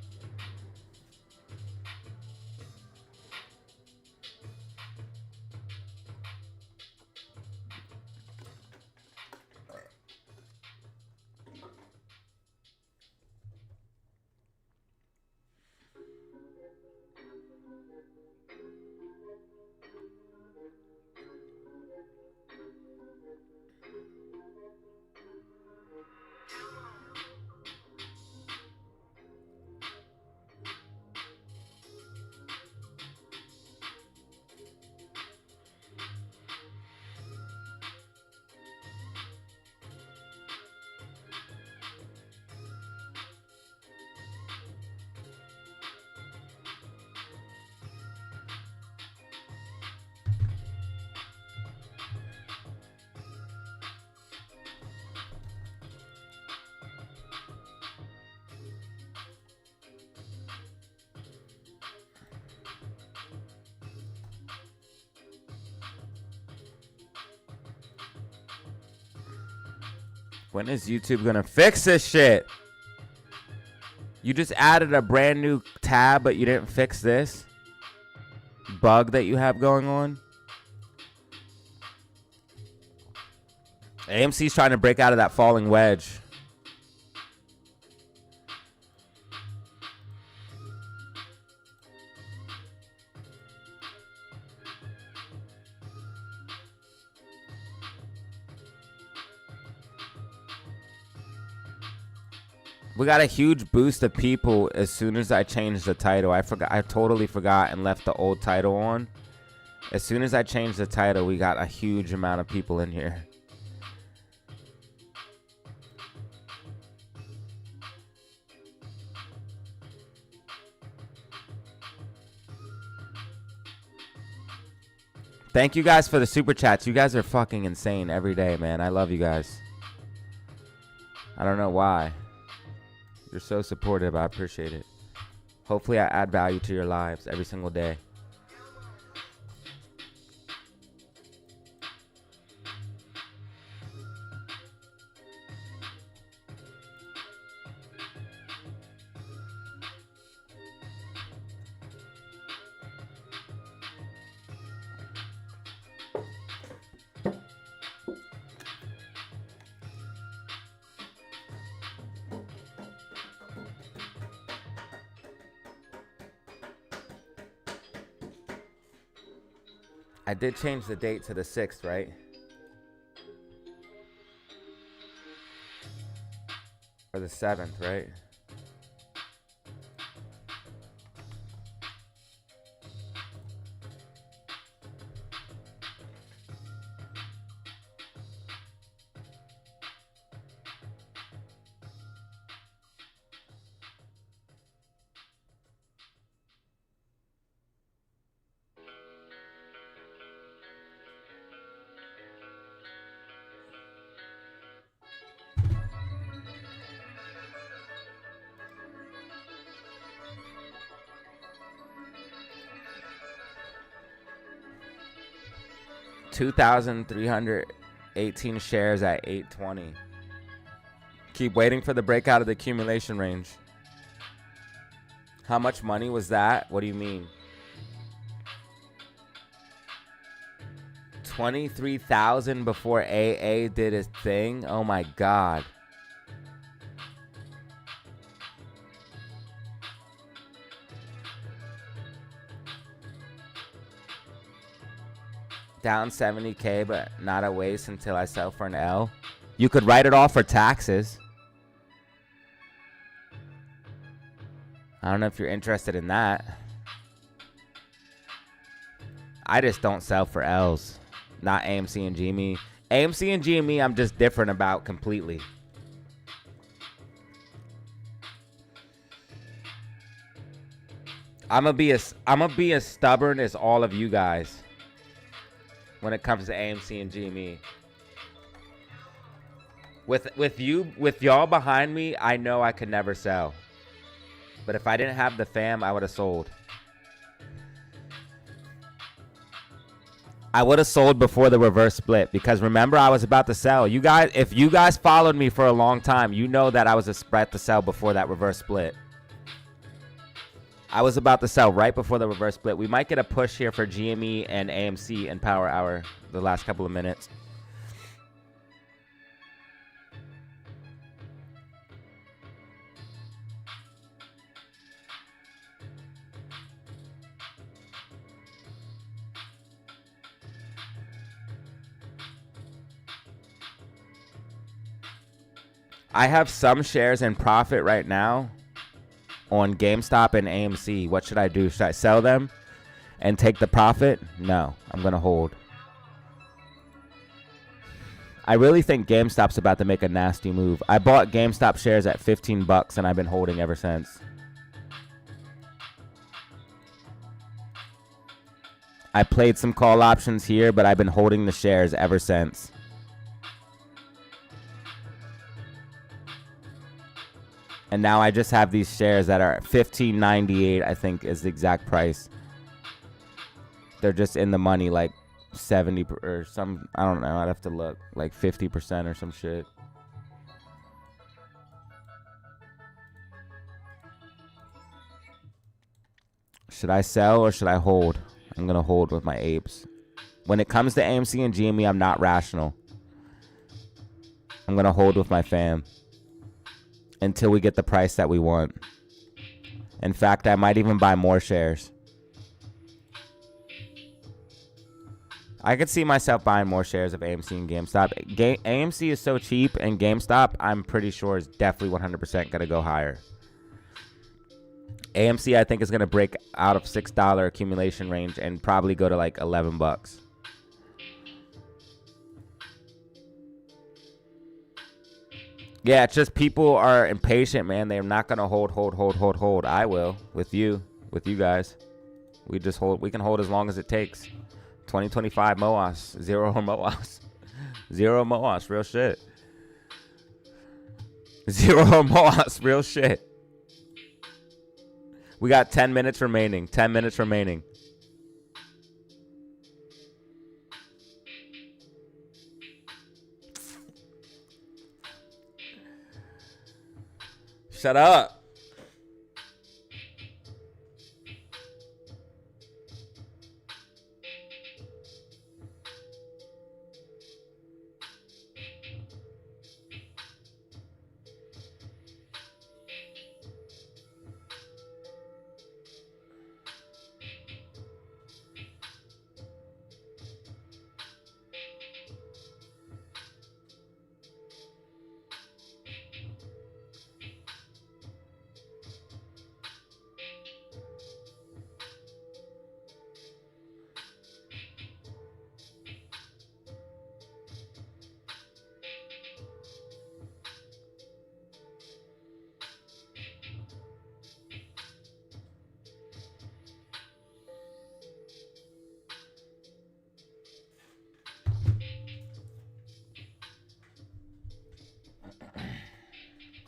When is YouTube gonna fix this shit? You just added a brand new tab, but you didn't fix this bug that you have going on. AMC's trying to break out of that falling wedge. We got a huge boost of people as soon as I changed the title. I totally forgot and left the old title on. As soon as I changed the title, we got a huge amount of people in here. Thank you guys for the super chats. You guys are fucking insane every day, man. I love you guys. I don't know why. You're so supportive. I appreciate it. Hopefully I add value to your lives every single day. I did change the date to the 6th, right? Or the 7th, right? $2,318 shares at 820. Keep waiting for the breakout of the accumulation range. How much money was that? What do you mean? 23,000 before AA did his thing? Oh my God. Down 70K, but not a waste until I sell for an L. You could write it off for taxes. I don't know if you're interested in that. I just don't sell for L's. Not AMC and GME. AMC and GME, I'm just different about completely. I'm gonna be as stubborn as all of you guys when it comes to AMC and GME. With y'all behind me, I know I could never sell. But if I didn't have the fam, I would have sold. I would have sold before the reverse split because remember I was about to sell. You guys, if you guys followed me for a long time, you know that I was about to sell before that reverse split. I was about to sell right before the reverse split. We might get a push here for GME and AMC in Power Hour the last couple of minutes. I have some shares in profit right now on GameStop and AMC. What should I do? Should I sell them and take the profit? No, I'm going to hold. I really think GameStop's about to make a nasty move. I bought GameStop shares at 15 bucks and I've been holding ever since. I played some call options here, but I've been holding the shares ever since. And now I just have these shares that are $15.98, I think is the exact price. They're just in the money like 70 or some, I don't know, I'd have to look, like 50% or some shit. Should I sell or should I hold? I'm going to hold with my apes. When it comes to AMC and GME, I'm not rational. I'm going to hold with my fam until we get the price that we want. In fact, I might even buy more shares. I could see myself buying more shares of AMC and GameStop. AMC is so cheap, and GameStop, I'm pretty sure, is definitely 100% going to go higher. AMC, I think, is going to break out of $6 accumulation range and probably go to like 11 bucks. Yeah, it's just people are impatient, man. They're not going to hold. I will with you guys. We just hold. We can hold as long as it takes. 2025 MOAS, zero MOAS, zero MOAS, real shit. Zero or more. That's real shit. We got 10 minutes remaining. 10 minutes remaining. Shut up.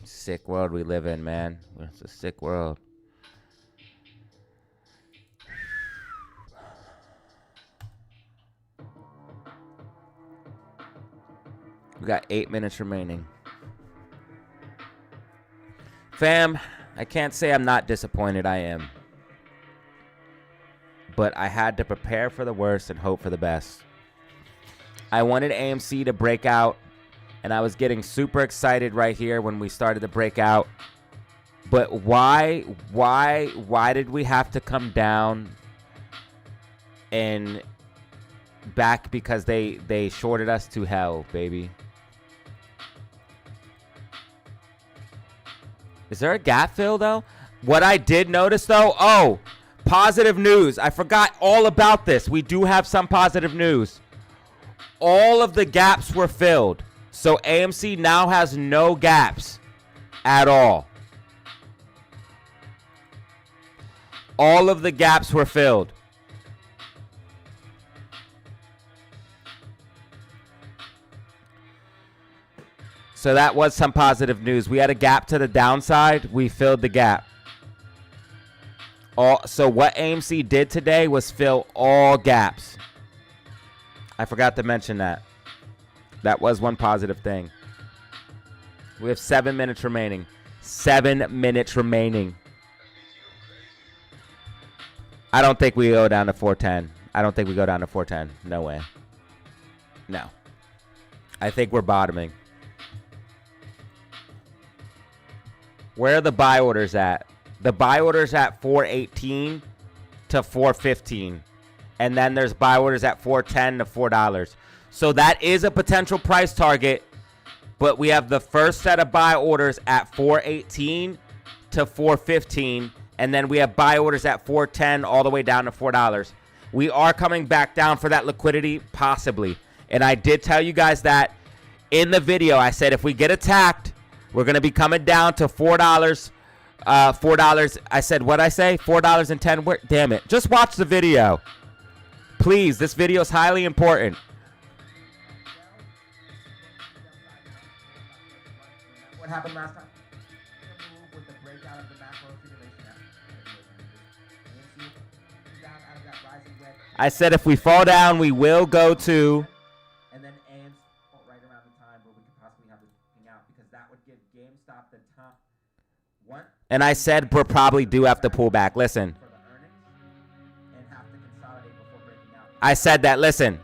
Sick world we live in, man. It's a sick world. We got 8 minutes remaining. Fam, I can't say I'm not disappointed. I am. But I had to prepare for the worst and hope for the best. I wanted AMC to break out, and I was getting super excited right here when we started to break out. But why did we have to come down and back? Because they shorted us to hell, baby. Is there a gap fill, though? What I did notice, though, positive news. I forgot all about this. We do have some positive news. All of the gaps were filled. So AMC now has no gaps at all. All of the gaps were filled. So that was some positive news. We had a gap to the downside. We filled the gap. So what AMC did today was fill all gaps. I forgot to mention that. That was one positive thing. We have 7 minutes remaining. 7 minutes remaining. I don't think we go down to 410. I don't think we go down to 410. No way. No. I think we're bottoming. Where are the buy orders at? The buy orders at 418 to 415. And then there's buy orders at 410 to $4. So that is a potential price target, but we have the first set of buy orders at 418 to 415, and then we have buy orders at 410 all the way down to $4. We are coming back down for that liquidity, possibly. And I did tell you guys that in the video. I said if we get attacked, we're going to be coming down to $4. $4. I said, what'd I say? $4.10. Damn it. Just watch the video. Please, this video is highly important. What happened last time? With the breakout of the macro accumulation. I said if we fall down, we will go to. And then AMC right around the time where we could possibly have this thing out, because that would give GameStop the top. What? And I said we'll probably do have to pull back. Listen. I said that. Listen.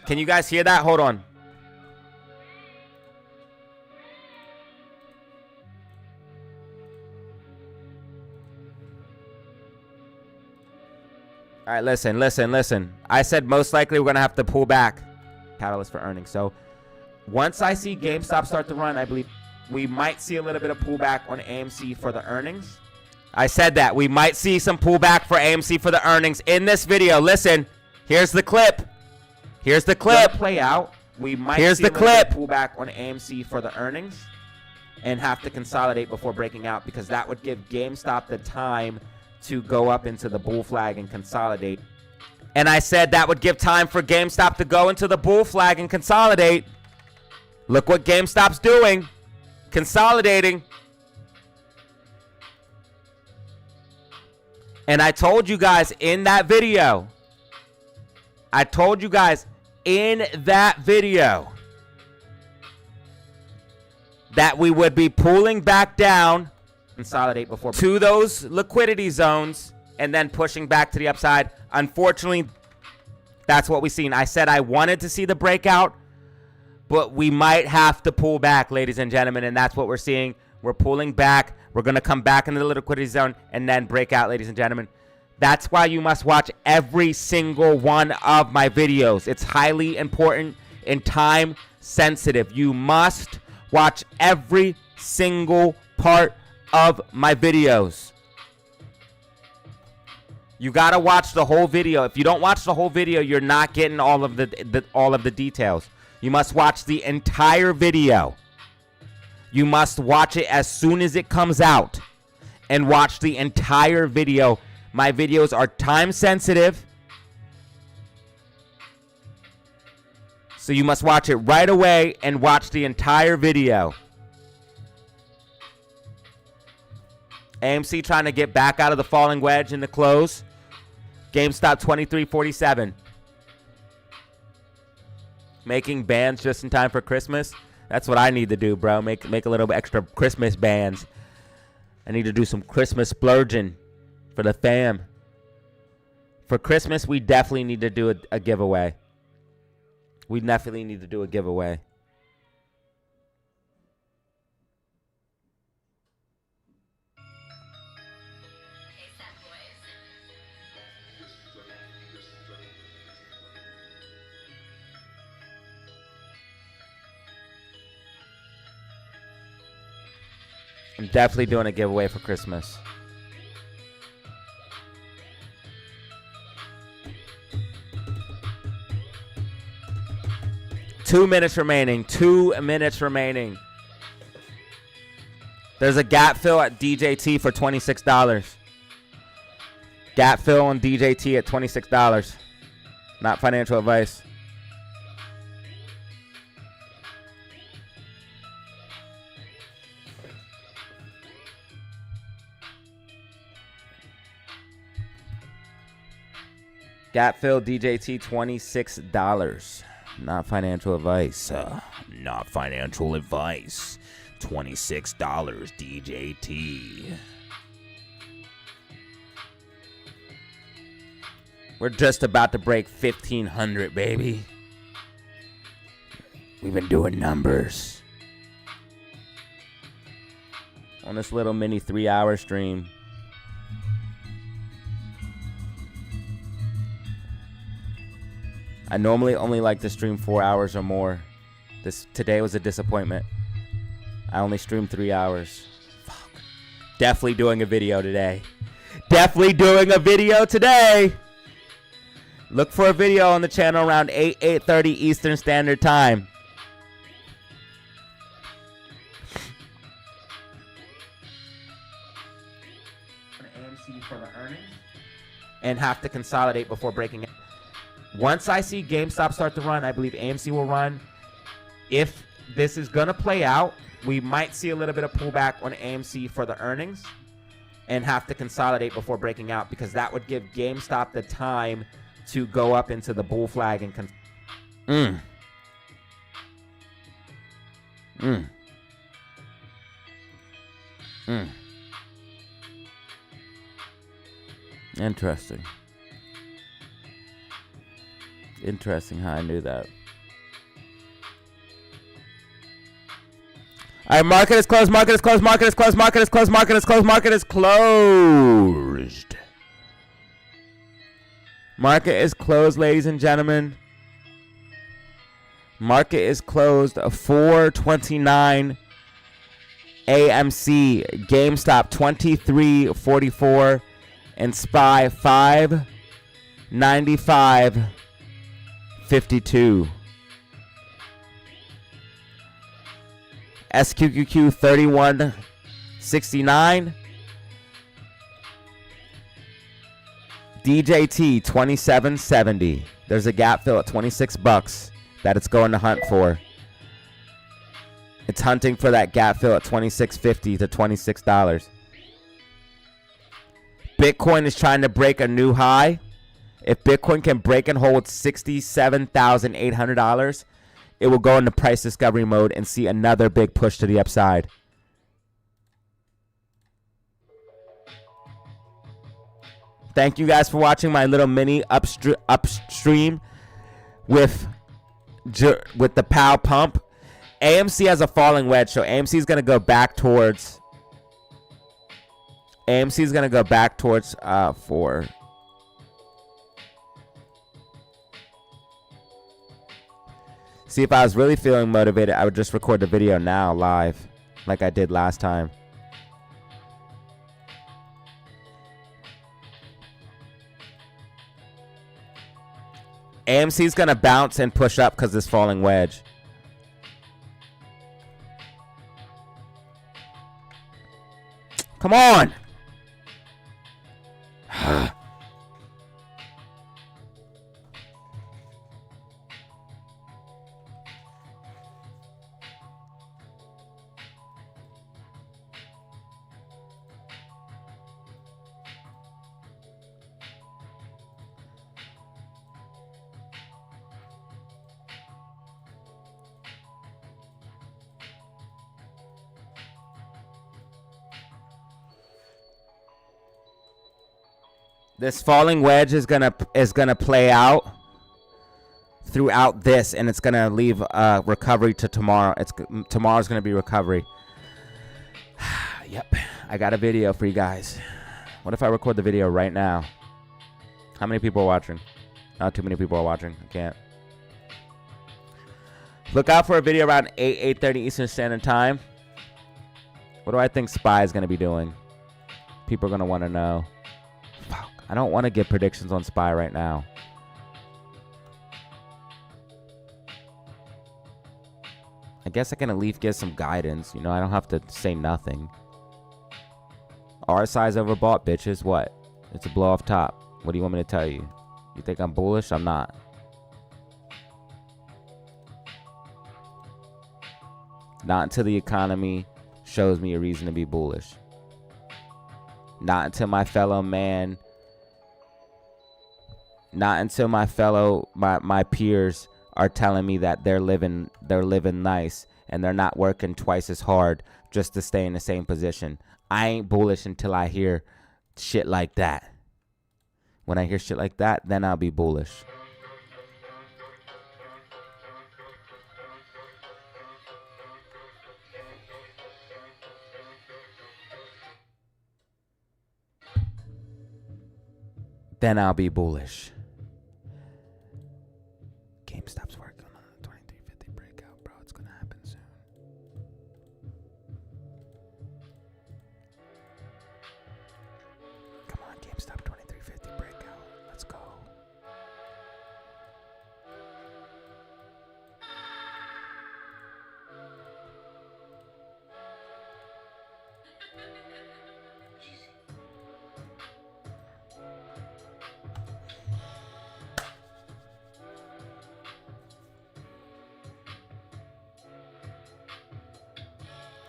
Can you guys hear that? Hold on. All right, listen. I said most likely we're going to have to pull back. Catalyst for earnings. So once I see GameStop start to run, I believe we might see a little bit of pullback on AMC for the earnings. I said that. We might see some pullback for AMC for the earnings in this video. Listen, here's the clip. Here's the clip. Play out. We might see a little bit of pullback on AMC for the earnings and have to consolidate before breaking out, because that would give GameStop the time to go up into the bull flag and consolidate. And I said that would give time for GameStop to go into the bull flag and consolidate. Look what GameStop's doing. Consolidating. And I told you guys in that video. That we would be pulling back down, consolidate before, to those liquidity zones, and then pushing back to the upside. Unfortunately, that's what we've seen. I said I wanted to see the breakout, but we might have to pull back, ladies and gentlemen, and that's what we're seeing. We're pulling back. We're going to come back into the liquidity zone and then break out, ladies and gentlemen. That's why you must watch every single one of my videos. It's highly important and time sensitive. You must watch every single part of my videos. You gotta watch the whole video. If you don't watch the whole video, you're not getting all of the details. You must watch the entire video. You must watch it as soon as it comes out, and watch the entire video. My videos are time sensitive, so you must watch it right away and watch the entire video. AMC trying to get back out of the falling wedge in the close. GameStop 23.47. Making bands just in time for Christmas. That's what I need to do, bro. Make a little bit extra Christmas bands. I need to do some Christmas splurging for the fam. For Christmas, we definitely need to do a giveaway. We definitely need to do a giveaway. I'm definitely doing a giveaway for Christmas. Two minutes remaining. There's a gap fill at DJT for $26. Gap fill on DJT at $26. Not financial advice. Gap fill DJT $26. Not financial advice. Not financial advice. $26 DJT. We're just about to break 1,500, baby. We've been doing numbers on this little mini 3-hour stream. I normally only like to stream 4 hours or more. Today was a disappointment. I only streamed 3 hours. Fuck. Definitely doing a video today. Look for a video on the channel around 8:30 Eastern Standard Time. AMC for the earnings. And have to consolidate before breaking it. Once I see GameStop start to run, I believe AMC will run. If this is going to play out, we might see a little bit of pullback on AMC for the earnings and have to consolidate before breaking out, because that would give GameStop the time to go up into the bull flag and Interesting. Interesting how I knew that. All right, market is closed. Market is closed. Market is closed. Market is closed. Market is closed. Market is closed. Market is closed, ladies and gentlemen. Market is closed. 4:29 AMC. GameStop 23.44 and SPY 5.95.52. SQQQ 31.69. DJT 27.70. There's a gap fill at $26 that it's going to hunt for. It's hunting for that gap fill at $26.50 to $26. Bitcoin is trying to break a new high. If Bitcoin can break and hold $67,800, it will go into price discovery mode and see another big push to the upside. Thank you guys for watching my little mini upstream with the Powell pump. AMC has a falling wedge, so AMC is going to go back towards. AMC is going to go back towards 4. See, if I was really feeling motivated, I would just record the video now live, like I did last time. AMC is going to bounce and push up because this falling wedge. Come on. This falling wedge is gonna play out throughout this, and it's gonna leave recovery to tomorrow. Tomorrow's gonna be recovery. Yep, I got a video for you guys. What if I record the video right now? How many people are watching? Not too many people are watching. I can't. Look out for a video around 8:30 Eastern Standard Time. What do I think SPY is gonna be doing? People are gonna want to know. I don't want to give predictions on SPY right now. I guess I can at least give some guidance. You know, I don't have to say nothing. RSI is overbought, bitches. What? It's a blow off top. What do you want me to tell you? You think I'm bullish? I'm not. Not until the economy shows me a reason to be bullish. Not until my fellow man... Not until my peers are telling me that they're living nice and they're not working twice as hard just to stay in the same position. I ain't bullish until I hear shit like that. When I hear shit like that, then I'll be bullish. Then I'll be bullish. GameStop's working on the 2350 breakout, bro. It's gonna happen soon. Come on, GameStop 2350 breakout. Let's go.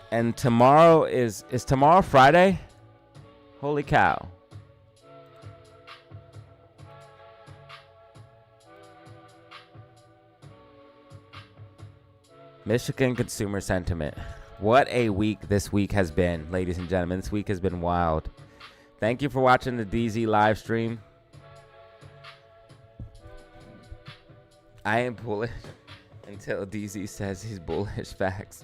And tomorrow is tomorrow Friday? Holy cow. Michigan consumer sentiment. What a week this week has been, ladies and gentlemen. This week has been wild. Thank you for watching the DZ live stream. I ain't bullish until DZ says he's bullish. Facts.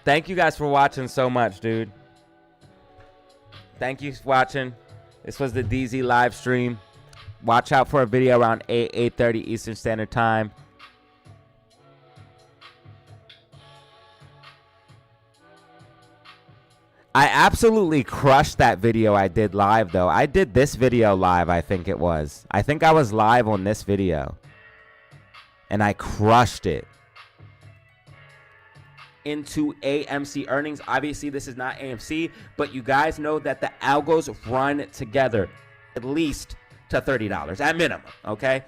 Thank you guys for watching so much, dude. Thank you for watching. This was the DZ live stream. Watch out for a video around 8:30 Eastern Standard Time. I absolutely crushed that video I did live, though. I did this video live, I think it was. I think I was live on this video. And I crushed it. Into AMC earnings. Obviously, this is not AMC, but you guys know that the algos run together. At least to $30 at minimum, okay?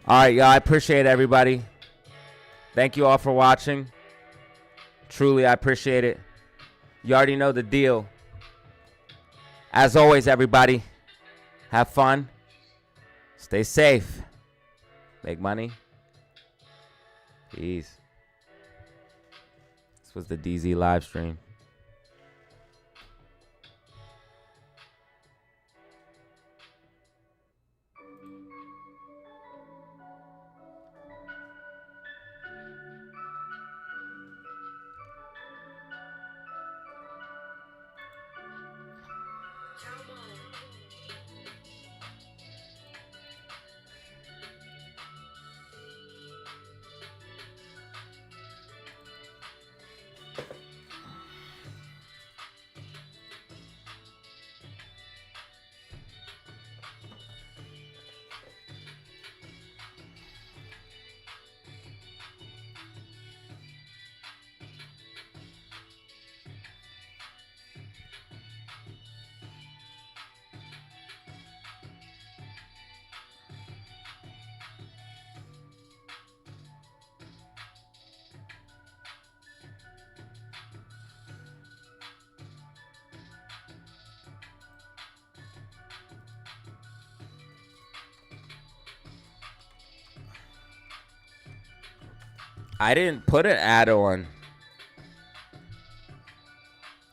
All right, y'all. I appreciate everybody. Thank you all for watching. Truly, I appreciate it. You already know the deal. As always, everybody, have fun. Stay safe. Make money. Peace. This was the DZ live stream. I didn't put an ad on.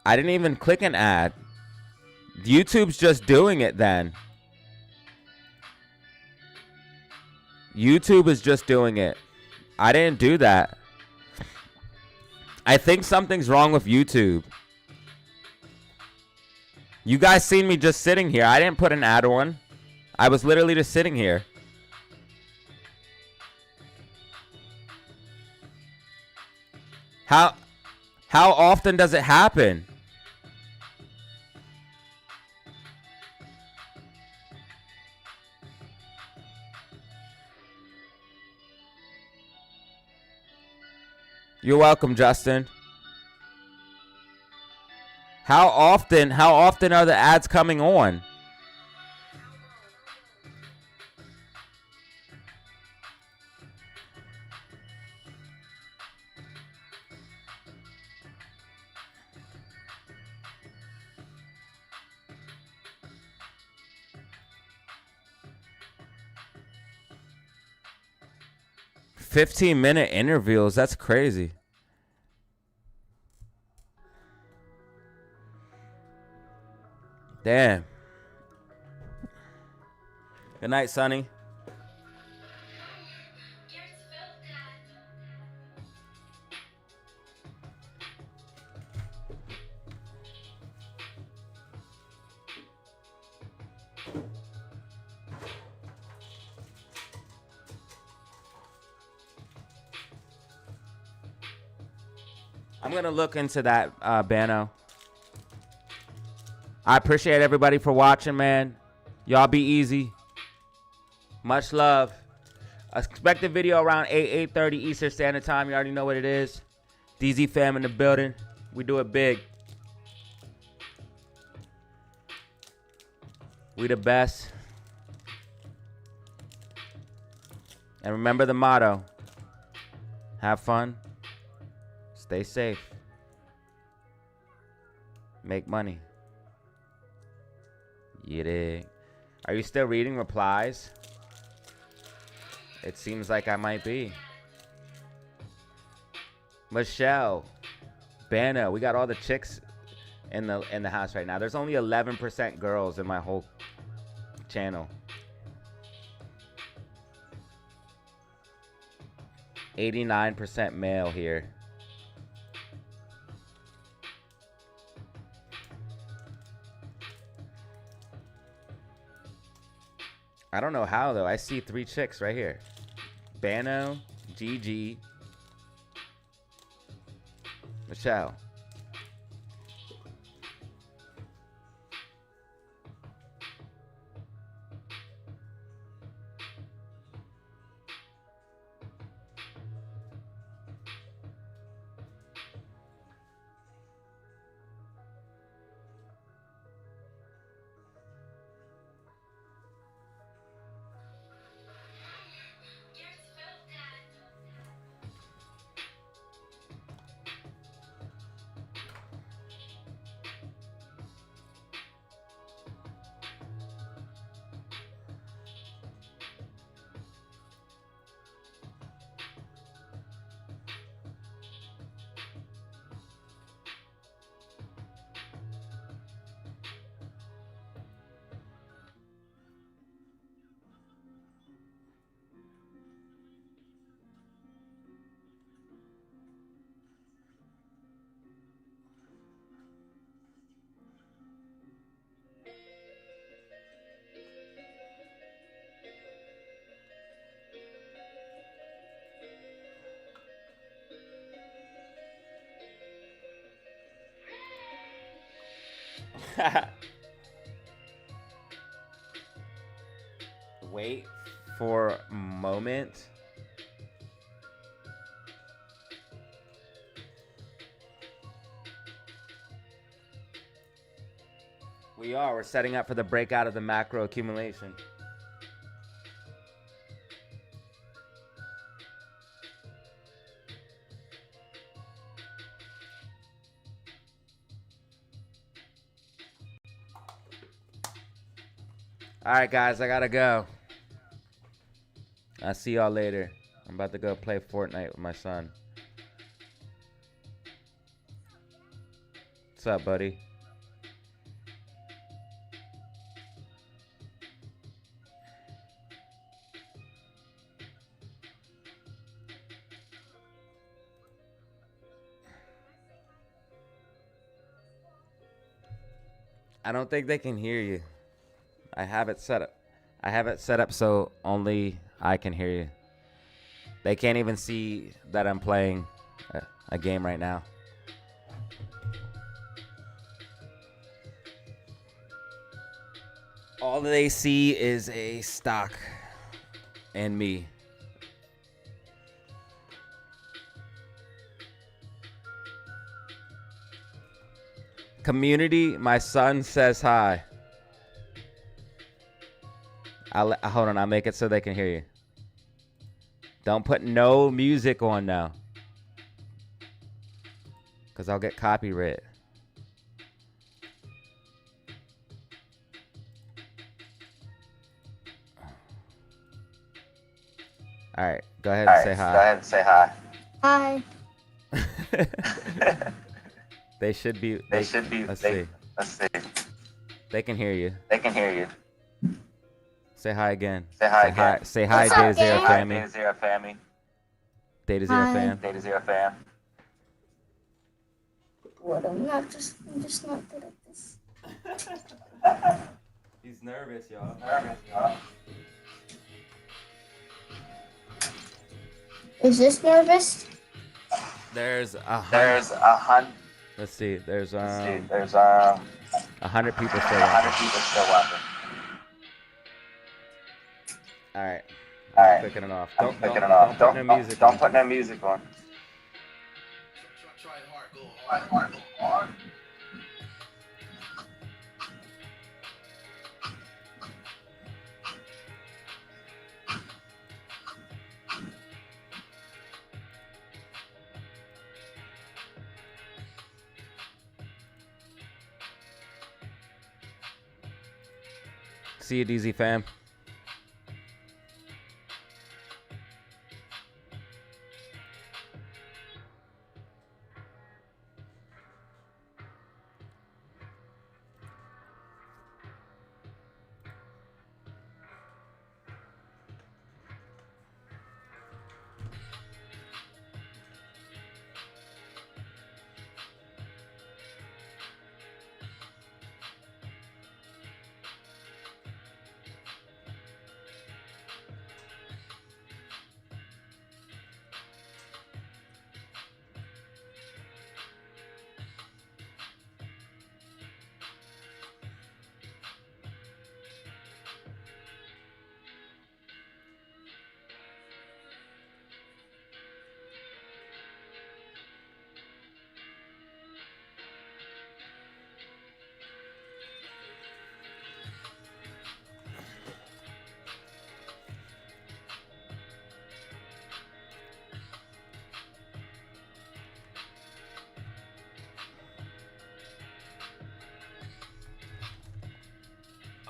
I didn't even click an ad. YouTube's just doing it then. YouTube is just doing it. I didn't do that. I think something's wrong with YouTube. You guys seen me just sitting here. I didn't put an ad on. I was literally just sitting here. How often does it happen? You're welcome, Justin. How often are the ads coming on? $15-minute interviews. That's crazy. Damn. Good night, Sonny. I'm going to look into that, Bano. I appreciate everybody for watching, man. Y'all be easy. Much love. Expect the video around 8:30 Eastern Standard Time. You already know what it is. DZ fam in the building. We do it big. We the best. And remember the motto. Have fun. Stay safe. Make money. You dig? Are you still reading replies? It seems like I might be. Michelle, Banna, we got all the chicks in the house right now. There's only 11% girls in my whole channel. 89% male here. I don't know how, though. I see 3 chicks right here. Bano, Gigi, Michelle. Wait for a moment. We're setting up for the breakout of the macro accumulation. All right, guys, I gotta go. I'll see y'all later. I'm about to go play Fortnite with my son. What's up, buddy? I don't think they can hear you. I have it set up. I have it set up so only I can hear you. They can't even see that I'm playing a game right now. All they see is a stock and me. Community, my son says hi. Hold on, I'll make it so they can hear you. Don't put no music on now, because I'll get copyright. All right, go ahead and say hi. Go ahead and say hi. Hi. They should be. Let's see. They can hear you. They can hear you. Say hi again. Say hi again. Say hi, DataZero family. DataZero family. DataZero fam. DataZero fam. What? I'm just not good at this. He's nervous, y'all. Is this nervous? There's a hundred. Let's see. There's 100 people still watching. 100 people still watching. All right. All right. Clicking it off. Don't put no music on. See you, DZ fam.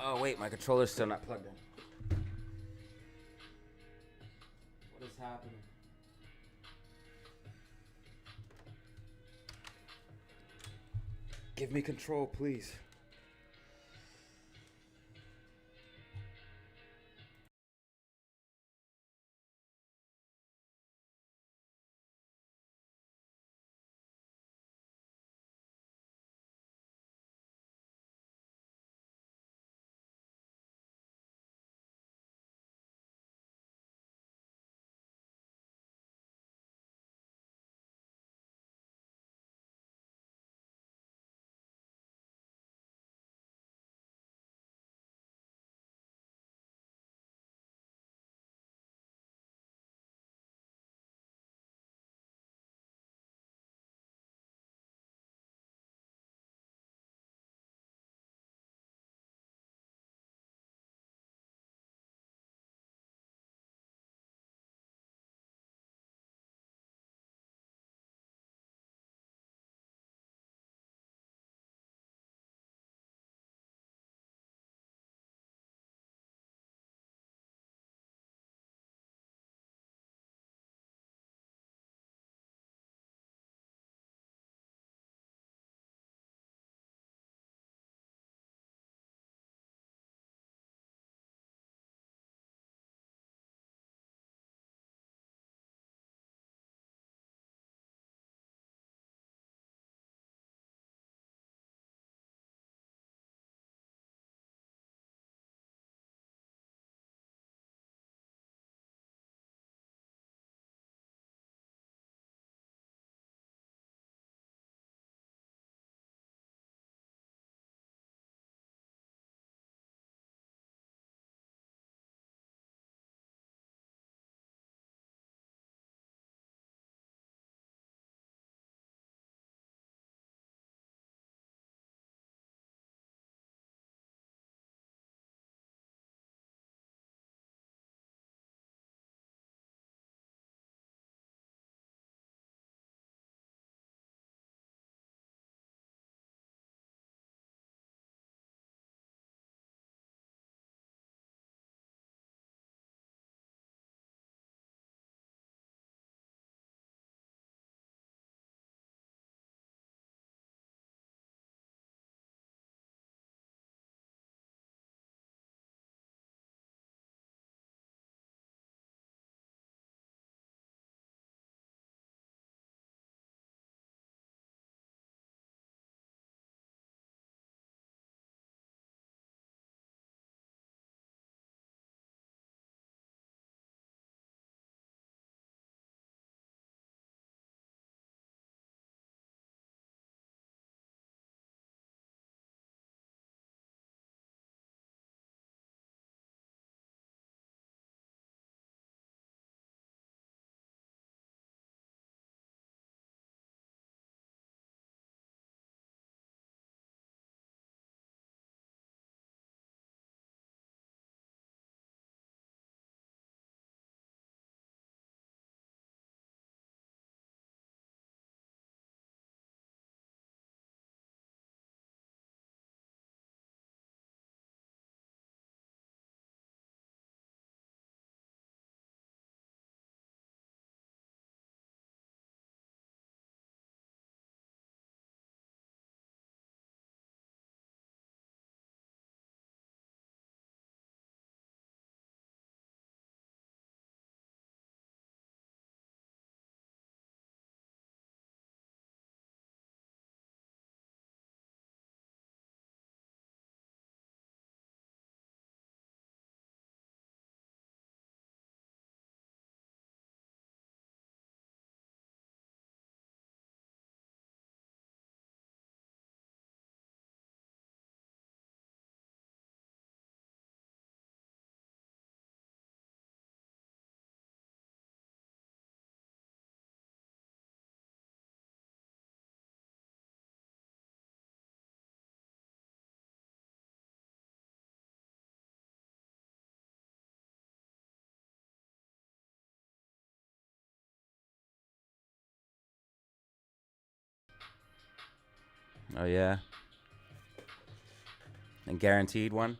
Oh wait, my controller's still not plugged in. What is happening? Give me control, please. Oh yeah. And guaranteed one?